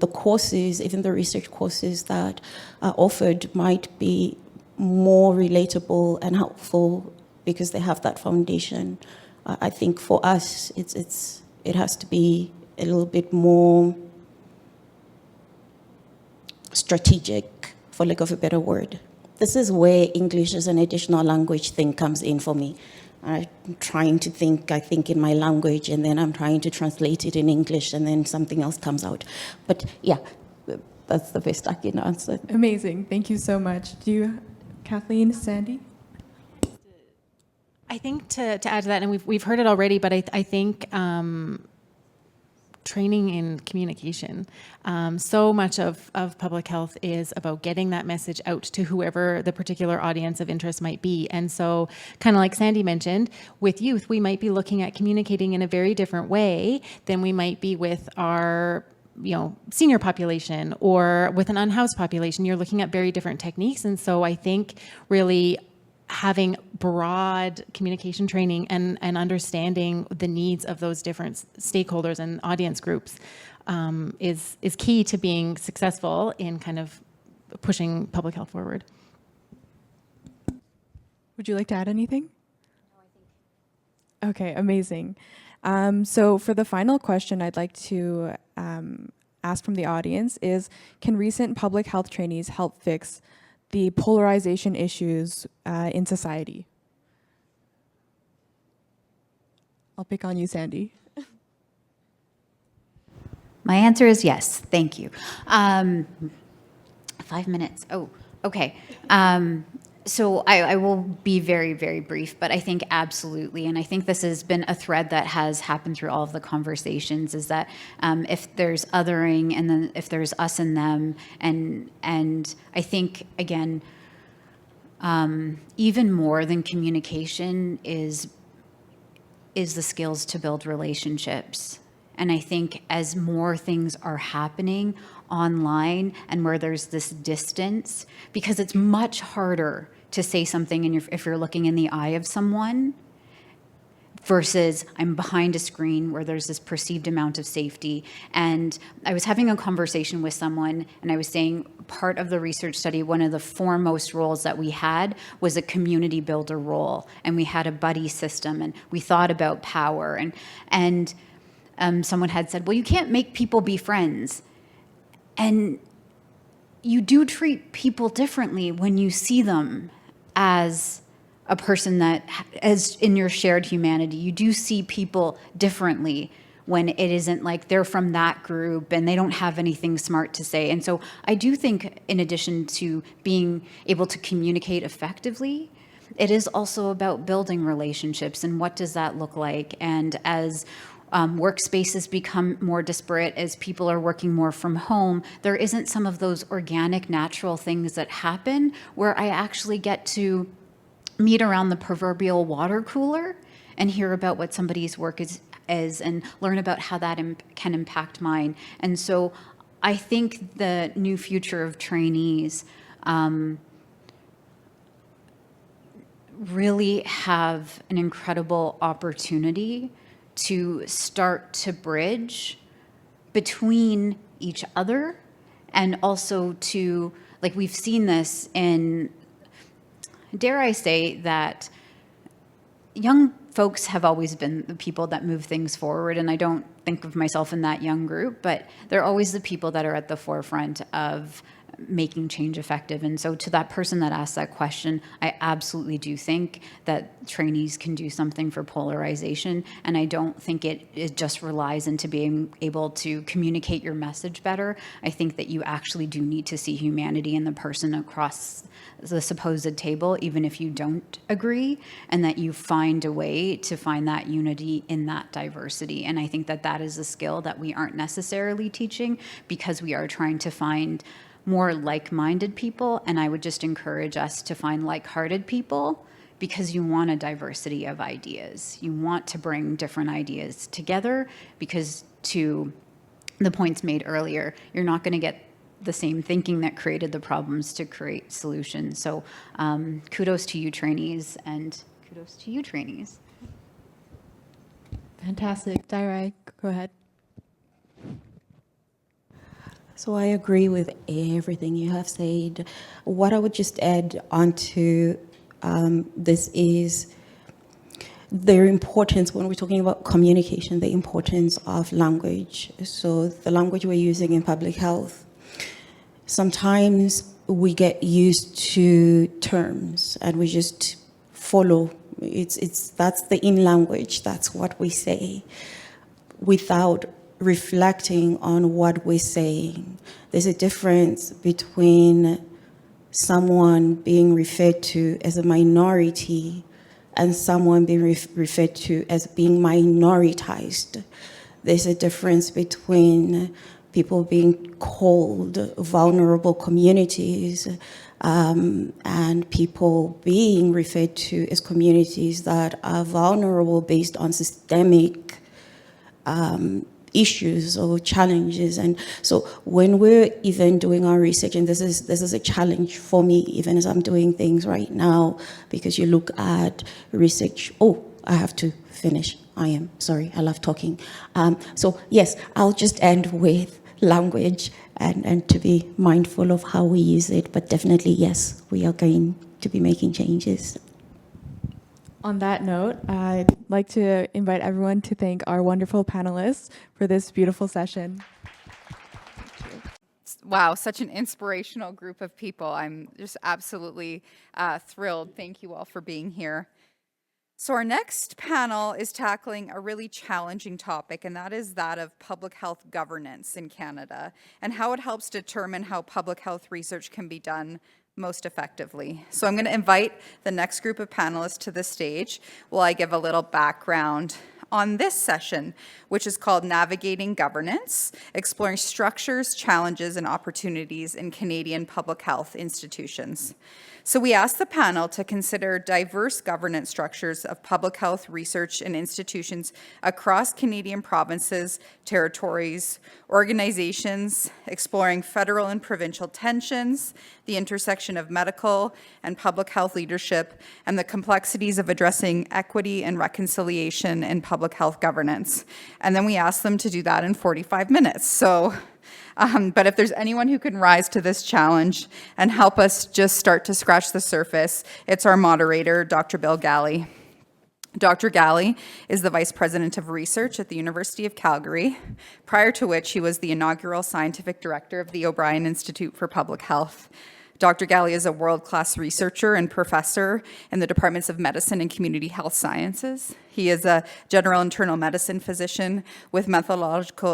the courses, even the research courses that are offered might be more relatable and helpful because they have that foundation. I think for us, it has to be a little bit more strategic, for lack of a better word. This is where English as an additional language thing comes in for me. I'm trying to think, I think in my language, and then I'm trying to translate it in English, and then something else comes out. But yeah, that's the best I can answer. Amazing, thank you so much. Do you, Kathleen, Sandy? I think to add to that, and we've heard it already, but I think training in communication. So much of public health is about getting that message out to whoever the particular audience of interest might be. And so, kind of like Sandy mentioned, with youth, we might be looking at communicating in a very different way than we might be with our senior population or with an unhoused population. You're looking at very different techniques. And so I think really having broad communication training and understanding the needs of those different stakeholders and audience groups is key to being successful in kind of pushing public health forward. Would you like to add anything? Okay, amazing. So for the final question I'd like to ask from the audience is, can recent public health trainees help fix the polarization issues in society? I'll pick on you, Sandy. My answer is yes. Thank you. 5 minutes. Oh, okay. So I will be very, very brief, but I think absolutely, and I think this has been a thread that has happened through all of the conversations, is that if there's othering and then if there's us and them, and I think, again, even more than communication is the skills to build relationships. And I think as more things are happening online and where there's this distance, because it's much harder to say something if you're looking in the eye of someone versus I'm behind a screen where there's this perceived amount of safety. And I was having a conversation with someone and I was saying part of the research study, one of the foremost roles that we had was a community builder role. And we had a buddy system and we thought about power. And someone had said, well, you can't make people be friends. And you do treat people differently when you see them as a person that, as in your shared humanity, you do see people differently when it isn't like they're from that group and they don't have anything smart to say. And so I do think, in addition to being able to communicate effectively, it is also about building relationships and what does that look like. And as workspaces become more disparate, as people are working more from home, there isn't some of those organic, natural things that happen where I actually get to meet around the proverbial water cooler and hear about what somebody's work is and learn about how that can impact mine. And so I think the new future of trainees really have an incredible opportunity to start to bridge between each other, and also to, like, we've seen this in, dare I say that young folks have always been the people that move things forward, and I don't think of myself in that young group, but they're always the people that are at the forefront of making change effective. And so to that person that asked that question, I absolutely do think that trainees can do something for polarization. And I don't think it just relies into being able to communicate your message better. I think that you actually do need to see humanity in the person across the supposed table, even if you don't agree, and that you find a way to find that unity in that diversity. And I think that that is a skill that we aren't necessarily teaching, because we are trying to find more like-minded people, and I would just encourage us to find like-hearted people, because you want a diversity of ideas. You want to bring different ideas together, because to the points made earlier, you're not going to get the same thinking that created the problems to create solutions. So kudos to you, trainees, and kudos to you, trainees. Fantastic. Dayirai, go ahead. So I agree with everything you have said. What I would just add onto this is their importance when we're talking about communication, the importance of language. So the language we're using in public health, sometimes we get used to terms and we just follow. That's the in language, that's what we say, without reflecting on what we're saying. There's a difference between someone being referred to as a minority and someone being referred to as being minoritized. There's a difference between people being called vulnerable communities and people being referred to as communities that are vulnerable based on systemic issues or challenges. And so when we're even doing our research, and this is a challenge for me even as I'm doing things right now, because you look at research, I have to finish. I am sorry, I love talking. So yes, I'll just end with language. and to be mindful of how we use it. But definitely, yes, we are going to be making changes. On that note, I'd like to invite everyone to thank our wonderful panelists for this beautiful session. Wow, such an inspirational group of people. I'm just absolutely thrilled. Thank you all for being here. So our next panel is tackling a really challenging topic, and that is that of public health governance in Canada and how it helps determine how public health research can be done most effectively. So I'm going to invite the next group of panelists to the stage while I give a little background on this session, which is called Navigating Governance, Exploring Structures, Challenges, and Opportunities in Canadian Public Health Institutions. So we asked the panel to consider diverse governance structures of public health research and institutions across Canadian provinces, territories, organizations, exploring federal and provincial tensions, the intersection of medical and public health leadership, and the complexities of addressing equity and reconciliation in public health governance. And then we asked them to do that in 45 minutes. So but if there's anyone who can rise to this challenge and help us just start to scratch the surface, it's our moderator, Dr. Bill Ghali. Dr. Ghali is the Vice President of Research at the University of Calgary, prior to which he was the inaugural Scientific Director of the O'Brien Institute for Public Health. Dr. Ghali is a world-class researcher and professor in the Departments of Medicine and Community Health Sciences. He is a general internal medicine physician with methodological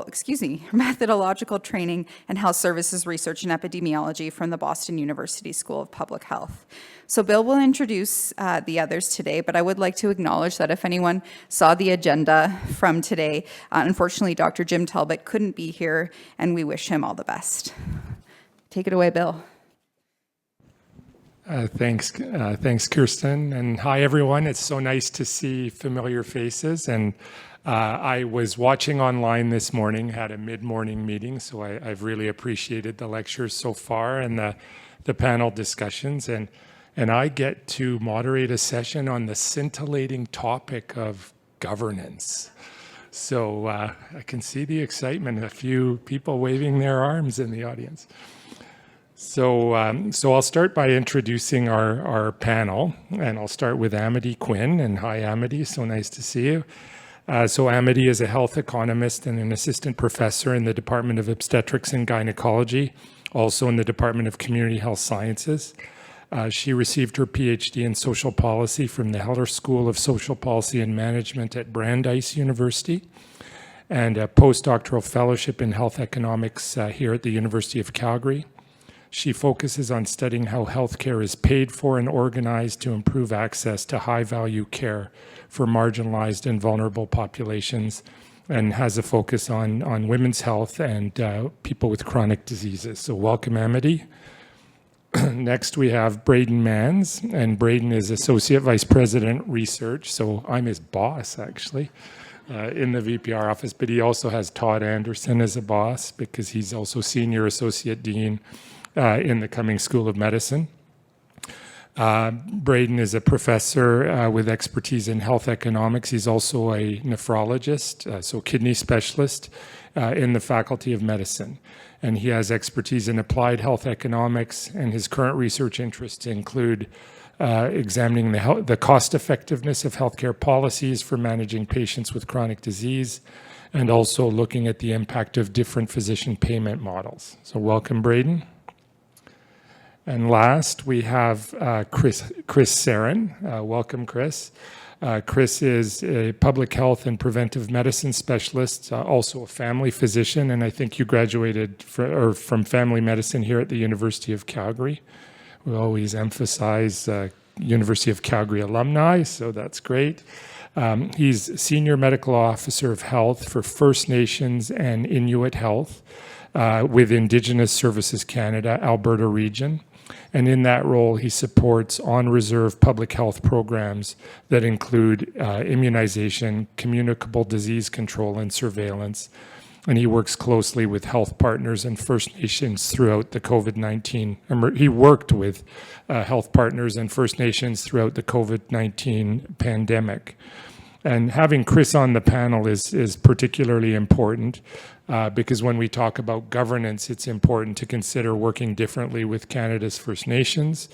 training in health services research and epidemiology from the Boston University School of Public Health. So Bill will introduce the others today, but I would like to acknowledge that if anyone saw the agenda from today, unfortunately, Dr. Jim Talbot couldn't be here, and we wish him all the best. Take it away, Bill. Thanks, Kirsten, and hi everyone. It's so nice to see familiar faces. And I was watching online this morning, had a mid-morning meeting, so I've really appreciated the lectures so far and the panel discussions. And I get to moderate a session on the scintillating topic of governance. So I can see the excitement. A few people waving their arms in the audience. So I'll start by introducing our panel, and I'll start with Amity Quinn. And hi, Amity, so nice to see you. So Amity is a health economist and an assistant professor in the Department of Obstetrics and Gynecology, also in the Department of Community Health Sciences. She received her PhD in social policy from the Heller School of Social Policy and Management at Brandeis University, and a postdoctoral fellowship in health economics here at the University of Calgary. She focuses on studying how healthcare is paid for and organized to improve access to high-value care for marginalized and vulnerable populations, and has a focus on women's health and people with chronic diseases. So welcome, Amity. Next, we have Braden Manns, and Braden is Associate Vice President Research, so I'm his boss, actually, in the VPR office, but he also has Todd Anderson as a boss because he's also Senior Associate Dean in the Cummings School of Medicine. Braden is a professor with expertise in health economics. He's also a nephrologist, so kidney specialist in the Faculty of Medicine. And he has expertise in applied health economics, and his current research interests include examining the cost effectiveness of healthcare policies for managing patients with chronic disease, and also looking at the impact of different physician payment models. So welcome, Braden. And last, we have Chris Sarin. Welcome, Chris. Chris is a public health and preventive medicine specialist, also a family physician, and I think you graduated from family medicine here at the University of Calgary. We always emphasize University of Calgary alumni, so that's great. He's Senior Medical Officer of Health for First Nations and Inuit Health with Indigenous Services Canada, Alberta region. And in that role, he supports on-reserve public health programs that include immunization, communicable disease control, and surveillance. And he works closely with health partners and First Nations throughout the COVID-19. He worked with health partners and First Nations throughout the COVID-19 pandemic. And having Chris on the panel is particularly important because when we talk about governance, it's important to consider working differently with Canada's First Nations.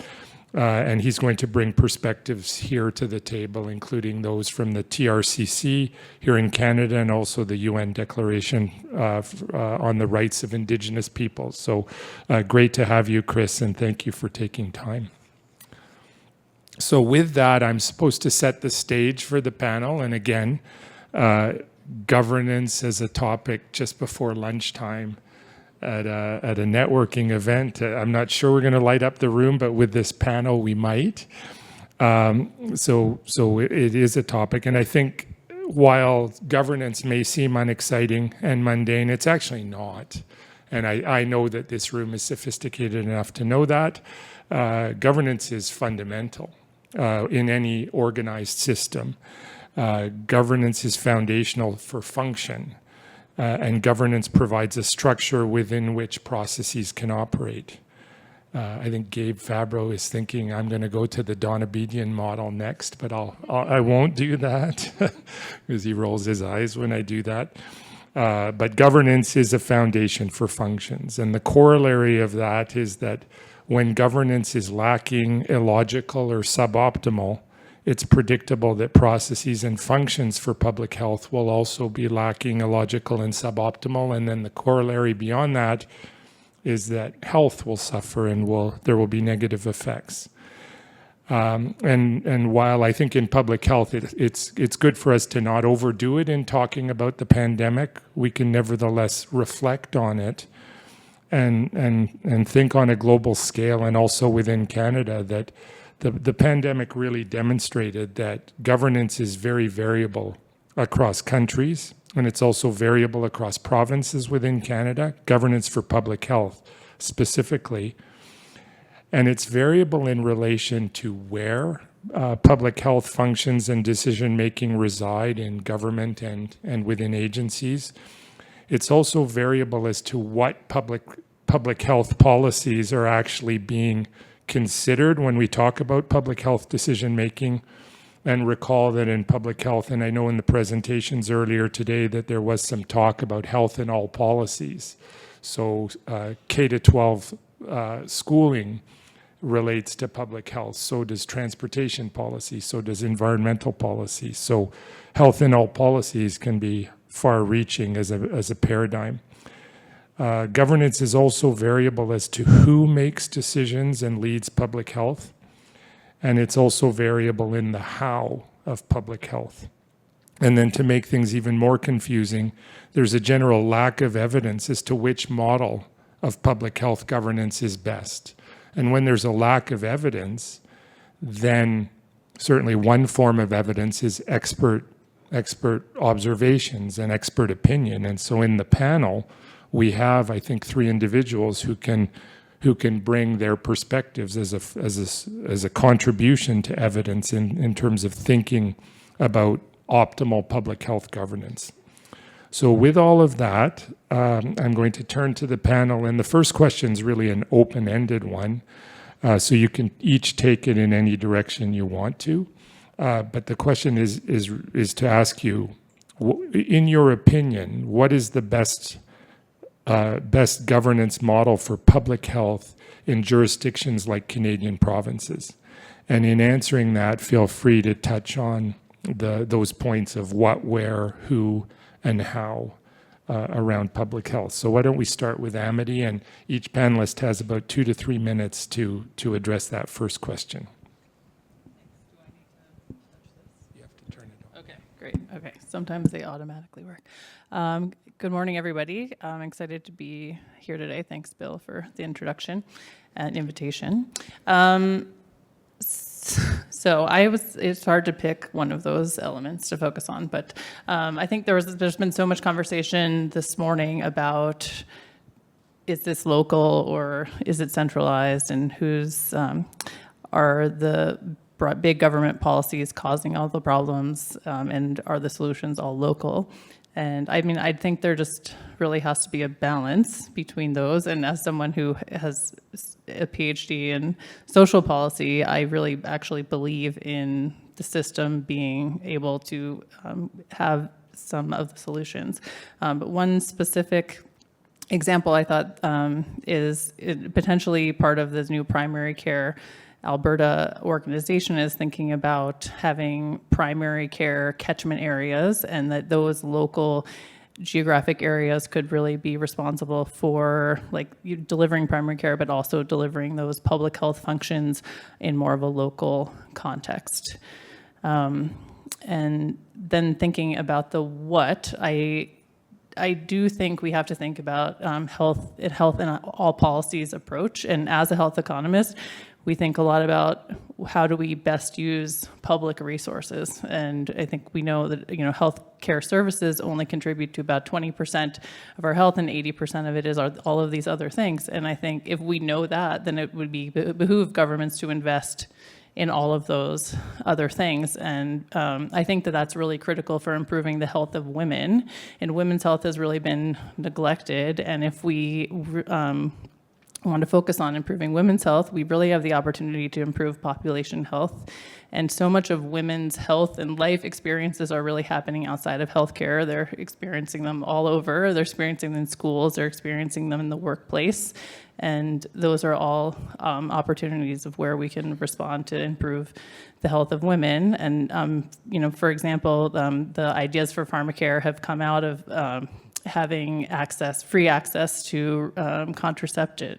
And he's going to bring perspectives here to the table, including those from the TRCC here in Canada and also the UN Declaration on the Rights of Indigenous Peoples. So great to have you, Chris, and thank you for taking time. So with that, I'm supposed to set the stage for the panel. And again, governance as a topic just before lunchtime at a networking event. I'm not sure we're going to light up the room, but with this panel, we might. So it is a topic. And I think while governance may seem unexciting and mundane, it's actually not. And I know that this room is sophisticated enough to know that. Governance is fundamental in any organized system. Governance is foundational for function. And governance provides a structure within which processes can operate. I think Gabe Fabro is thinking I'm going to go to the Donabedian model next, but I won't do that because he rolls his eyes when I do that. But governance is a foundation for functions. And the corollary of that is that when governance is lacking, illogical, or suboptimal, it's predictable that processes and functions for public health will also be lacking, illogical, and suboptimal. And then the corollary beyond that is that health will suffer and there will be negative effects. And while I think in public health it's good for us to not overdo it in talking about the pandemic, we can nevertheless reflect on it and think on a global scale and also within Canada that the pandemic really demonstrated that governance is very variable across countries, and it's also variable across provinces within Canada, governance for public health specifically. And it's variable in relation to where public health functions and decision-making reside in government and within agencies. It's also variable as to what public health policies are actually being considered when we talk about public health decision-making. And recall that in public health, and I know in the presentations earlier today that there was some talk about health in all policies. So K-12 schooling relates to public health. So does transportation policy. So does environmental policy. So health in all policies can be far-reaching as a paradigm. Governance is also variable as to who makes decisions and leads public health. And it's also variable in the how of public health. And then to make things even more confusing, there's a general lack of evidence as to which model of public health governance is best. And when there's a lack of evidence, then certainly one form of evidence is expert observations and expert opinion. And so in the panel, we have, I think, 3 individuals who can bring their perspectives as a contribution to evidence in terms of thinking about optimal public health governance. So with all of that, I'm going to turn to the panel, and the first question is really an open-ended one, so you can each take it in any direction you want to. But the question is to ask you, in your opinion, what is the best governance model for public health in jurisdictions like Canadian provinces? And in answering that, feel free to touch on those points of what, where, who, and how around public health. So why don't we start with Amity, and each panelist has about 2 to 3 minutes to address that first question. You have to turn it on. Okay, great. Okay, sometimes they automatically work. Good morning, everybody. I'm excited to be here today. Thanks, Bill, for the introduction and invitation. So it's hard to pick one of those elements to focus on, but I think there's been so much conversation this morning about, is this local or is it centralized, and who's are the big government policies causing all the problems, and are the solutions all local? And I mean, I think there just really has to be a balance between those. And as someone who has a PhD in social policy, I really actually believe in the system being able to have some of the solutions. But one specific example I thought is potentially part of this new primary care Alberta organization is thinking about having primary care catchment areas, and that those local geographic areas could really be responsible for delivering primary care, but also delivering those public health functions in more of a local context. And then thinking about the what, I do think we have to think about health in all policies approach. And as a health economist, we think a lot about how do we best use public resources. And I think we know that, healthcare services only contribute to about 20% of our health, and 80% of it is all of these other things. And I think if we know that, then it would behoove governments to invest in all of those other things. And I think that that's really critical for improving the health of women. And women's health has really been neglected. And if we want to focus on improving women's health, we really have the opportunity to improve population health. And so much of women's health and life experiences are really happening outside of healthcare. They're experiencing them all over. They're experiencing them in schools. They're experiencing them in the workplace. And those are all opportunities of where we can respond to improve the health of women. And, for example, the ideas for pharmacare have come out of having free access to contraception.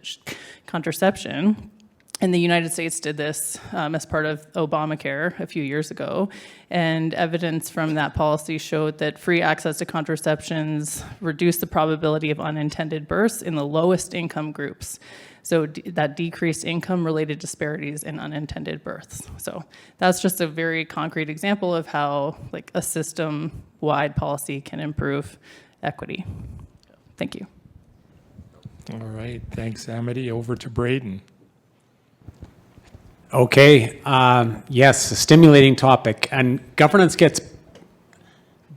And the United States did this as part of Obamacare a few years ago. And evidence from that policy showed that free access to contraceptions reduced the probability of unintended births in the lowest income groups. So that decreased income-related disparities in unintended births. So that's just a very concrete example of how a system-wide policy can improve equity. Thank you. All right, thanks, Amity. Over to Braden. Okay, yes, a stimulating topic, and governance gets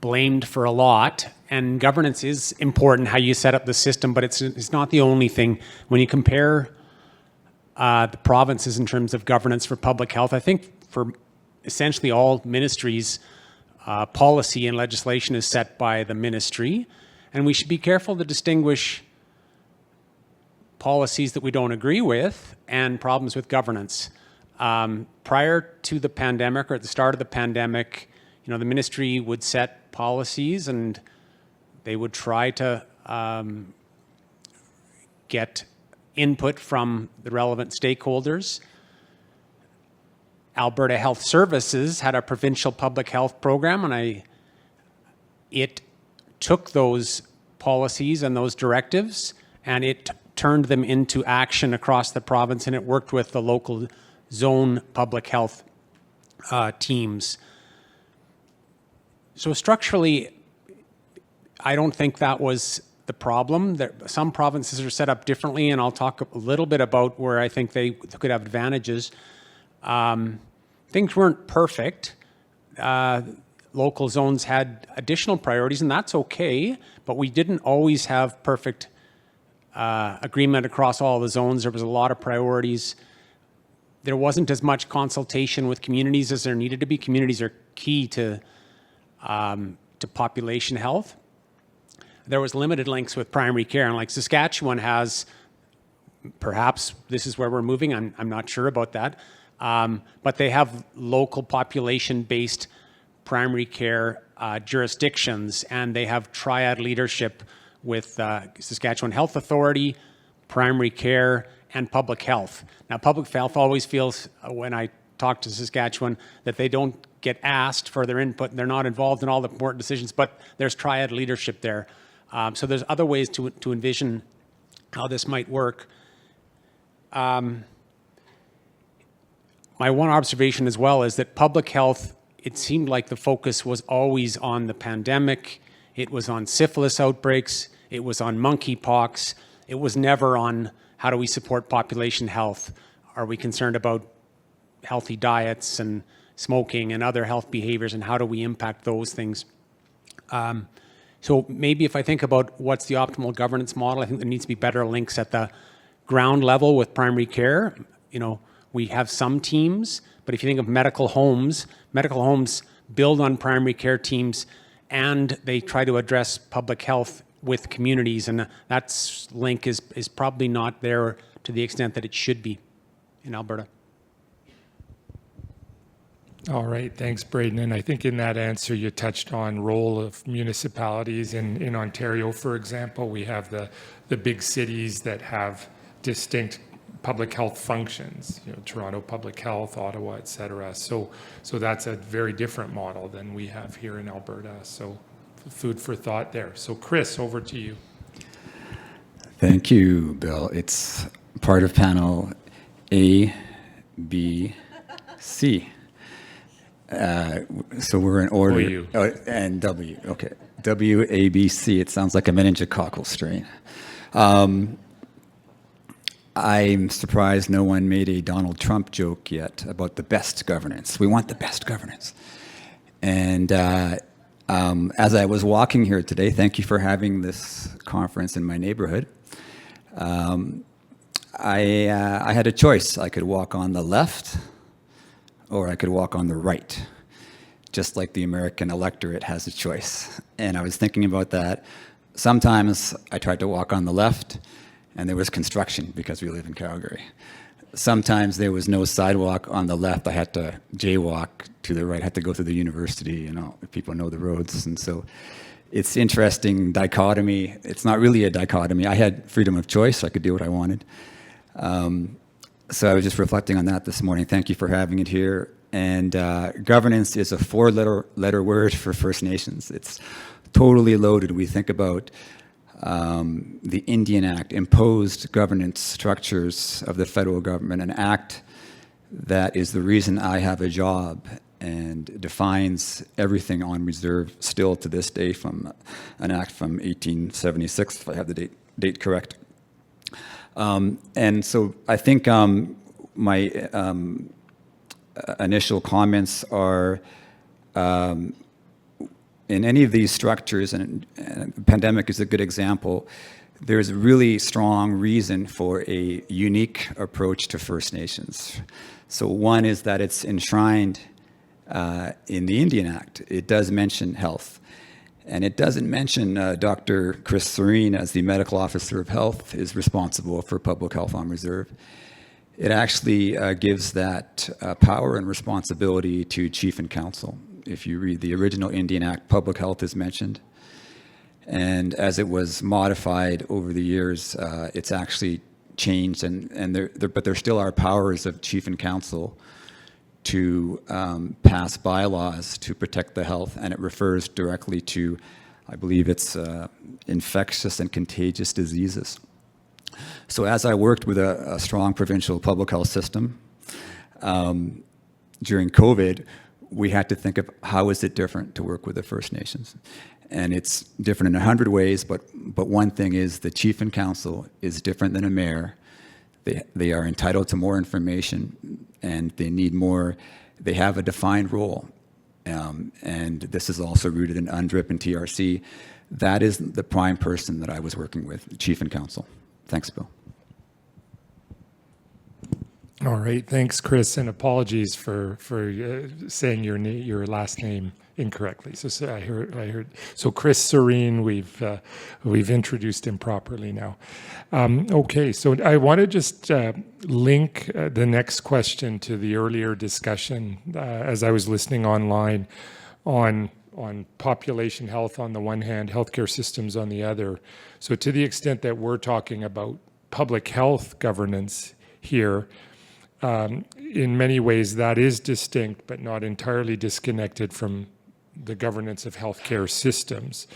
blamed for a lot, and governance is important, how you set up the system, but it's not the only thing. When you compare the provinces in terms of governance for public health, I think for essentially all ministries, policy and legislation is set by the ministry, and we should be careful to distinguish policies that we don't agree with and problems with governance. Prior to the pandemic, or at the start of the pandemic, the ministry would set policies and they would try to get input from the relevant stakeholders. Alberta Health Services had a provincial public health program, and it took those policies and those directives and it turned them into action across the province, and it worked with the local zone public health teams. So structurally, I don't think that was the problem. Some provinces are set up differently, and I'll talk a little bit about where I think they could have advantages. Things weren't perfect. Local zones had additional priorities, and that's okay, but we didn't always have perfect agreement across all the zones. There was a lot of priorities. There wasn't as much consultation with communities as there needed to be. Communities are key to population health. There was limited links with primary care, and Saskatchewan has, perhaps this is where we're moving, I'm not sure about that, but they have local population-based primary care jurisdictions, and they have triad leadership with Saskatchewan Health Authority, primary care, and public health. Now, public health always feels, when I talk to Saskatchewan, that they don't get asked for their input, and they're not involved in all the important decisions, but there's triad leadership there. So there's other ways to envision how this might work. My one observation as well is that public health, it seemed like the focus was always on the pandemic. It was on syphilis outbreaks. It was on monkeypox. It was never on how do we support population health? Are we concerned about healthy diets and smoking and other health behaviors, and how do we impact those things? So maybe if I think about what's the optimal governance model, I think there needs to be better links at the ground level with primary care. We have some teams, but if you think of medical homes build on primary care teams, and they try to address public health with communities, and that link is probably not there to the extent that it should be in Alberta. All right, thanks, Braden. And I think in that answer, you touched on role of municipalities. In Ontario, for example, we have the big cities that have distinct public health functions, Toronto Public Health, Ottawa, et cetera. So that's a very different model than we have here in Alberta. So food for thought there. So Chris, over to you. Thank you, Bill. It's part of panel A, B, C. So we're in order. W. And W. Okay. W, A, B, C. It sounds like a meningococcal strain. I'm surprised no one made a Donald Trump joke yet about the best governance. We want the best governance. And as I was walking here today, thank you for having this conference in my neighborhood. I had a choice. I could walk on the left, or I could walk on the right, just like the American electorate has a choice. And I was thinking about that. Sometimes I tried to walk on the left, and there was construction because we live in Calgary. Sometimes there was no sidewalk on the left. I had to jaywalk to the right. I had to go through the university, people know the roads. And so it's interesting dichotomy. It's not really a dichotomy. I had freedom of choice. I could do what I wanted. So I was just reflecting on that this morning. Thank you for having it here. And governance is a four-letter word for First Nations. It's totally loaded. We think about the Indian Act, imposed governance structures of the federal government, an act that is the reason I have a job and defines everything on reserve still to this day, from an act from 1876, if I have the date correct. And so I think my initial comments are, in any of these structures, and pandemic is a good example, there's a really strong reason for a unique approach to First Nations. So one is that it's enshrined in the Indian Act. It does mention health. And it doesn't mention Dr. Chris Sarin, as the medical officer of health, is responsible for public health on reserve. It actually gives that power and responsibility to chief and council. If you read the original Indian Act, public health is mentioned. And as it was modified over the years, it's actually changed, but there still are powers of chief and council to pass bylaws to protect the health, and it refers directly to, I believe it's infectious and contagious diseases. So as I worked with a strong provincial public health system, during COVID, we had to think of how is it different to work with the First Nations. And it's different in 100 ways, but one thing is the chief and council is different than a mayor. They are entitled to more information, and they need more. They have a defined role. And this is also rooted in UNDRIP and TRC. That is the prime person that I was working with, the chief and council. Thanks, Bill. All right, thanks, Chris, and apologies for saying your last name incorrectly. So I heard. So Chris Sarin, we've introduced him properly now. Okay, so I want to just link the next question to the earlier discussion as I was listening online on population health on the one hand, healthcare systems on the other. So to the extent that we're talking about public health governance here, in many ways that is distinct but not entirely disconnected from the governance of healthcare systems.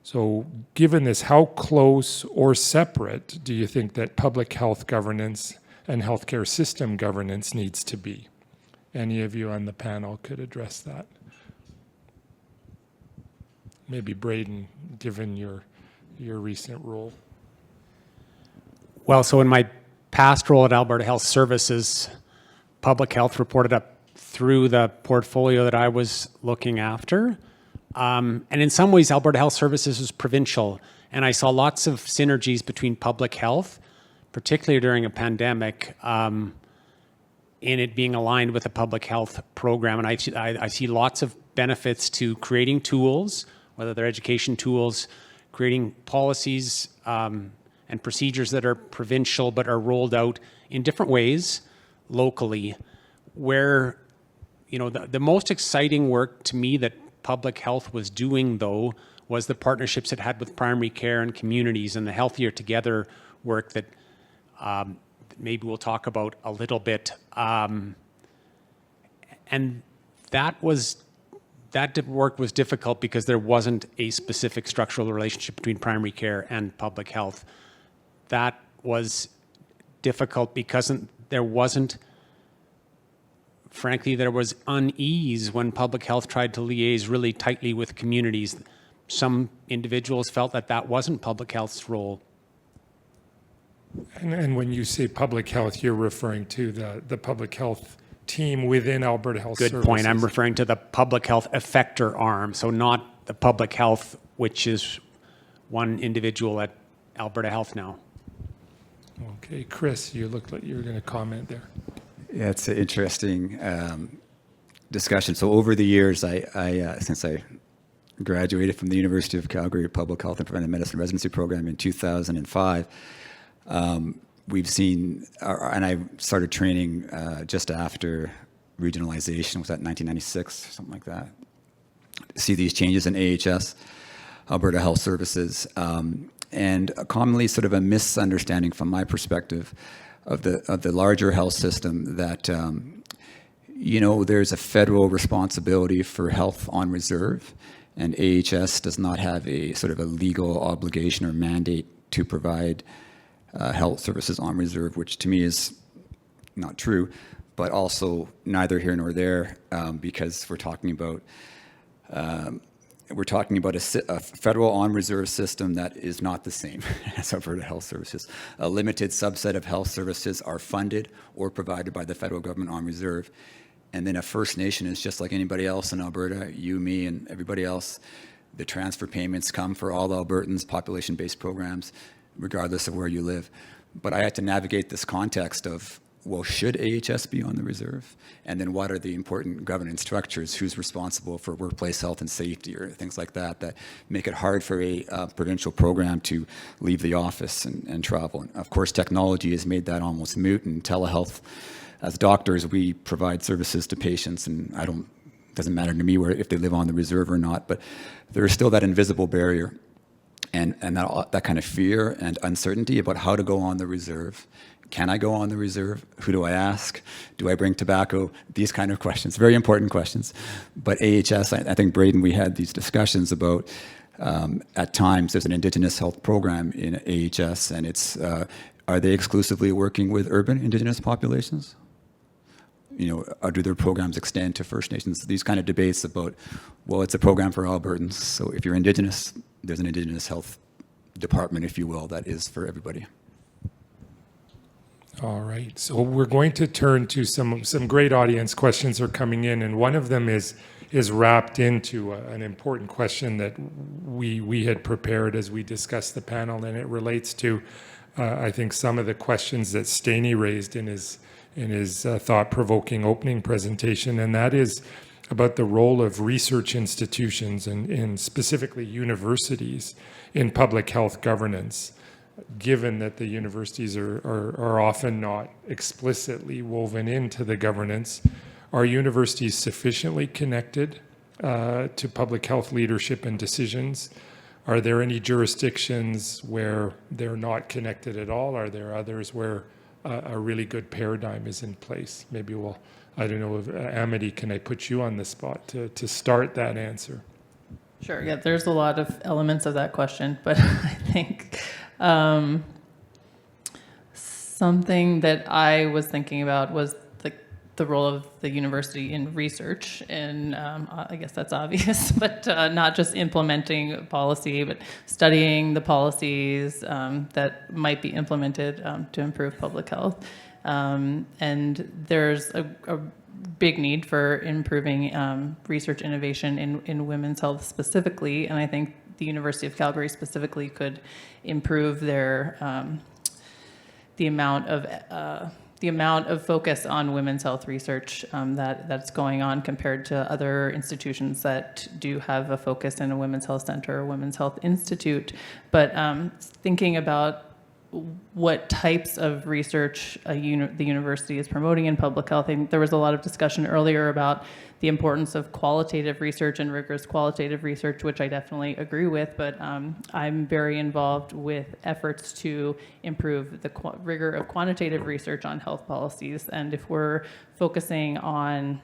So given this, how close or separate do you think that public health governance and healthcare system governance needs to be? Any of you on the panel could address that. Maybe Braden, given your recent role. Well, so in my past role at Alberta Health Services, public health reported up through the portfolio that I was looking after. And in some ways, Alberta Health Services was provincial, and I saw lots of synergies between public health, particularly during a pandemic. in it being aligned with a public health program. And I see lots of benefits to creating tools, whether they're education tools, creating policies and procedures that are provincial but are rolled out in different ways locally, where, you know, the most exciting work to me that public health was doing, though, was the partnerships it had with primary care and communities, and the Healthier Together work that maybe we'll talk about a little bit. And that work was difficult because there wasn't a specific structural relationship between primary care and public health. That was difficult because there wasn't, frankly, there was unease when public health tried to liaise really tightly with communities. Some individuals felt that that wasn't public health's role. And when you say public health, you're referring to the public health team within Alberta Health Services. Good point. I'm referring to the public health effector arm, so not the public health, which is one individual at Alberta Health now. Okay, Chris, you look like you're going to comment there. Yeah, it's an interesting discussion. So over the years, since I graduated from the University of Calgary Public Health and Preventive Medicine Residency Program in 2005, we've seen, and I started training just after regionalization, was that 1996, or something like that, see these changes in AHS, Alberta Health Services, and commonly sort of a misunderstanding from my perspective of the larger health system that, you know, there's a federal responsibility for health on reserve, and AHS does not have a sort of a legal obligation or mandate to provide health services on reserve, which to me is not true, but also neither here nor there, because we're talking about a federal on reserve system that is not the same as Alberta Health Services. A limited subset of health services are funded or provided by the federal government on reserve. And then a First Nation is just like anybody else in Alberta, you, me, and everybody else. The transfer payments come for all Albertans, population-based programs, regardless of where you live. But I had to navigate this context of, well, should AHS be on the reserve? And then what are the important governance structures? Who's responsible for workplace health and safety or things like that that make it hard for a provincial program to leave the office and travel? And of course, technology has made that almost moot, and telehealth, as doctors, we provide services to patients, and doesn't matter to me if they live on the reserve or not, but there is still that invisible barrier. And that kind of fear and uncertainty about how to go on the reserve. Can I go on the reserve? Who do I ask? Do I bring tobacco? These kind of questions, very important questions. But AHS, I think, Braden, we had these discussions about, at times, there's an Indigenous health program in AHS, and it's, are they exclusively working with urban Indigenous populations? You know, or do their programs extend to First Nations? These kind of debates about, well, it's a program for Albertans, so if you're Indigenous, there's an Indigenous health department, if you will, that is for everybody. All right, so we're going to turn to some great audience questions are coming in, and one of them is wrapped into an important question that we had prepared as we discussed the panel, and it relates to, I think, some of the questions that Steini raised in his thought-provoking opening presentation, and that is about the role of research institutions and specifically universities in public health governance, given that the universities are often not explicitly woven into the governance. Are universities sufficiently connected to public health leadership and decisions? Are there any jurisdictions where they're not connected at all? Are there others where a really good paradigm is in place? Maybe I don't know, if Amity, can I put you on the spot to start that answer? Sure, yeah, there's a lot of elements of that question, but I think something that I was thinking about was the role of the university in research, and I guess that's obvious, but not just implementing policy, but studying the policies that might be implemented to improve public health. And there's a big need for improving research innovation in women's health specifically, and I think the University of Calgary specifically could improve their the amount of the amount of focus on women's health research that's going on compared to other institutions that do have a focus in a women's health center or women's health institute. But thinking about what types of research the university is promoting in public health. I think there was a lot of discussion earlier about the importance of qualitative research and rigorous qualitative research, which I definitely agree with, but I'm very involved with efforts to improve the rigor of quantitative research on health policies. And if we're focusing on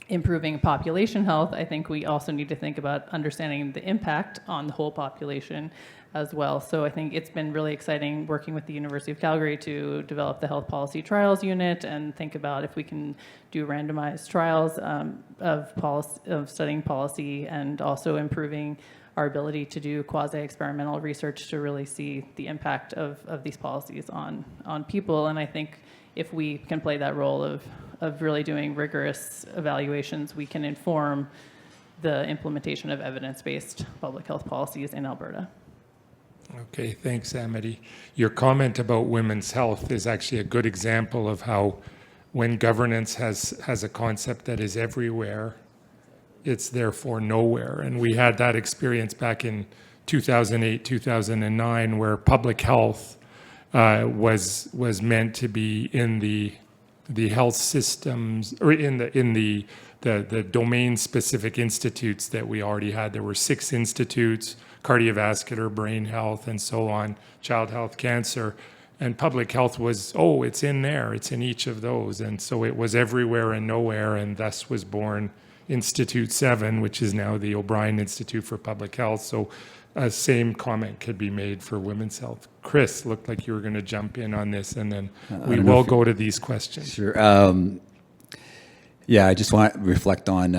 improving population health, I think we also need to think about understanding the impact on the whole population as well. So I think it's been really exciting working with the University of Calgary to develop the health policy trials unit and think about if we can do randomized trials of studying policy, and also improving our ability to do quasi-experimental research to really see the impact of these policies on people. And I think if we can play that role of really doing rigorous evaluations, we can inform the implementation of evidence-based public health policies in Alberta. Okay, thanks, Amity. Your comment about women's health is actually a good example of how when governance has a concept that is everywhere, it's therefore nowhere. And we had that experience back in 2008, 2009, where public health was meant to be in the health systems, or in the domain-specific institutes that we already had. There were 6 institutes: cardiovascular, brain health, and so on, child health, cancer. And public health was, it's in there, it's in each of those. And so it was everywhere and nowhere, and thus was born Institute 7, which is now the O'Brien Institute for Public Health. So a same comment could be made for women's health. Chris, looked like you were going to jump in on this, and then we will go to these questions. Sure. Yeah, I just want to reflect on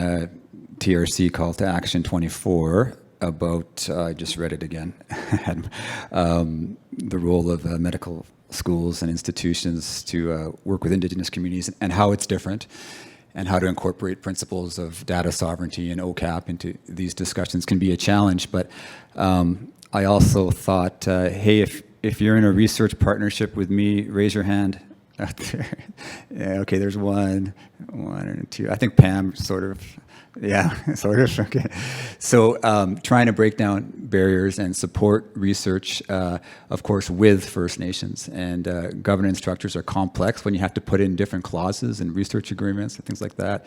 TRC Call to Action 24 about, I just read it again, the role of medical schools and institutions to work with Indigenous communities, and how it's different, and how to incorporate principles of data sovereignty and OCAP into these discussions can be a challenge. But I also thought, hey, if you're in a research partnership with me, raise your hand out there. Yeah, okay, there's one and two. I think Pam sort of. Yeah, sort of. Okay. So trying to break down barriers and support research, of course, with First Nations. And governance structures are complex when you have to put in different clauses and research agreements and things like that.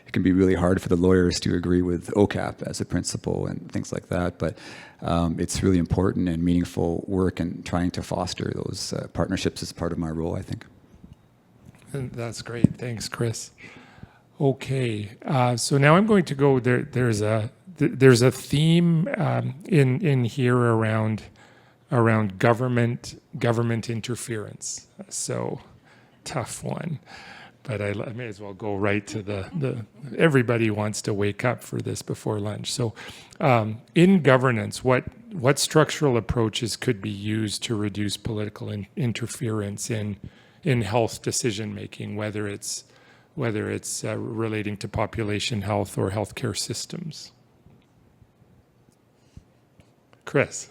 It can be really hard for the lawyers to agree with OCAP as a principle and things like that. But it's really important and meaningful work, and trying to foster those partnerships is part of my role, I think. That's great. Thanks, Chris. Okay, so now I'm going to go. There's a theme in here around government interference. So tough one, but I may as well go right to the. Everybody wants to wake up for this before lunch. So, in governance, what structural approaches could be used to reduce political interference in health decision making, whether it's relating to population health or healthcare systems? Chris.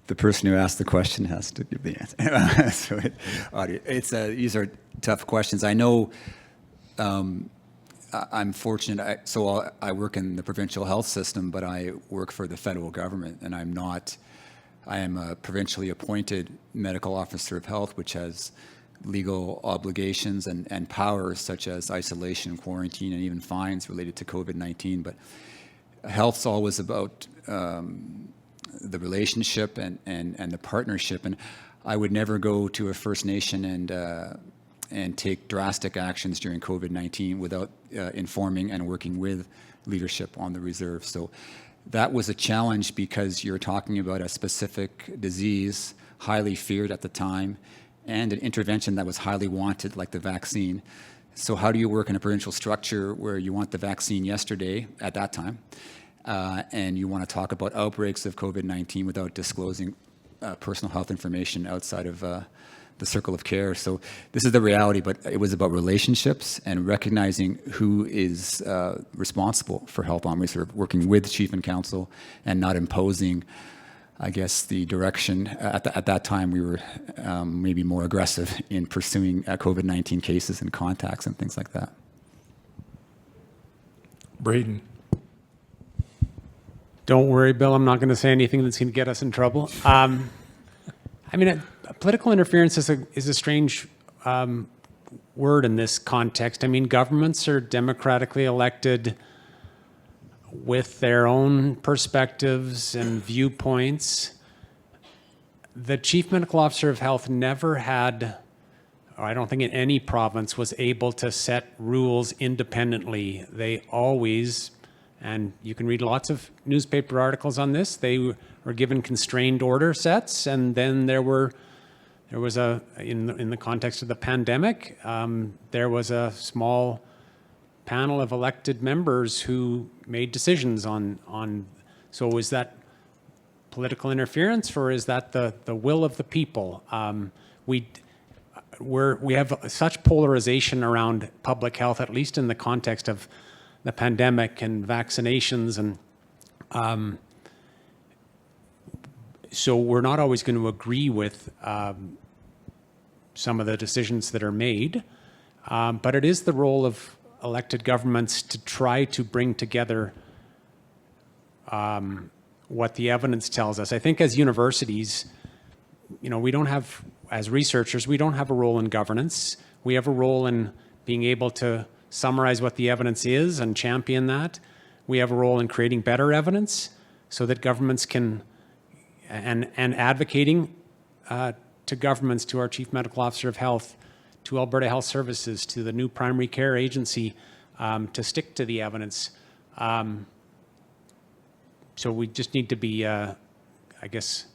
The person who asked the question has to give the answer. So these are tough questions. I know I'm fortunate. So I work in the provincial health system, but I work for the federal government, and I am a provincially appointed medical officer of health, which has legal obligations and powers such as isolation, quarantine, and even fines related to COVID-19. But health's always about the relationship and the partnership. And I would never go to a First Nation and take drastic actions during COVID-19 without informing and working with leadership on the reserve. So that was a challenge, because you're talking about a specific disease, highly feared at the time, and an intervention that was highly wanted, like the vaccine. So how do you work in a provincial structure where you want the vaccine yesterday at that time, and you want to talk about outbreaks of COVID-19 without disclosing personal health information outside of the circle of care? So this is the reality, but it was about relationships and recognizing who is responsible for health on reserve, working with chief and council, and not imposing I guess the direction at that time we were maybe more aggressive in pursuing COVID-19 cases and contacts and things like that. Braden. Don't worry, Bill. I'm not going to say anything that's going to get us in trouble. I mean, political interference is a strange word in this context. I mean, governments are democratically elected with their own perspectives and viewpoints. The Chief Medical Officer of Health never had, or I don't think in any province, was able to set rules independently. They always, and you can read lots of newspaper articles on this, they were given constrained order sets, and then there was in the context of the pandemic, there was a small panel of elected members who made decisions on. So is that political interference, or is that the will of the people? We have such polarization around public health, at least in the context of the pandemic and vaccinations, and so we're not always going to agree with some of the decisions that are made, but it is the role of elected governments to try to bring together what the evidence tells us. I think as universities, we don't have, as researchers, we don't have a role in governance. We have a role in being able to summarize what the evidence is and champion that. We have a role in creating better evidence so that governments can, and advocating to governments, to our Chief Medical Officer of Health, to Alberta Health Services, to the new primary care agency, to stick to the evidence. So we just need to be, I guess,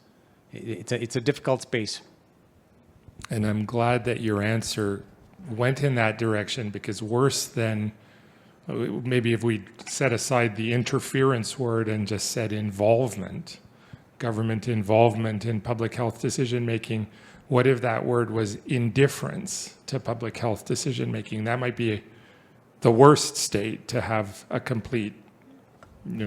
it's a difficult space. And I'm glad that your answer went in that direction, because worse than, maybe if we set aside the interference word and just said involvement, government involvement in public health decision-making, what if that word was indifference to public health decision-making? That might be the worst state, to have a complete,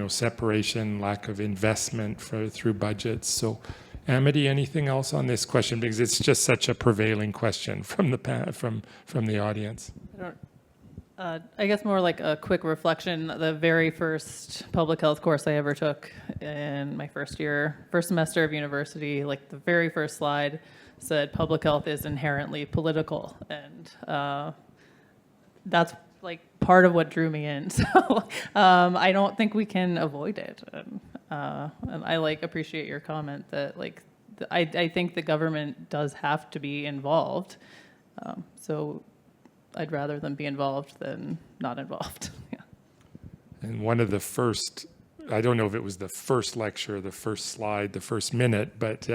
separation, lack of investment through budgets. So, Amity, anything else on this question? Because it's just such a prevailing question from the audience. I guess more like a quick reflection. The very first public health course I ever took in my first semester of university, like the very first slide said public health is inherently political, and that's like part of what drew me in. So I don't think we can avoid it. And I appreciate your comment that I think the government does have to be involved. So I'd rather them be involved than not involved. Yeah. And one of the first, I don't know if it was the first lecture, the first slide, the first minute, but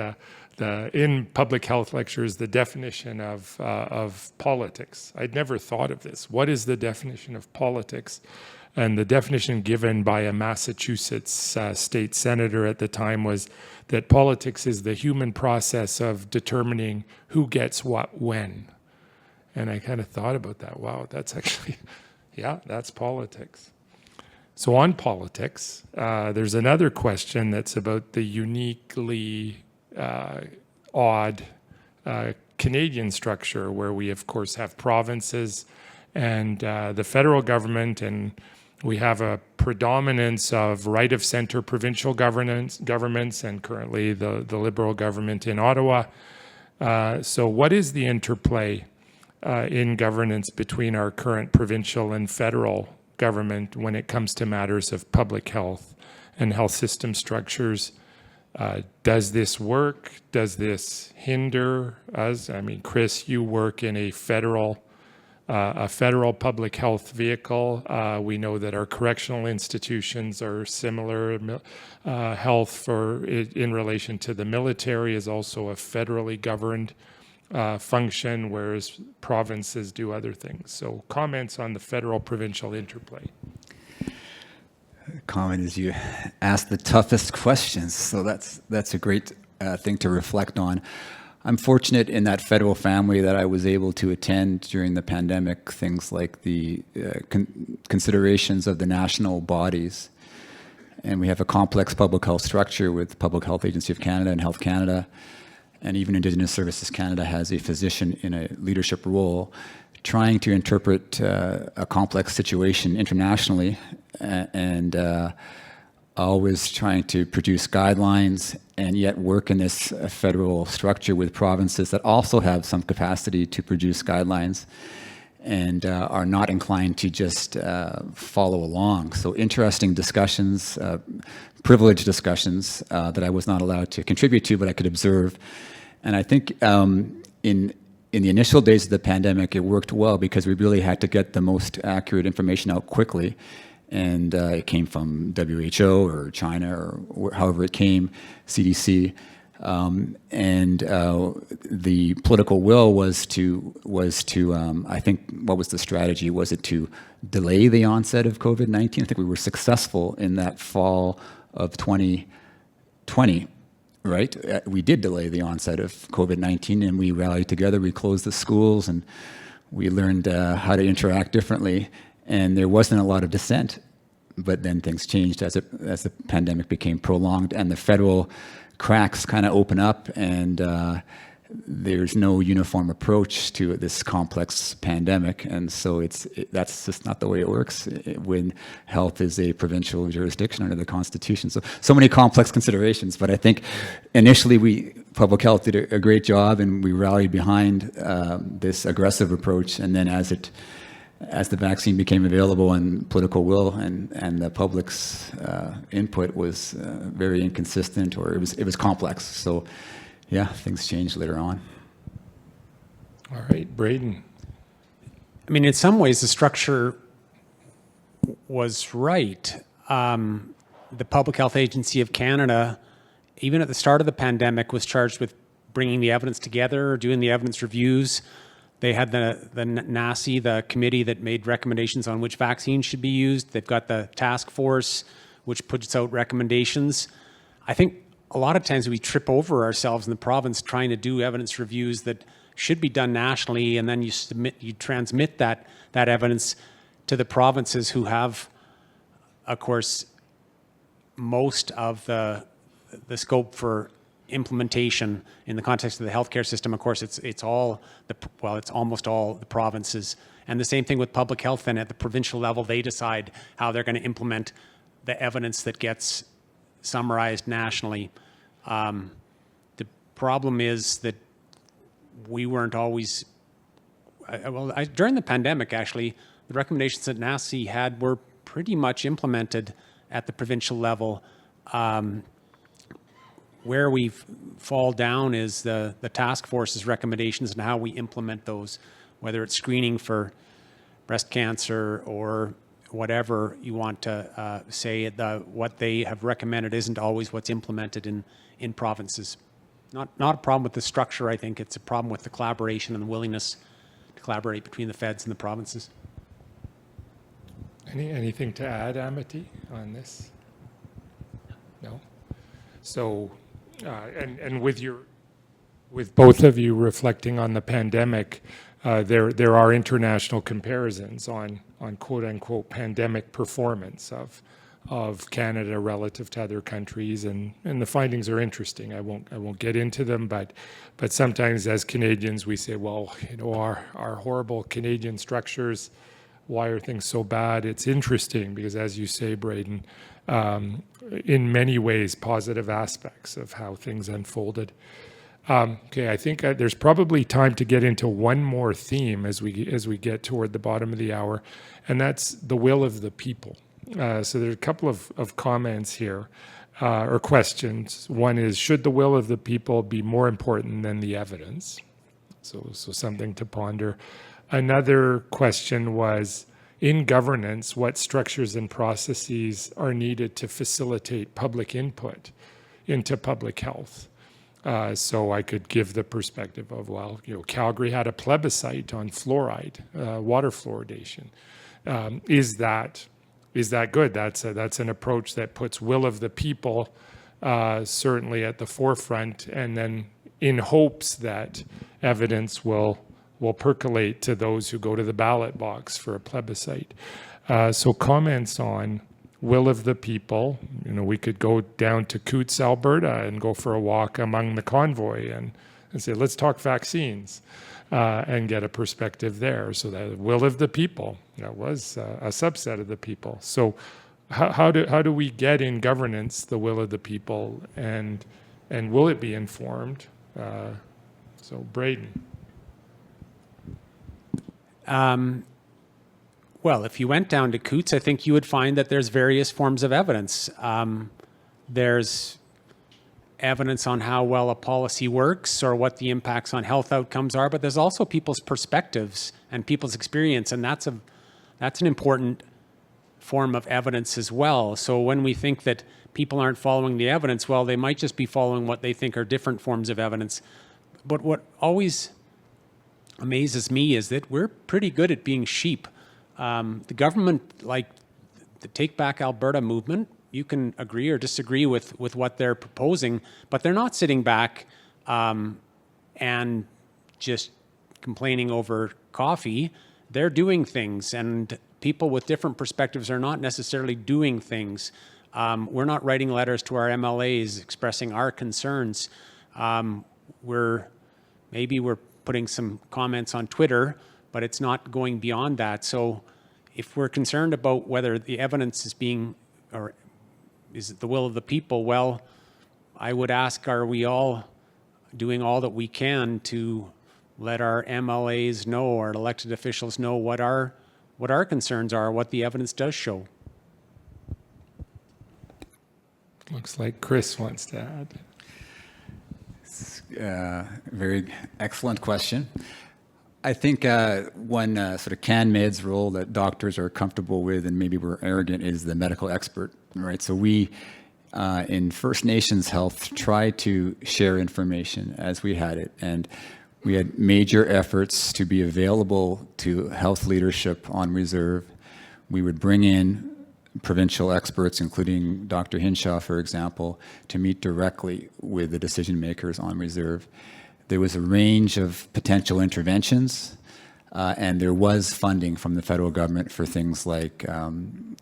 in public health lectures, the definition of politics. I'd never thought of this. What is the definition of politics? And the definition given by a Massachusetts state senator at the time was that politics is the human process of determining who gets what when. And I kind of thought about that. Wow, that's actually, that's politics. So on politics, there's another question that's about the uniquely odd Canadian structure, where we, of course, have provinces and the federal government, and we have a predominance of right-of-center provincial governments, and currently the Liberal government in Ottawa. So what is the interplay in governance between our current provincial and federal government when it comes to matters of public health and health system structures? Does this work? Does this hinder us? I mean, Chris, you work in a federal public health vehicle. We know that our correctional institutions are similar. Health in relation to the military is also a federally governed function, whereas provinces do other things. So comments on the federal-provincial interplay. Comment is you ask the toughest questions, so that's a great thing to reflect on. I'm fortunate in that federal family that I was able to attend during the pandemic things like the considerations of the national bodies. And we have a complex public health structure with Public Health Agency of Canada and Health Canada. And even Indigenous Services Canada has a physician in a leadership role trying to interpret a complex situation internationally and always trying to produce guidelines and yet work in this federal structure with provinces that also have some capacity to produce guidelines and are not inclined to just follow along. So interesting discussions, privileged discussions that I was not allowed to contribute to, but I could observe. And I think in the initial days of the pandemic, it worked well because we really had to get the most accurate information out quickly. And it came from WHO or China or however it came, CDC. The political will was to I think, what was the strategy? Was it to delay the onset of COVID-19? I think we were successful in that fall of 2020, right? We did delay the onset of COVID-19 and we rallied together, we closed the schools and we learned how to interact differently. And there wasn't a lot of dissent, but then things changed as the pandemic became prolonged and the federal cracks kind of open up and there's no uniform approach to this complex pandemic. And so that's just not the way it works when health is a provincial jurisdiction under the Constitution. So many complex considerations, but I think initially Public Health did a great job and we rallied behind this aggressive approach. And then as the vaccine became available and political will and the public's input was very inconsistent or it was complex. So yeah, things changed later on. All right, Braden. I mean, in some ways, the structure was right. The Public Health Agency of Canada, even at the start of the pandemic, was charged with bringing the evidence together, doing the evidence reviews. They had the NACI, the committee that made recommendations on which vaccines should be used. They've got the task force, which puts out recommendations. I think a lot of times we trip over ourselves in the province trying to do evidence reviews that should be done nationally, and then you transmit that evidence to the provinces who have, of course, most of the scope for implementation in the context of the healthcare system. Of course, it's almost all the provinces. And the same thing with public health. Then at the provincial level, they decide how they're going to implement the evidence that gets summarized nationally. The problem is that we weren't always, during the pandemic, actually, the recommendations that NACI had were pretty much implemented at the provincial level. Where we fall down is the task force's recommendations and how we implement those, whether it's screening for breast cancer or whatever you want to say. What they have recommended isn't always what's implemented in provinces. Not a problem with the structure, I think. It's a problem with the collaboration and the willingness to collaborate between the feds and the provinces. Anything to add, Amity, on this? No? So, and with both of you reflecting on the pandemic, there are international comparisons on quote unquote pandemic performance of Canada relative to other countries, and the findings are interesting. I won't get into them, but sometimes as Canadians we say, well, our horrible Canadian structures, why are things so bad? It's interesting because, as you say, Braden, in many ways positive aspects of how things unfolded. Okay, I think there's probably time to get into one more theme as we get toward the bottom of the hour, and that's the will of the people. So there's a couple of comments here, or questions. One is, should the will of the people be more important than the evidence? So something to ponder. Another question was, in governance, what structures and processes are needed to facilitate public input into public health? So I could give the perspective of, Calgary had a plebiscite on fluoride, water fluoridation. Is that good? That's an approach that puts will of the people certainly at the forefront, and then in hopes that evidence will percolate to those who go to the ballot box for a plebiscite. So comments on will of the people. You know, we could go down to Coutts, Alberta, and go for a walk among the convoy and say, let's talk vaccines, and get a perspective there. So that will of the people, that was a subset of the people. So how do we get in governance the will of the people, and will it be informed? So Braden. Well, if you went down to Coutts, I think you would find that there's various forms of evidence. There's evidence on how well a policy works or what the impacts on health outcomes are, but there's also people's perspectives and people's experience, and that's an important form of evidence as well. So when we think that people aren't following the evidence, well, they might just be following what they think are different forms of evidence. But what always amazes me is that we're pretty good at being sheep. The government, like the Take Back Alberta movement, you can agree or disagree with what they're proposing, but they're not sitting back and just complaining over coffee. They're doing things, and people with different perspectives are not necessarily doing things. We're not writing letters to our MLAs expressing our concerns. We're putting some comments on Twitter, but it's not going beyond that. So if we're concerned about whether the evidence is being, or is it the will of the people, well, I would ask, are we all doing all that we can to let our MLAs know, our elected officials know what our concerns are, what the evidence does show? Looks like Chris wants to add. Very excellent question. I think one sort of can-meds role that doctors are comfortable with, and maybe we're arrogant, is the medical expert, right? So we, in First Nations Health, try to share information as we had it, and we had major efforts to be available to health leadership on reserve. We would bring in provincial experts, including Dr. Hinshaw, for example, to meet directly with the decision makers on reserve. There was a range of potential interventions, and there was funding from the federal government for things like ban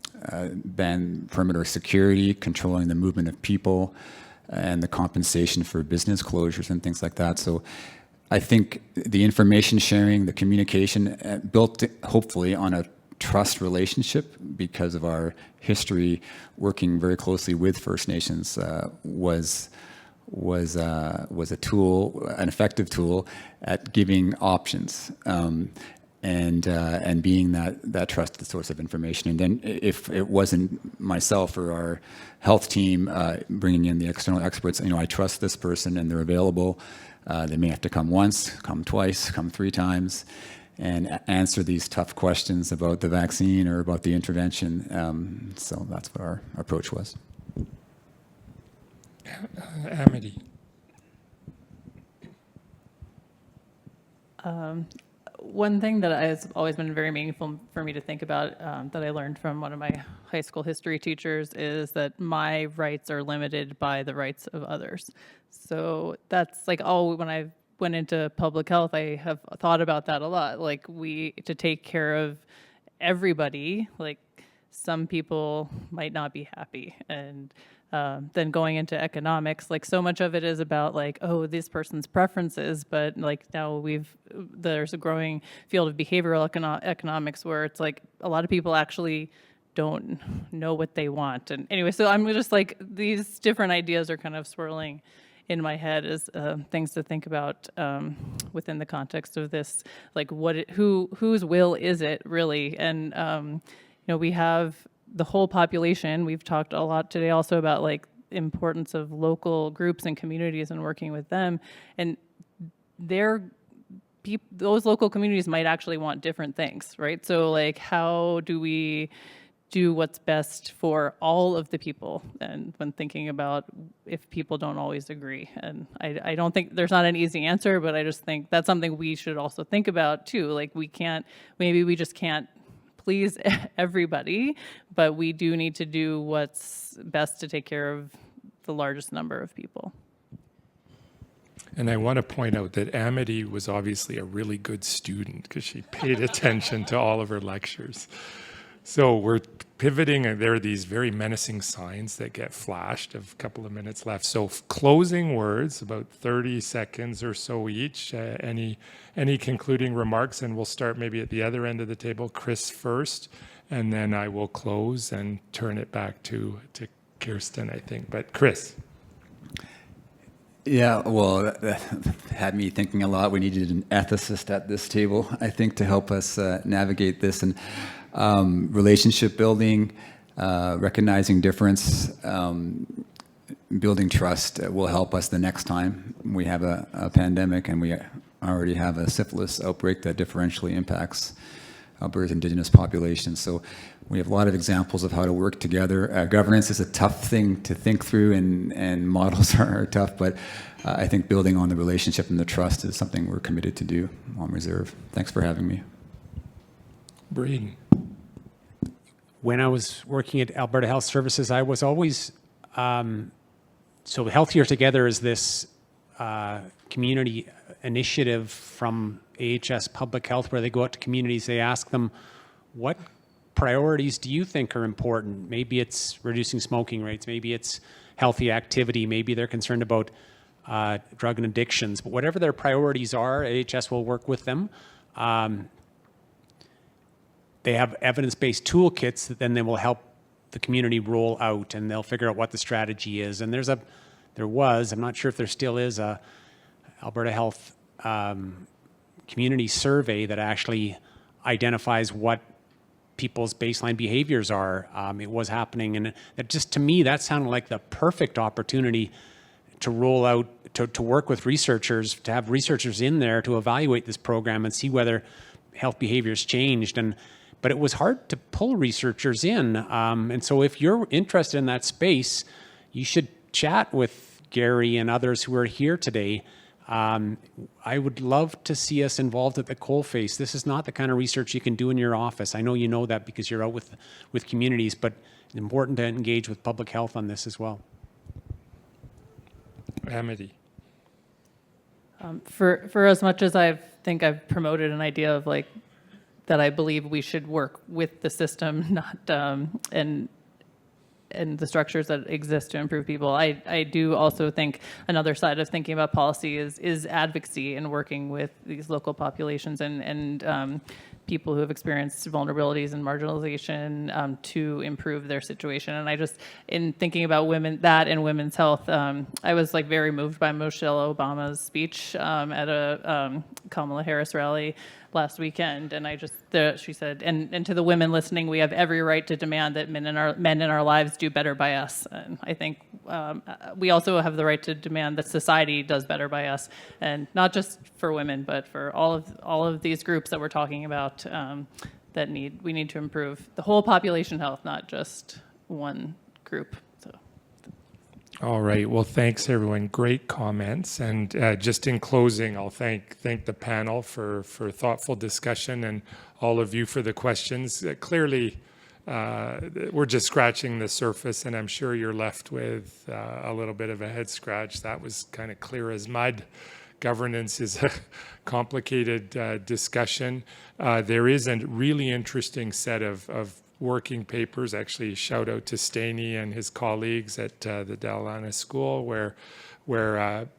perimeter security, controlling the movement of people, and the compensation for business closures and things like that. So I think the information sharing, the communication built hopefully on a trust relationship because of our history working very closely with First Nations was a tool, an effective tool at giving options and being that trusted source of information. And then if it wasn't myself or our health team bringing in the external experts, I trust this person and they're available. They may have to come once, come twice, come 3 times, and answer these tough questions about the vaccine or about the intervention. So that's what our approach was. Amity. One thing that has always been very meaningful for me to think about that I learned from one of my high school history teachers is that my rights are limited by the rights of others. So that's like, when I went into public health, I have thought about that a lot. Like to take care of everybody, like some people might not be happy. And then going into economics, like so much of it is about like, oh, this person's preferences, but like now there's a growing field of behavioral economics where it's like a lot of people actually don't know what they want. And anyway, so I'm just like, these different ideas are kind of swirling in my head as things to think about within the context of this, like whose will is it really? And we have the whole population. We've talked a lot today also about like importance of local groups and communities and working with them. And those local communities might actually want different things, right? So like, how do we do what's best for all of the people? And when thinking about if people don't always agree, and I don't think there's not an easy answer, but I just think that's something we should also think about too. Like maybe we just can't please everybody, but we do need to do what's best to take care of the largest number of people. And I want to point out that Amity was obviously a really good student because she paid attention to all of her lectures. So we're pivoting, and there are these very menacing signs that get flashed. A couple of minutes left. So closing words, about 30 seconds or so each. Any concluding remarks? And we'll start maybe at the other end of the table. Chris first, and then I will close and turn it back to Kirsten, I think. But Chris. Yeah, well, that had me thinking a lot. We needed an ethicist at this table, I think, to help us navigate this. And relationship building, recognizing difference, building trust will help us the next time we have a pandemic, and we already have a syphilis outbreak that differentially impacts Alberta's Indigenous population. So we have a lot of examples of how to work together. Governance is a tough thing to think through, and models are tough, but I think building on the relationship and the trust is something we're committed to do on reserve. Thanks for having me. Braden. When I was working at Alberta Health Services, I was always, so Healthier Together is this community initiative from AHS Public Health, where they go out to communities, they ask them, what priorities do you think are important? Maybe it's reducing smoking rates, maybe it's healthy activity, maybe they're concerned about drug and addictions, but whatever their priorities are, AHS will work with them. They have evidence-based toolkits that then they will help the community roll out, and they'll figure out what the strategy is. And there was, I'm not sure if there still is, a Alberta Health community survey that actually identifies what people's baseline behaviors are. It was happening, and it just, to me, that sounded like the perfect opportunity to roll out, to work with researchers, to have researchers in there to evaluate this program and see whether health behaviors changed. But it was hard to pull researchers in. And so if you're interested in that space, you should chat with Gary and others who are here today. I would love to see us involved at the coalface. This is not the kind of research you can do in your office. I know you know that because you're out with communities, but it's important to engage with public health on this as well. Amity. For as much as I've promoted an idea of like that I believe we should work with the system, not and the structures that exist to improve people. I do also think another side of thinking about policy is advocacy and working with these local populations and people who have experienced vulnerabilities and marginalization to improve their situation. And I just, in thinking about women's health, I was like very moved by Michelle Obama's speech at a Kamala Harris rally last weekend, and she said, and to the women listening, we have every right to demand that men in our lives do better by us. And I think we also have the right to demand that society does better by us, and not just for women, but for all of these groups that we're talking about that we need to improve the whole population health, not just one group. All right. Well, thanks, everyone. Great comments. And just in closing, I'll thank the panel for thoughtful discussion and all of you for the questions. Clearly, we're just scratching the surface, and I'm sure you're left with a little bit of a head scratch. That was kind of clear as mud. Governance is a complicated discussion. There is a really interesting set of working papers. Actually, shout out to Steini and his colleagues at the Dalla School, where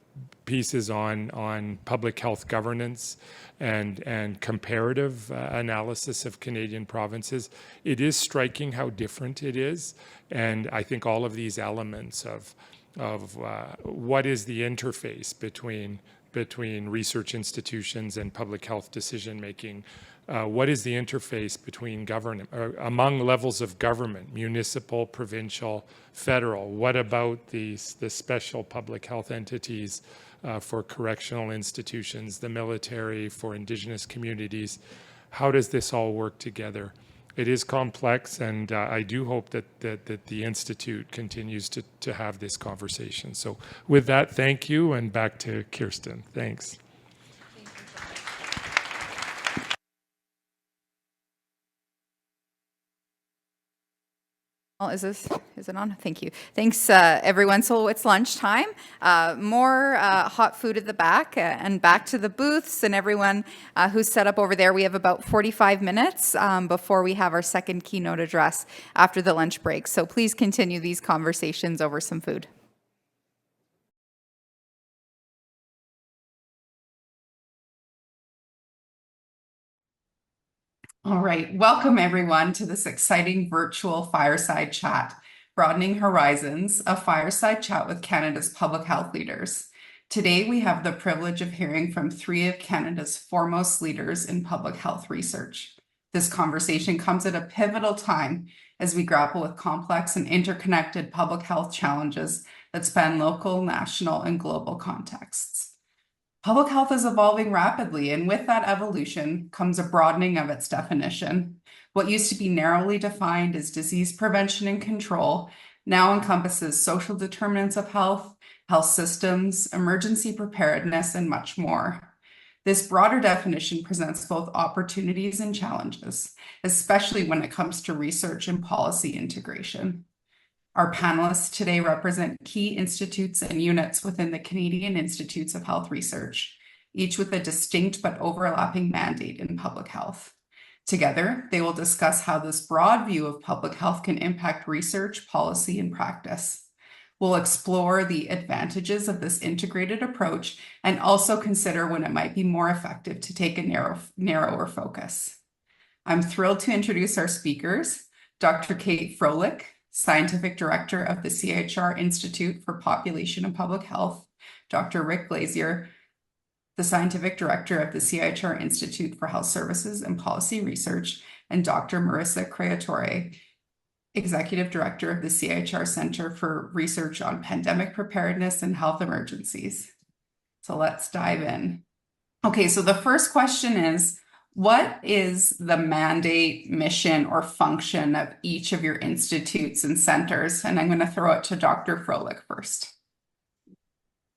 pieces on public health governance and comparative analysis of Canadian provinces. It is striking how different it is, and I think all of these elements of what is the interface between research institutions and public health decision making. What is the interface between among levels of government, municipal, provincial, federal? What about the special public health entities for correctional institutions, the military, for Indigenous communities? How does this all work together? It is complex, and I do hope that the Institute continues to have this conversation. So with that, thank you, and back to Kirsten. Thanks. Well, is it on? Thank you. Thanks, everyone. So it's lunchtime. More hot food at the back and back to the booths and everyone who's set up over there. We have about 45 minutes before we have our second keynote address after the lunch break. So please continue these conversations over some food. All right, welcome everyone to this exciting virtual fireside chat, Broadening Horizons, a fireside chat with Canada's public health leaders. Today, we have the privilege of hearing from three of Canada's foremost leaders in public health research. This conversation comes at a pivotal time as we grapple with complex and interconnected public health challenges that span local, national, and global contexts. Public health is evolving rapidly, and with that evolution comes a broadening of its definition. What used to be narrowly defined as disease prevention and control now encompasses social determinants of health, health systems, emergency preparedness, and much more. This broader definition presents both opportunities and challenges, especially when it comes to research and policy integration. Our panelists today represent key institutes and units within the Canadian Institutes of Health Research, each with a distinct but overlapping mandate in public health. Together, they will discuss how this broad view of public health can impact research, policy, and practice. We'll explore the advantages of this integrated approach and also consider when it might be more effective to take a narrower focus. I'm thrilled to introduce our speakers, Dr. Kate Frohlich, Scientific Director of the CHR Institute for Population and Public Health, Dr. Rick Glazier, the Scientific Director of the CHR Institute for Health Services and Policy Research, and Dr. Marisa Creatore, Executive Director of the CHR Center for Research on Pandemic Preparedness and Health Emergencies. So let's dive in. Okay, so the first question is, what is the mandate, mission, or function of each of your institutes and centers? And I'm going to throw it to Dr. Frohlich first.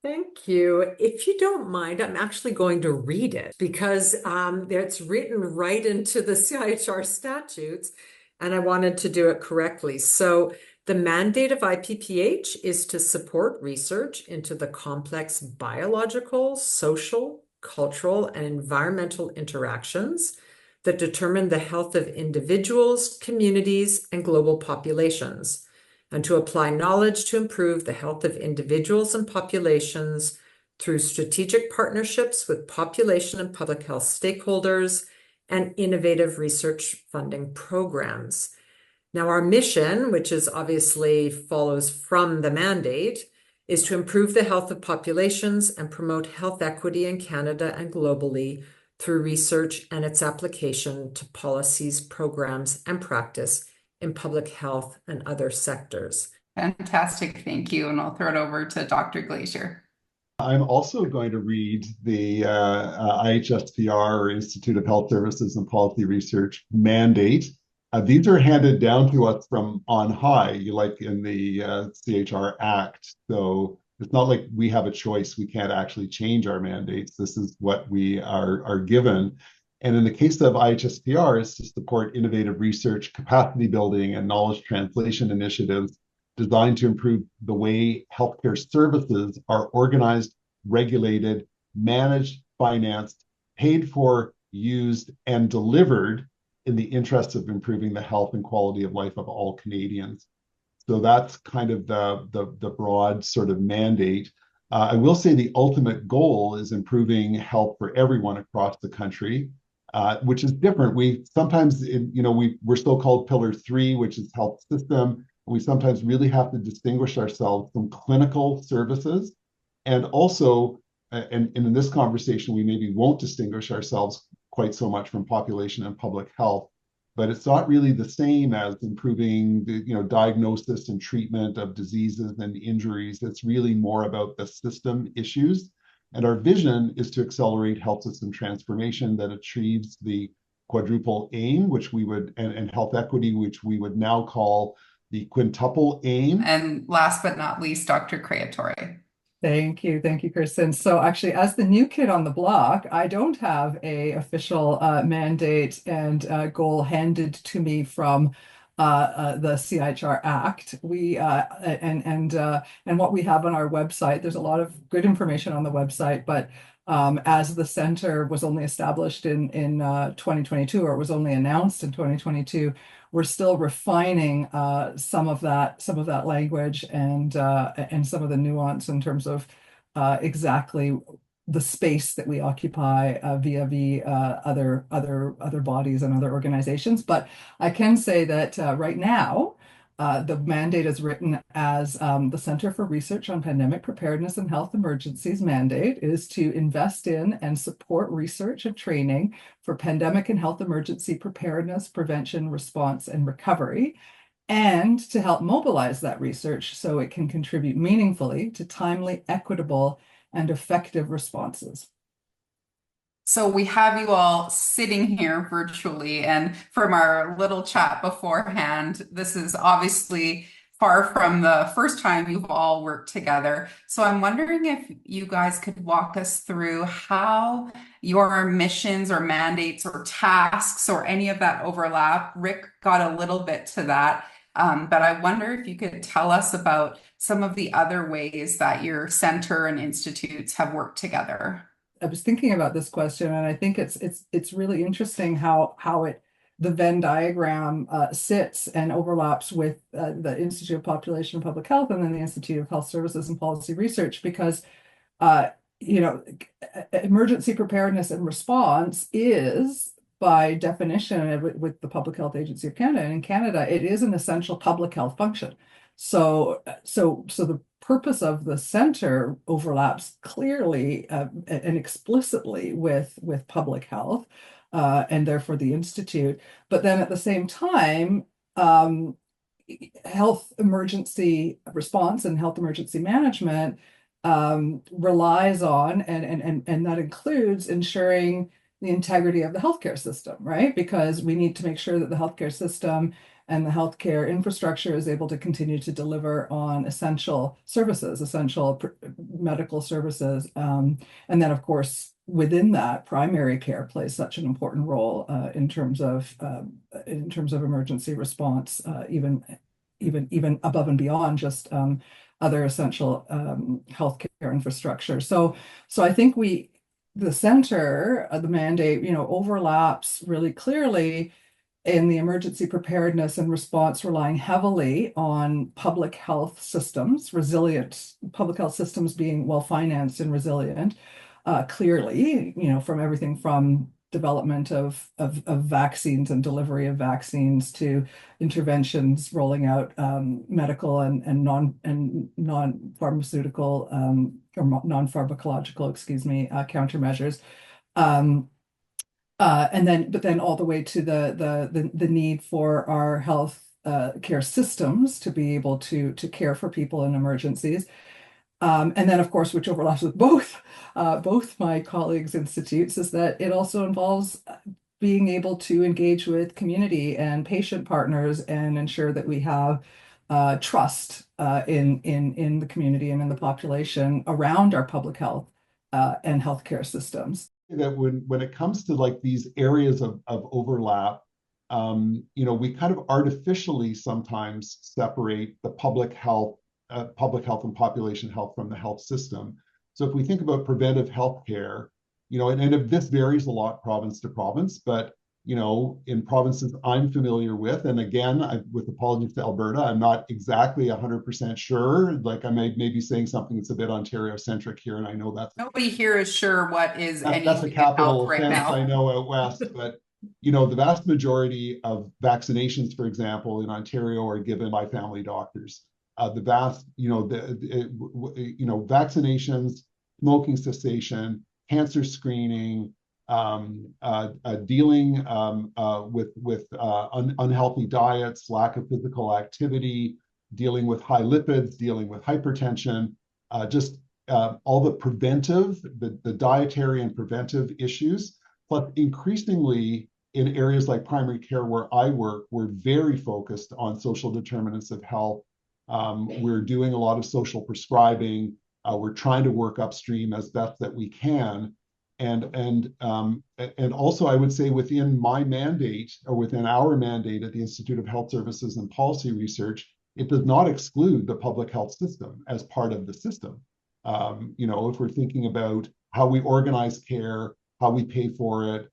Thank you. If you don't mind, I'm actually going to read it because it's written right into the CIHR statutes, and I wanted to do it correctly. So the mandate of IPPH is to support research into the complex biological, social, cultural, and environmental interactions that determine the health of individuals, communities, and global populations, and to apply knowledge to improve the health of individuals and populations through strategic partnerships with population and public health stakeholders and innovative research funding programs. Now, our mission, which is obviously follows from the mandate, is to improve the health of populations and promote health equity in Canada and globally through research and its application to policies, programs, and practice in public health and other sectors. Fantastic, thank you. And I'll throw it over to Dr. Glazier. I'm also going to read the IHSPR, or Institute of Health Services and Policy Research mandate. These are handed down to us from on high, like in the CHR Act. So it's not like we have a choice. We can't actually change our mandates. This is what we are given. And in the case of IHSPR, it's to support innovative research, capacity building, and knowledge translation initiatives designed to improve the way healthcare services are organized, regulated, managed, financed, paid for, used, and delivered in the interest of improving the health and quality of life of all Canadians. So that's kind of the broad sort of mandate. I will say the ultimate goal is improving health for everyone across the country, which is different. We sometimes, we're still called Pillar 3, which is health system. We sometimes really have to distinguish ourselves from clinical services. And also, and in this conversation, we maybe won't distinguish ourselves quite so much from population and public health, but it's not really the same as improving the diagnosis and treatment of diseases and injuries. It's really more about the system issues. And our vision is to accelerate health system transformation that achieves the quadruple aim, which we would, and health equity, which we would now call the quintuple aim. And last but not least, Dr. Creatore. Thank you, Kirsten. So actually, as the new kid on the block, I don't have a official mandate and goal handed to me from the CIHR Act. And what we have on our website, there's a lot of good information on the website, but as the center was only established in 2022, or it was only announced in 2022, we're still refining some of that language and some of the nuance in terms of exactly the space that we occupy vis-a-vis other bodies and other organizations. But I can say that right now, the mandate is written as the Center for Research on Pandemic Preparedness and Health Emergencies mandate is to invest in and support research and training for pandemic and health emergency preparedness, prevention, response, and recovery, and to help mobilize that research so it can contribute meaningfully to timely, equitable, and effective responses. So we have you all sitting here virtually, and from our little chat beforehand, this is obviously far from the first time you've all worked together. So I'm wondering if you guys could walk us through how your missions or mandates or tasks or any of that overlap. Rick got a little bit to that, but I wonder if you could tell us about some of the other ways that your center and institutes have worked together. I was thinking about this question, and I think it's really interesting how the Venn diagram sits and overlaps with the Institute of Population and Public Health and then the Institute of Health Services and Policy Research, because emergency preparedness and response is, by definition, with the Public Health Agency of Canada, and in Canada, it is an essential public health function. So the purpose of the center overlaps clearly and explicitly with public health, and therefore the institute. But then at the same time, health emergency response and health emergency management relies on, and that includes ensuring the integrity of the healthcare system, right? Because we need to make sure that the healthcare system and the healthcare infrastructure is able to continue to deliver on essential services, essential medical services. And then, of course, within that, primary care plays such an important role in terms of emergency response, even above and beyond just other essential healthcare infrastructure. So I think the center, the mandate, overlaps really clearly in the emergency preparedness and response, relying heavily on public health systems, resilient public health systems being well-financed and resilient, clearly, from everything from development of vaccines and delivery of vaccines to interventions, rolling out medical and non-pharmaceutical or non-pharmacological, countermeasures. But then all the way to the need for our health care systems to be able to care for people in emergencies. And then, of course, which overlaps with both my colleagues' institutes, is that it also involves being able to engage with community and patient partners and ensure that we have trust in the community and in the population around our public health and healthcare systems. That when it comes to like these areas of overlap, we kind of artificially sometimes separate the public health and population health from the health system. So if we think about preventive health care, and this varies a lot province to province, but in provinces I'm familiar with, and again, with apologies to Alberta, I'm not exactly 100% sure. Like I may be saying something that's a bit Ontario-centric here, and I know that's nobody here is sure what is that's a capital right offense, now. I know out west, but the vast majority of vaccinations, for example, in Ontario are given by family doctors. Vaccinations, smoking cessation, cancer screening, dealing with unhealthy diets, lack of physical activity, dealing with high lipids, dealing with hypertension, all the preventive, the dietary and preventive issues. But increasingly in areas like primary care where I work, we're very focused on social determinants of health. We're doing a lot of social prescribing. We're trying to work upstream as best that we can. And also, I would say within my mandate, or within our mandate at the Institute of Health Services and Policy Research, it does not exclude the public health system as part of the system. You know, if we're thinking about how we organize care, how we pay for it,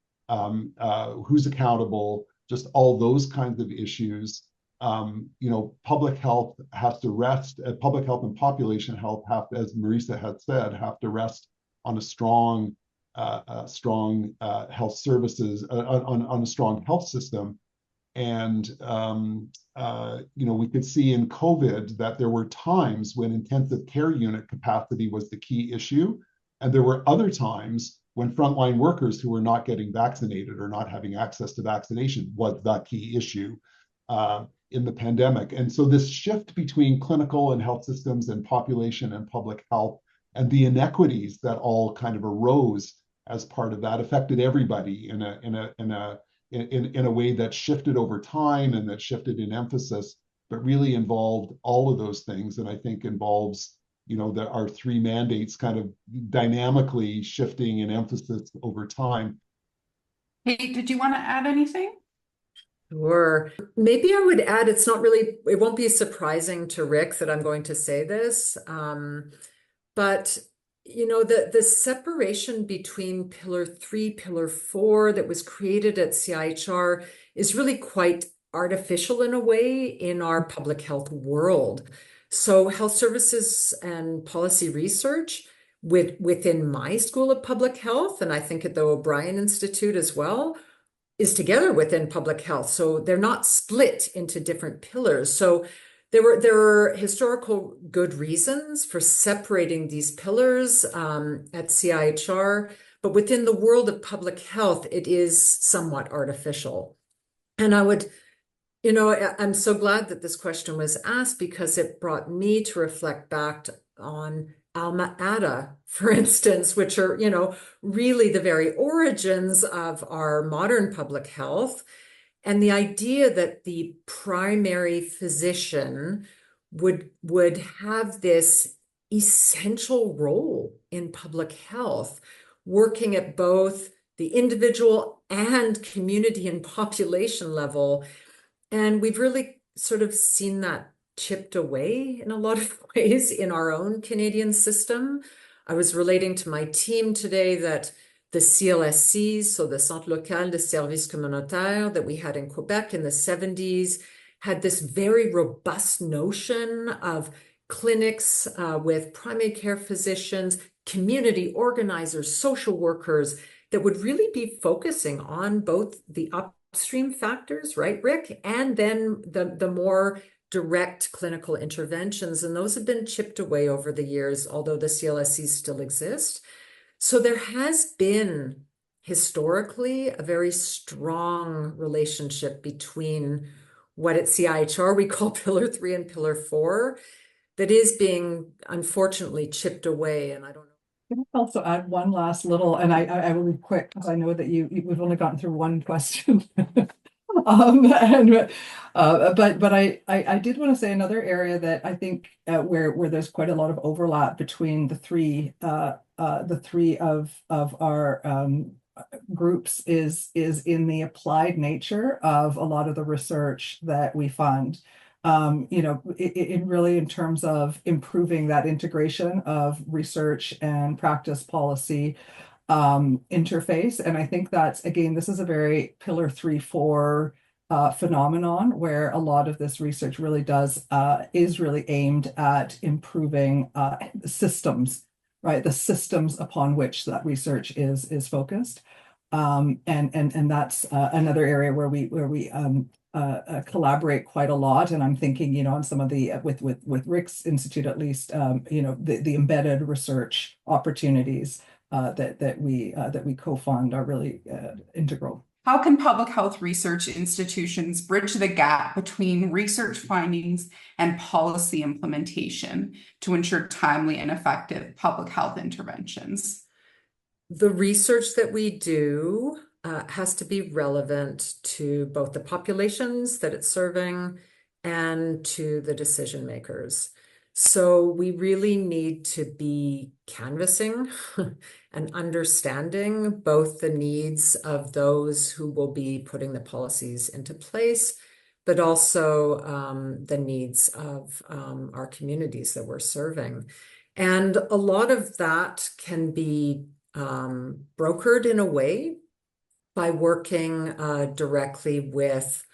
who's accountable, just all those kinds of issues. You know, public health has to rest, public health and population health have, as Marisa had said, have to rest on a strong health services, on a strong health system. And, you know, we could see in COVID that there were times when intensive care unit capacity was the key issue. And there were other times when frontline workers who were not getting vaccinated or not having access to vaccination was the key issue in the pandemic. And so this shift between clinical and health systems and population and public health and the inequities that all kind of arose as part of that affected everybody in a way that shifted over time and that shifted in emphasis, but really involved all of those things. And I think involves, you know, our three mandates kind of dynamically shifting in emphasis over time. Kate, did you want to add anything? Sure. Maybe I would add, it's not really, it won't be surprising to Rick that I'm going to say this, but you know, the separation between Pillar 3, Pillar 4 that was created at CIHR is really quite artificial in a way in our public health world. So health services and policy research within my School of Public Health, and I think at the O'Brien Institute as well, is together within public health. So they're not split into different pillars. So there were historical good reasons for separating these pillars at CIHR, but within the world of public health, it is somewhat artificial. And I would, you know, I'm so glad that this question was asked because it brought me to reflect back on Alma Ata, for instance, which are, you know, really the very origins of our modern public health. And the idea that the primary physician would have this essential role in public health, working at both the individual and community and population level. And we've really sort of seen that chipped away in a lot of ways in our own Canadian system. I was relating to my team today that the CLSCs, so the Centre Local de Services Communautaires that we had in Quebec in the 70s, had this very robust notion of clinics with primary care physicians, community organizers, social workers that would really be focusing on both the upstream factors, right, Rick, and then the more direct clinical interventions. And those have been chipped away over the years, although the CLSCs still exist. So there has been historically a very strong relationship between what at CIHR we call Pillar 3 and Pillar 4 that is being unfortunately chipped away. And I don't know. Can I also add one last little, and I will be quick because I know that we've only gotten through one question. But I did want to say another area that I think where there's quite a lot of overlap between the three of our groups is in the applied nature of a lot of the research that we fund. You know, it really in terms of improving that integration of research and practice policy interface. And I think that's, again, this is a very Pillar 3-4 phenomenon where a lot of this research really is really aimed at improving systems, right? The systems upon which that research is focused. And that's another area where we collaborate quite a lot. And I'm thinking, you know, on some of the, with Rick's Institute, at least, you know, the embedded research opportunities that we co-fund are really integral. How can public health research institutions bridge the gap between research findings and policy implementation to ensure timely and effective public health interventions? The research that we do has to be relevant to both the populations that it's serving and to the decision makers. So we really need to be canvassing and understanding both the needs of those who will be putting the policies into place, but also the needs of our communities that we're serving. And a lot of that can be brokered in a way by working directly with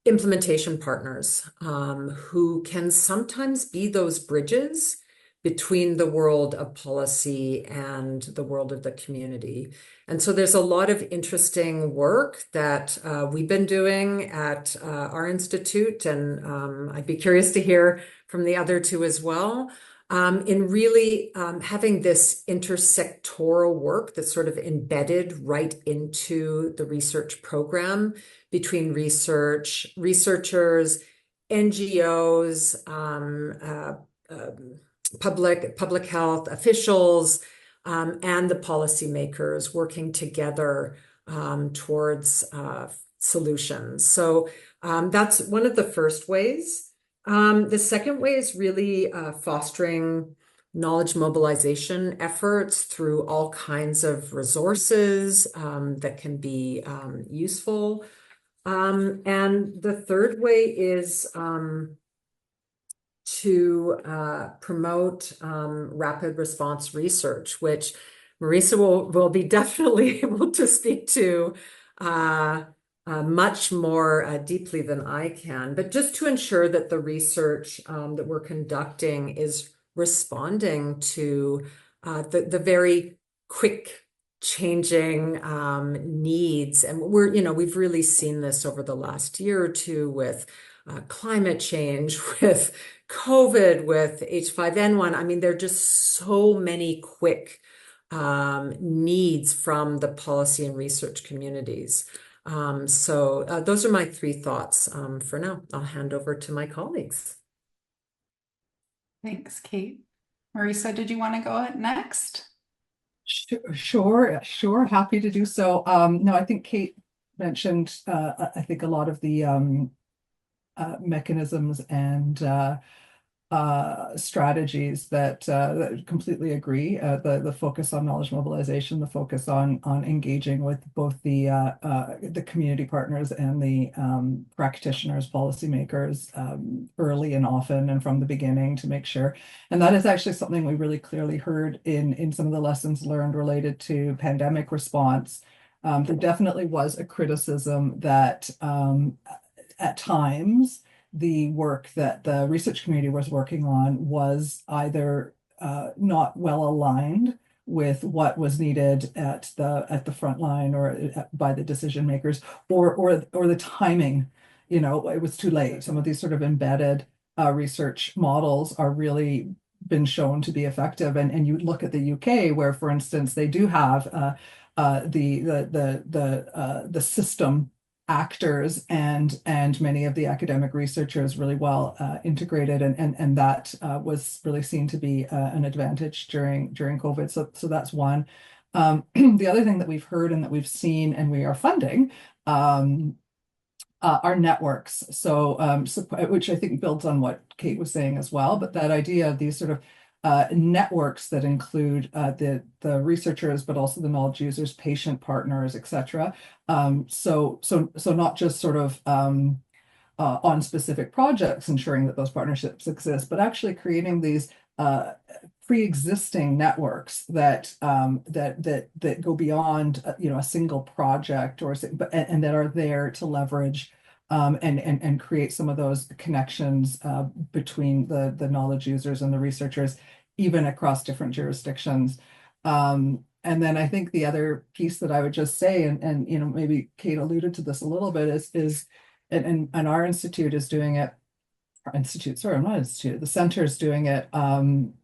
implementation partners who can sometimes be those bridges between the world of policy and the world of the community. And so there's a lot of interesting work that we've been doing at our institute, and I'd be curious to hear from the other two as well, in really having this intersectoral work that's sort of embedded right into the research program between researchers, NGOs, public health officials, and the policymakers working together towards solutions. So that's one of the first ways. The second way is really fostering knowledge mobilization efforts through all kinds of resources that can be useful. And the third way is to promote rapid response research, which Marisa will be definitely able to speak to much more deeply than I can, but just to ensure that the research that we're conducting is responding to the very quick changing needs. And we've really seen this over the last year or two with climate change, with COVID, with H5N1. I mean, there are just so many quick needs from the policy and research communities. So those are my three thoughts for now. I'll hand over to my colleagues. Thanks, Kate. Marisa, did you want to go next? Sure. Happy to do so. No, I think Kate mentioned, I think a lot of the mechanisms and strategies that completely agree. The focus on knowledge mobilization, the focus on engaging with both the community partners and the practitioners, policymakers early and often and from the beginning to make sure. And that is actually something we really clearly heard in some of the lessons learned related to pandemic response. There definitely was a criticism that at times the work that the research community was working on was either not well aligned with what was needed at the front line or by the decision makers, or the timing. It was too late. Some of these sort of embedded research models are really been shown to be effective, and you look at the UK, where, for instance, they do have the system actors and many of the academic researchers really well integrated, and that was really seen to be an advantage during COVID. So that's one. The other thing that we've heard and that we've seen and we are funding are networks. So which I think builds on what Kate was saying as well, but that idea of these sort of networks that include the researchers, but also the knowledge users, patient partners, etc. So not just sort of on specific projects, ensuring that those partnerships exist, but actually creating these pre-existing networks that go beyond a single project and that are there to leverage and create some of those connections between the knowledge users and the researchers, even across different jurisdictions. And then I think the other piece that I would just say, and maybe Kate alluded to this a little bit, is our institute is doing it. The center is doing it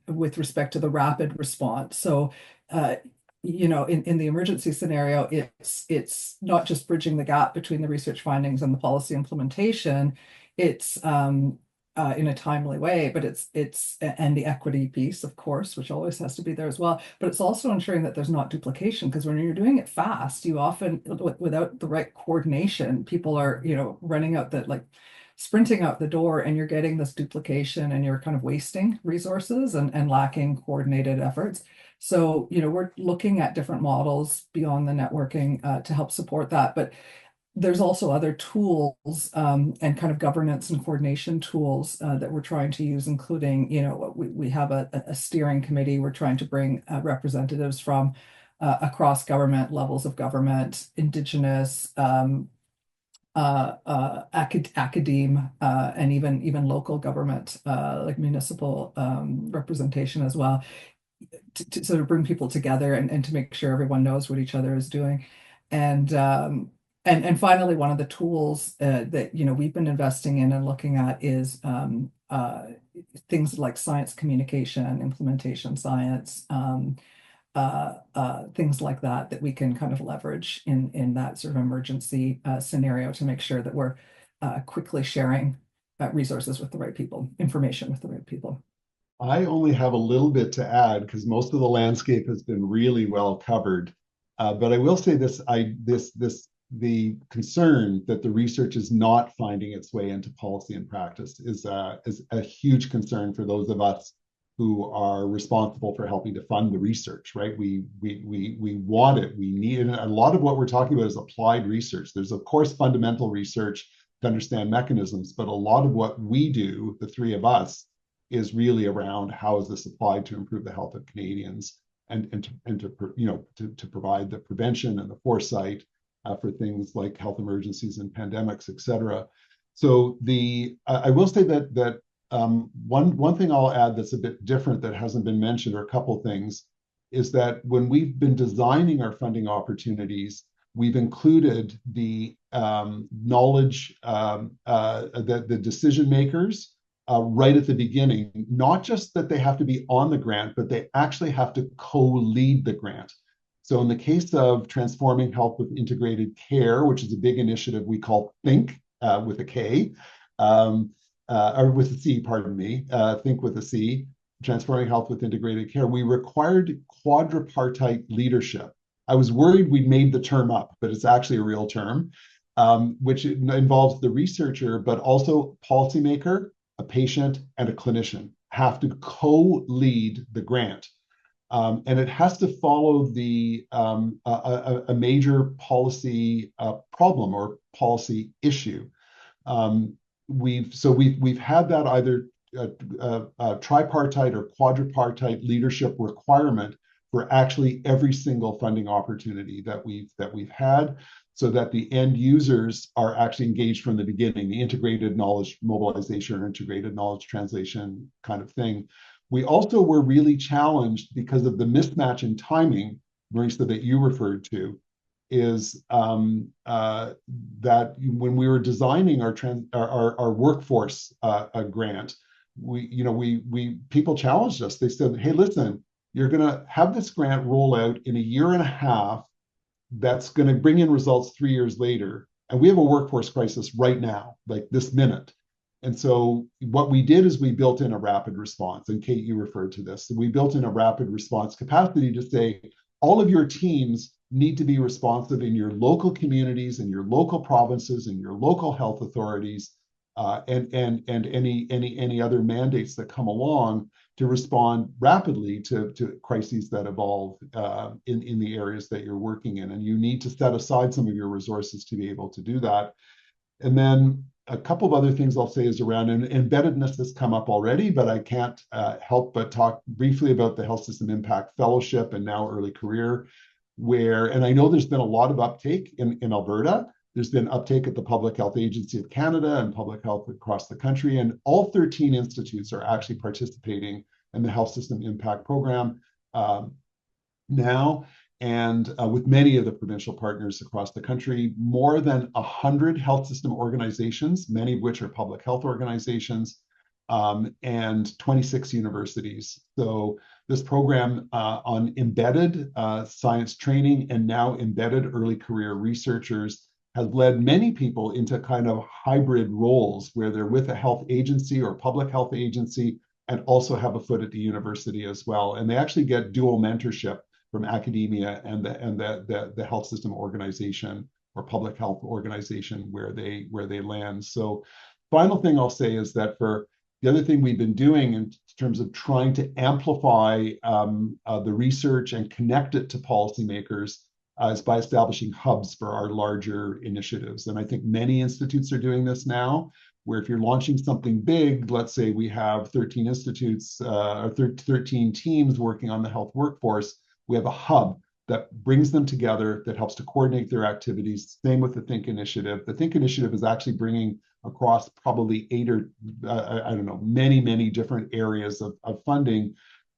with respect to the rapid response. So in the emergency scenario, it's not just bridging the gap between the research findings and the policy implementation. It's in a timely way, but it's and the equity piece, of course, which always has to be there as well. But it's also ensuring that there's not duplication, because when you're doing it fast, you often, without the right coordination, people are running out that sprinting out the door and you're getting this duplication and you're kind of wasting resources and lacking coordinated efforts. So, we're looking at different models beyond the networking to help support that. But there's also other tools and kind of governance and coordination tools that we're trying to use, including, we have a steering committee. We're trying to bring representatives from across government, levels of government, Indigenous, academe, and even local government, like municipal representation as well, to sort of bring people together and to make sure everyone knows what each other is doing. And finally, one of the tools that we've been investing in and looking at is things like science communication, implementation science, things like that we can kind of leverage in that sort of emergency scenario to make sure that we're quickly sharing resources with the right people, information with the right people. I only have a little bit to add because most of the landscape has been really well covered. But I will say the concern that the research is not finding its way into policy and practice is a huge concern for those of us who are responsible for helping to fund the research, right? We want it, we need it. And a lot of what we're talking about is applied research. There's of course fundamental research to understand mechanisms, but a lot of what we do, the three of us, is really around how is this applied to improve the health of Canadians and to provide the prevention and the foresight for things like health emergencies and pandemics, et cetera. So I will say that one thing I'll add that's a bit different that hasn't been mentioned, or a couple things, is that when we've been designing our funding opportunities, we've included the knowledge, the decision makers right at the beginning, not just that they have to be on the grant, but they actually have to co-lead the grant. So in the case of Transforming Health with Integrated Care, which is a big initiative we call THINK with a K, or with a C, pardon me, THINK with a C, Transforming Health with Integrated Care, we required quadripartite leadership. I was worried we'd made the term up, but it's actually a real term, which involves the researcher, but also policymaker, a patient, and a clinician have to co-lead the grant. And it has to follow a major policy problem or policy issue. We've had that either tripartite or quadripartite leadership requirement for actually every single funding opportunity that we've had, so that the end users are actually engaged from the beginning, the integrated knowledge mobilization or integrated knowledge translation kind of thing. We also were really challenged because of the mismatch in timing, Marisa, that you referred to, is that when we were designing our workforce grant, people challenged us. They said, "Hey, listen, you're going to have this grant roll out in a year and a half. That's going to bring in results 3 years later, and we have a workforce crisis right now, like this minute." And so what we did is we built in a rapid response, and Kate, you referred to this. So we built in a rapid response capacity to say, all of your teams need to be responsive in your local communities, in your local provinces, in your local health authorities, and any other mandates that come along to respond rapidly to crises that evolve in the areas that you're working in. And you need to set aside some of your resources to be able to do that. And then a couple of other things I'll say is around embeddedness has come up already, but I can't help but talk briefly about the Health System Impact Fellowship and now Early Career, and I know there's been a lot of uptake in Alberta. There's been uptake at the Public Health Agency of Canada and Public Health across the country, and all 13 institutes are actually participating in the Health System Impact Program now, and with many of the provincial partners across the country, more than 100 health system organizations, many of which are public health organizations, and 26 universities. So this program on embedded science training and now embedded early career researchers has led many people into kind of hybrid roles where they're with a health agency or public health agency and also have a foot at the university as well. And they actually get dual mentorship from academia and the health system organization or public health organization where they land. So final thing I'll say is that for the other thing we've been doing in terms of trying to amplify the research and connect it to policymakers is by establishing hubs for our larger initiatives. And I think many institutes are doing this now, where if you're launching something big, let's say we have 13 institutes or 13 teams working on the health workforce, we have a hub that brings them together, that helps to coordinate their activities. Same with the Think Initiative. The Think Initiative is actually bringing across probably 8 or, I don't know, many different areas of funding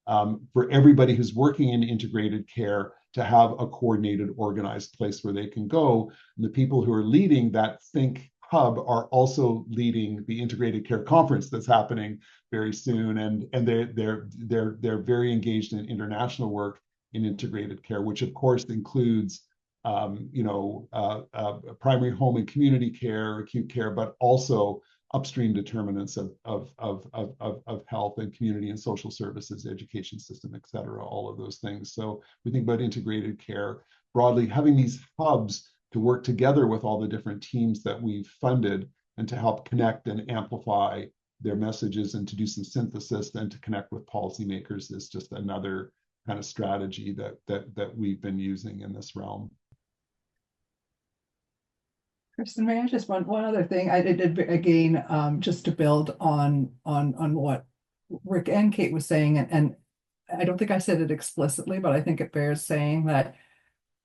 for everybody who's working in integrated care to have a coordinated, organized place where they can go. And the people who are leading that Think Hub are also leading the Integrated Care Conference that's happening very soon, and they're very engaged in international work in integrated care, which of course includes primary home and community care, acute care, but also upstream determinants of health and community and social services, education system, et cetera, all of those things. So we think about integrated care broadly, having these hubs to work together with all the different teams that we've funded and to help connect and amplify their messages and to do some synthesis and to connect with policymakers is just another kind of strategy that we've been using in this realm. Kirsten, may I just one other thing? I did again, just to build on what Rick and Kate was saying, and I don't think I said it explicitly, but I think it bears saying that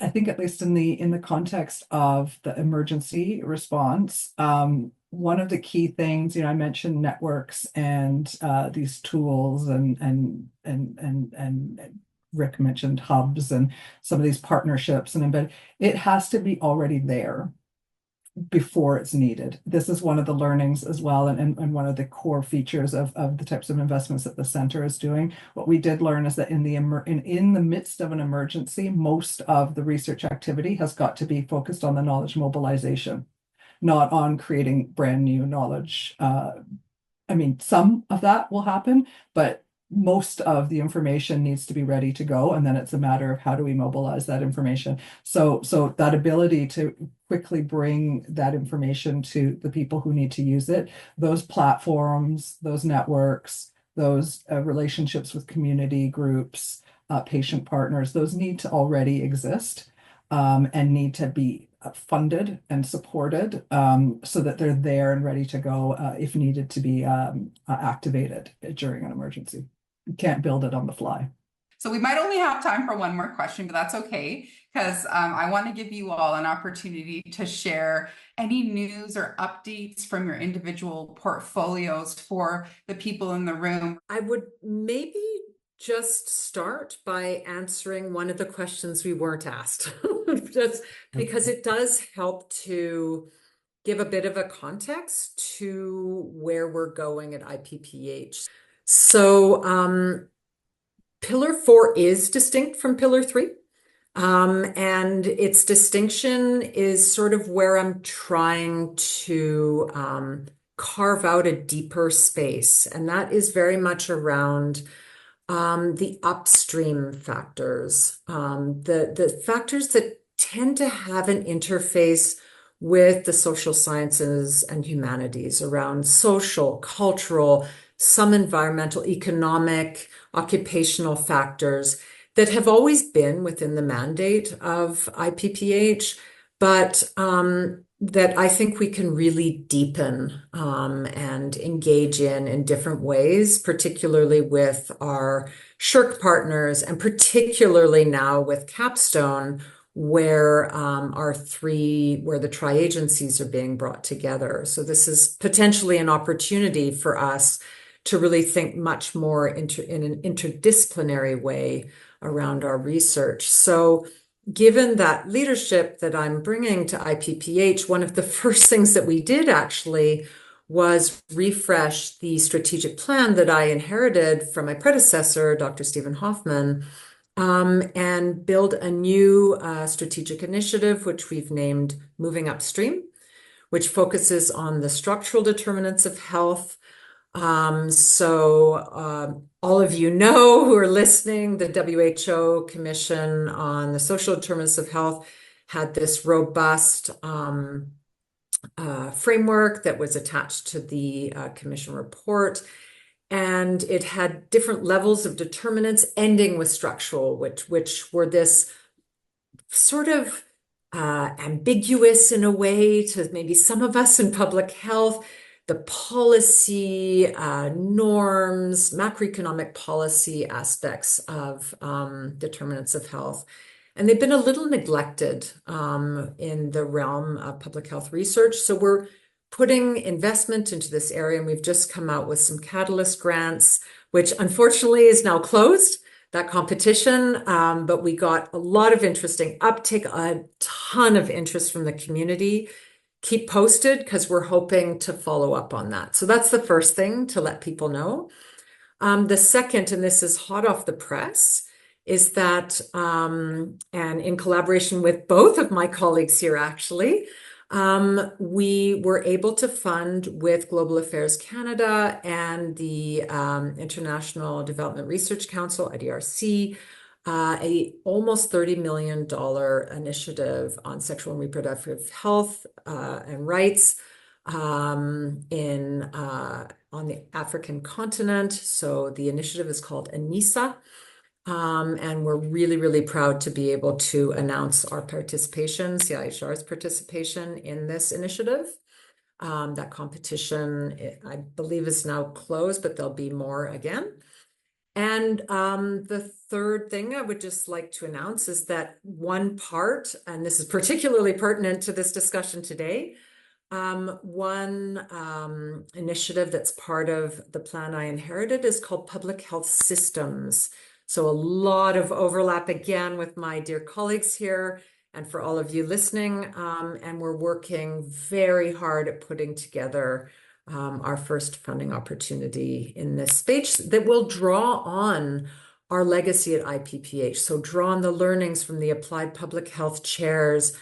I think at least in the context of the emergency response, one of the key things, I mentioned networks and these tools and Rick mentioned hubs and some of these partnerships and it has to be already there before it's needed. This is one of the learnings as well, and one of the core features of the types of investments that the center is doing. What we did learn is that in the midst of an emergency, most of the research activity has got to be focused on the knowledge mobilization, not on creating brand new knowledge. Some of that will happen, but most of the information needs to be ready to go, and then it's a matter of how do we mobilize that information. So that ability to quickly bring that information to the people who need to use it, those platforms, those networks, those relationships with community groups, patient partners, those need to already exist and need to be funded and supported so that they're there and ready to go if needed to be activated during an emergency. You can't build it on the fly. So we might only have time for one more question, but that's okay, because I want to give you all an opportunity to share any news or updates from your individual portfolios for the people in the room. I would maybe just start by answering one of the questions we weren't asked, just because it does help to give a bit of a context to where we're going at IPPH. So Pillar 4 is distinct from Pillar 3. And its distinction is sort of where I'm trying to carve out a deeper space. And that is very much around the upstream factors, the factors that tend to have an interface with the social sciences and humanities around social, cultural, some environmental, economic, occupational factors that have always been within the mandate of IPPH, but that I think we can really deepen and engage in different ways, particularly with our SSHRC partners, and particularly now with Capstone, where the tri-agencies are being brought together. So this is potentially an opportunity for us to really think much more in an interdisciplinary way around our research. So given that leadership that I'm bringing to IPPH, one of the first things that we did actually was refresh the strategic plan that I inherited from my predecessor, Dr. Stephen Hoffman, and build a new strategic initiative, which we've named Moving Upstream, which focuses on the structural determinants of health. All of you know who are listening, the WHO Commission on the Social Determinants of Health had this robust framework that was attached to the commission report. And it had different levels of determinants, ending with structural, which were this sort of ambiguous in a way to maybe some of us in public health, the policy, norms, macroeconomic policy aspects of determinants of health. And they've been a little neglected in the realm of public health research. So we're putting investment into this area, and we've just come out with some Catalyst grants, which unfortunately is now closed, that competition, but we got a lot of interesting uptake, a ton of interest from the community. Keep posted because we're hoping to follow up on that. So that's the first thing to let people know. The second, and this is hot off the press, is that, and in collaboration with both of my colleagues here actually, we were able to fund with Global Affairs Canada and the International Development Research Council, IDRC, a almost $30 million initiative on sexual and reproductive health and rights on the African continent. So the initiative is called ANISA. And we're really, really proud to be able to announce our participation, CIHR's participation in this initiative. That competition, I believe, is now closed, but there'll be more again. And the third thing I would just like to announce is that one part, and this is particularly pertinent to this discussion today, one initiative that's part of the plan I inherited is called Public Health Systems. So a lot of overlap again with my dear colleagues here and for all of you listening. And we're working very hard at putting together our first funding opportunity in this space that will draw on our legacy at IPPH. So draw on the learnings from the applied public health chairs,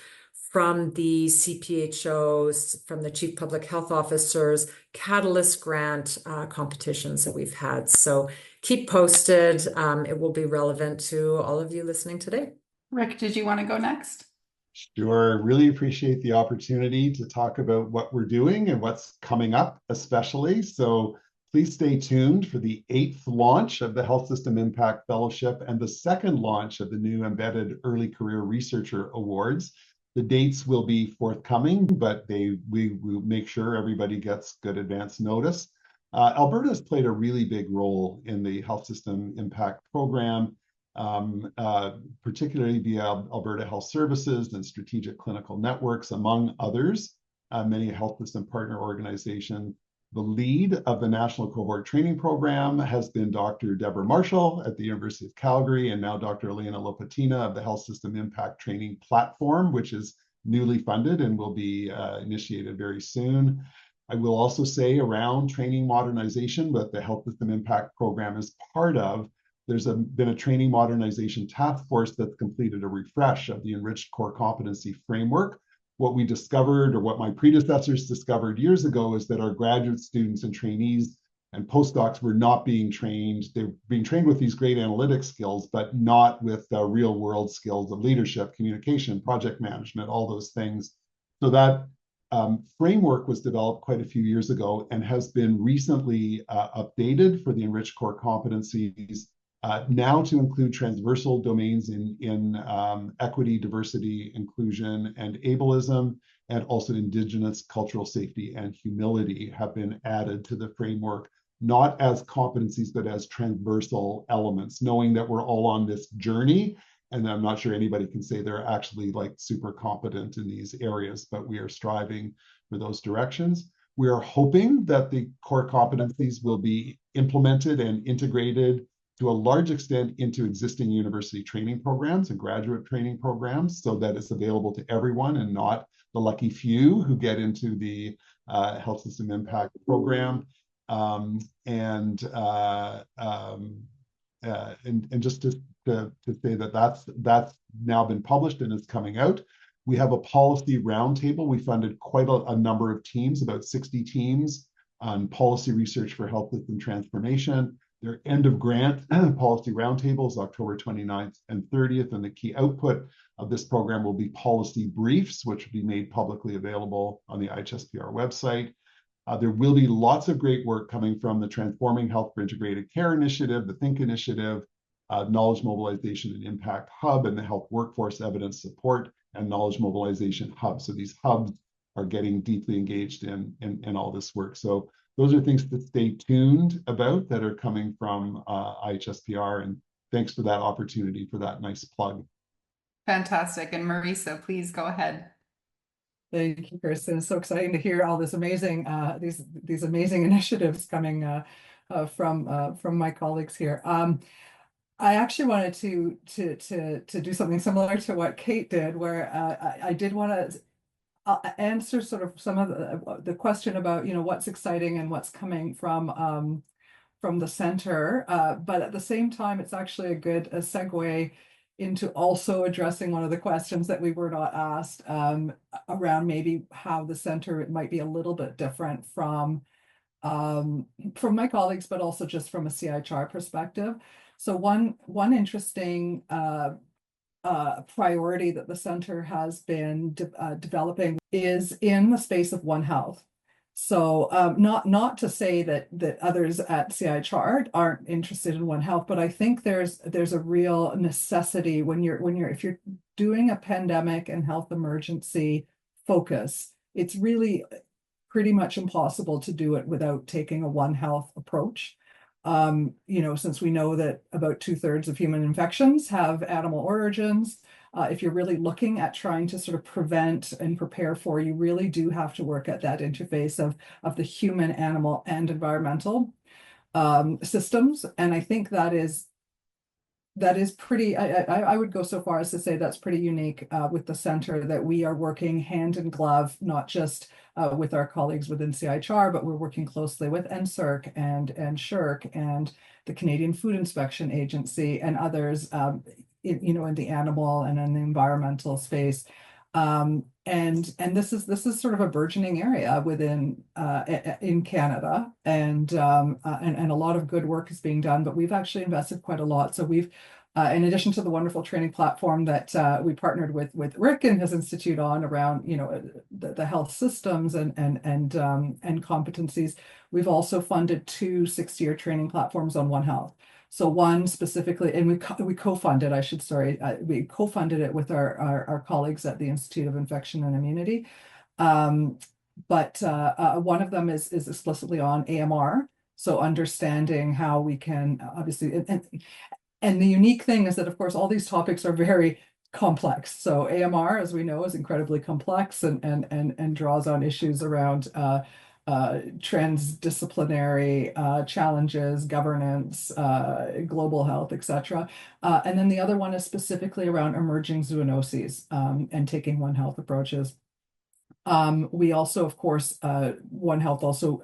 from the CPHOs, from the chief public health officers, Catalyst grant competitions that we've had. So keep posted. It will be relevant to all of you listening today. Rick, did you want to go next? Sure. Really appreciate the opportunity to talk about what we're doing and what's coming up, especially. So please stay tuned for the 8th launch of the Health System Impact Fellowship and the 2nd launch of the new Embedded Early Career Researcher Awards. The dates will be forthcoming, but we will make sure everybody gets good advance notice. Alberta has played a really big role in the Health System Impact Program, particularly via Alberta Health Services and Strategic Clinical Networks, among others, many health system partner organizations. The lead of the National Cohort Training Program has been Dr. Deborah Marshall at the University of Calgary, and now Dr. Elena Lopatina of the Health System Impact Training Platform, which is newly funded and will be initiated very soon. I will also say around training modernization, that the Health System Impact Program is part of, there's been a training modernization task force that's completed a refresh of the enriched core competency framework. What we discovered, or what my predecessors discovered years ago, is that our graduate students and trainees and postdocs were not being trained. They're being trained with these great analytic skills, but not with the real world skills of leadership, communication, project management, all those things. So that framework was developed quite a few years ago and has been recently updated for the enriched core competencies, now to include transversal domains in equity, diversity, inclusion, and ableism, and also Indigenous cultural safety and humility have been added to the framework, not as competencies, but as transversal elements, knowing that we're all on this journey. And I'm not sure anybody can say they're actually like super competent in these areas, but we are striving for those directions. We are hoping that the core competencies will be implemented and integrated to a large extent into existing university training programs and graduate training programs, so that it's available to everyone and not the lucky few who get into the Health System Impact Program. And just to say that that's now been published and is coming out. We have a policy roundtable. We funded quite a number of teams, about 60 teams, on policy research for health system transformation. Their end of grant policy roundtables, October 29th and 30th, and the key output of this program will be policy briefs, which will be made publicly available on the IHSPR website. There will be lots of great work coming from the Transforming Health for Integrated Care Initiative, the Think Initiative, Knowledge Mobilization and Impact Hub, and the Health Workforce Evidence Support and Knowledge Mobilization Hub. So these hubs are getting deeply engaged in all this work. So those are things to stay tuned about that are coming from IHSPR, and thanks for that opportunity, for that nice plug. Fantastic. And Marisa, please go ahead. Thank you, Kirsten. It's so exciting to hear all this amazing these amazing initiatives coming from my colleagues here. I actually wanted to do something similar to what Kate did, where I did want to answer sort of some of the question about, you know, what's exciting and what's coming from the center, but at the same time, it's actually a good segue into also addressing one of the questions that we were not asked around maybe how the center might be a little bit different from my colleagues, but also just from a CIHR perspective. So one interesting priority that the center has been developing is in the space of One Health. So not to say that others at CIHR aren't interested in One Health, but I think there's a real necessity if you're doing a pandemic and health emergency focus, it's really pretty much impossible to do it without taking a One Health approach. You know, since we know that about 2/3 of human infections have animal origins, if you're really looking at trying to sort of prevent and prepare for, you really do have to work at that interface of the human, animal, and environmental systems. And I think that is pretty, I would go so far as to say that's pretty unique with the center, that we are working hand in glove, not just with our colleagues within CIHR, but we're working closely with NSERC and SSHRC and the Canadian Food Inspection Agency and others, in the animal and in the environmental space. And this is sort of a burgeoning area within in Canada, and a lot of good work is being done, but we've actually invested quite a lot. So we've in addition to the wonderful training platform that we partnered with Rick and his institute on around, you know, the health systems and competencies, we've also funded 2 60-year training platforms on One Health. So one specifically, and we co-funded, we co-funded it with our colleagues at the Institute of Infection and Immunity. But one of them is explicitly on AMR. So understanding how we can obviously, and the unique thing is that, of course, all these topics are very complex. So AMR, as we know, is incredibly complex and draws on issues around transdisciplinary challenges, governance, global health, etc. And then the other one is specifically around emerging zoonoses and taking One Health approaches. We also, of course, One Health also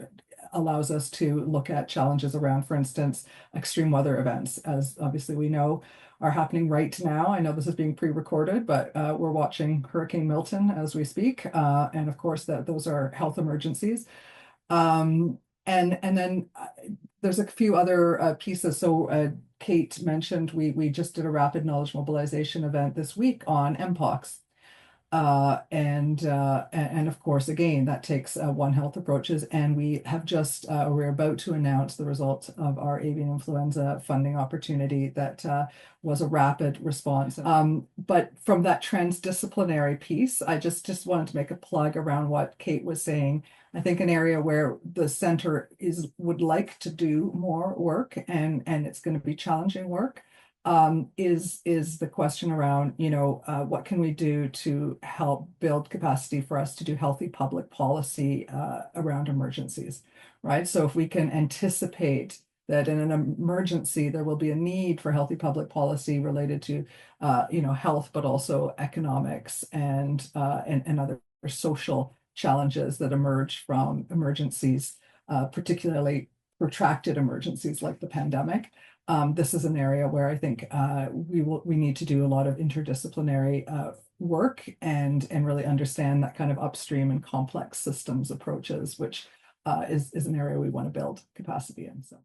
allows us to look at challenges around, for instance, extreme weather events, as obviously we know are happening right now. I know this is being pre-recorded, but we're watching Hurricane Milton as we speak. And of course, those are health emergencies. And then there's a few other pieces. So Kate mentioned we just did a rapid knowledge mobilization event this week on Mpox. And of course, again, that takes One Health approaches, and we have just, we're about to announce the results of our avian influenza funding opportunity that was a rapid response. But from that transdisciplinary piece, I just wanted to make a plug around what Kate was saying. I think an area where the center would like to do more work, and it's going to be challenging work, is the question around, what can we do to help build capacity for us to do healthy public policy around emergencies, right? So if we can anticipate that in an emergency there will be a need for healthy public policy related to health, but also economics and other social challenges that emerge from emergencies, particularly protracted emergencies like the pandemic. This is an area where I think we need to do a lot of interdisciplinary work and really understand that kind of upstream and complex systems approaches, which is an area we want to build capacity in. So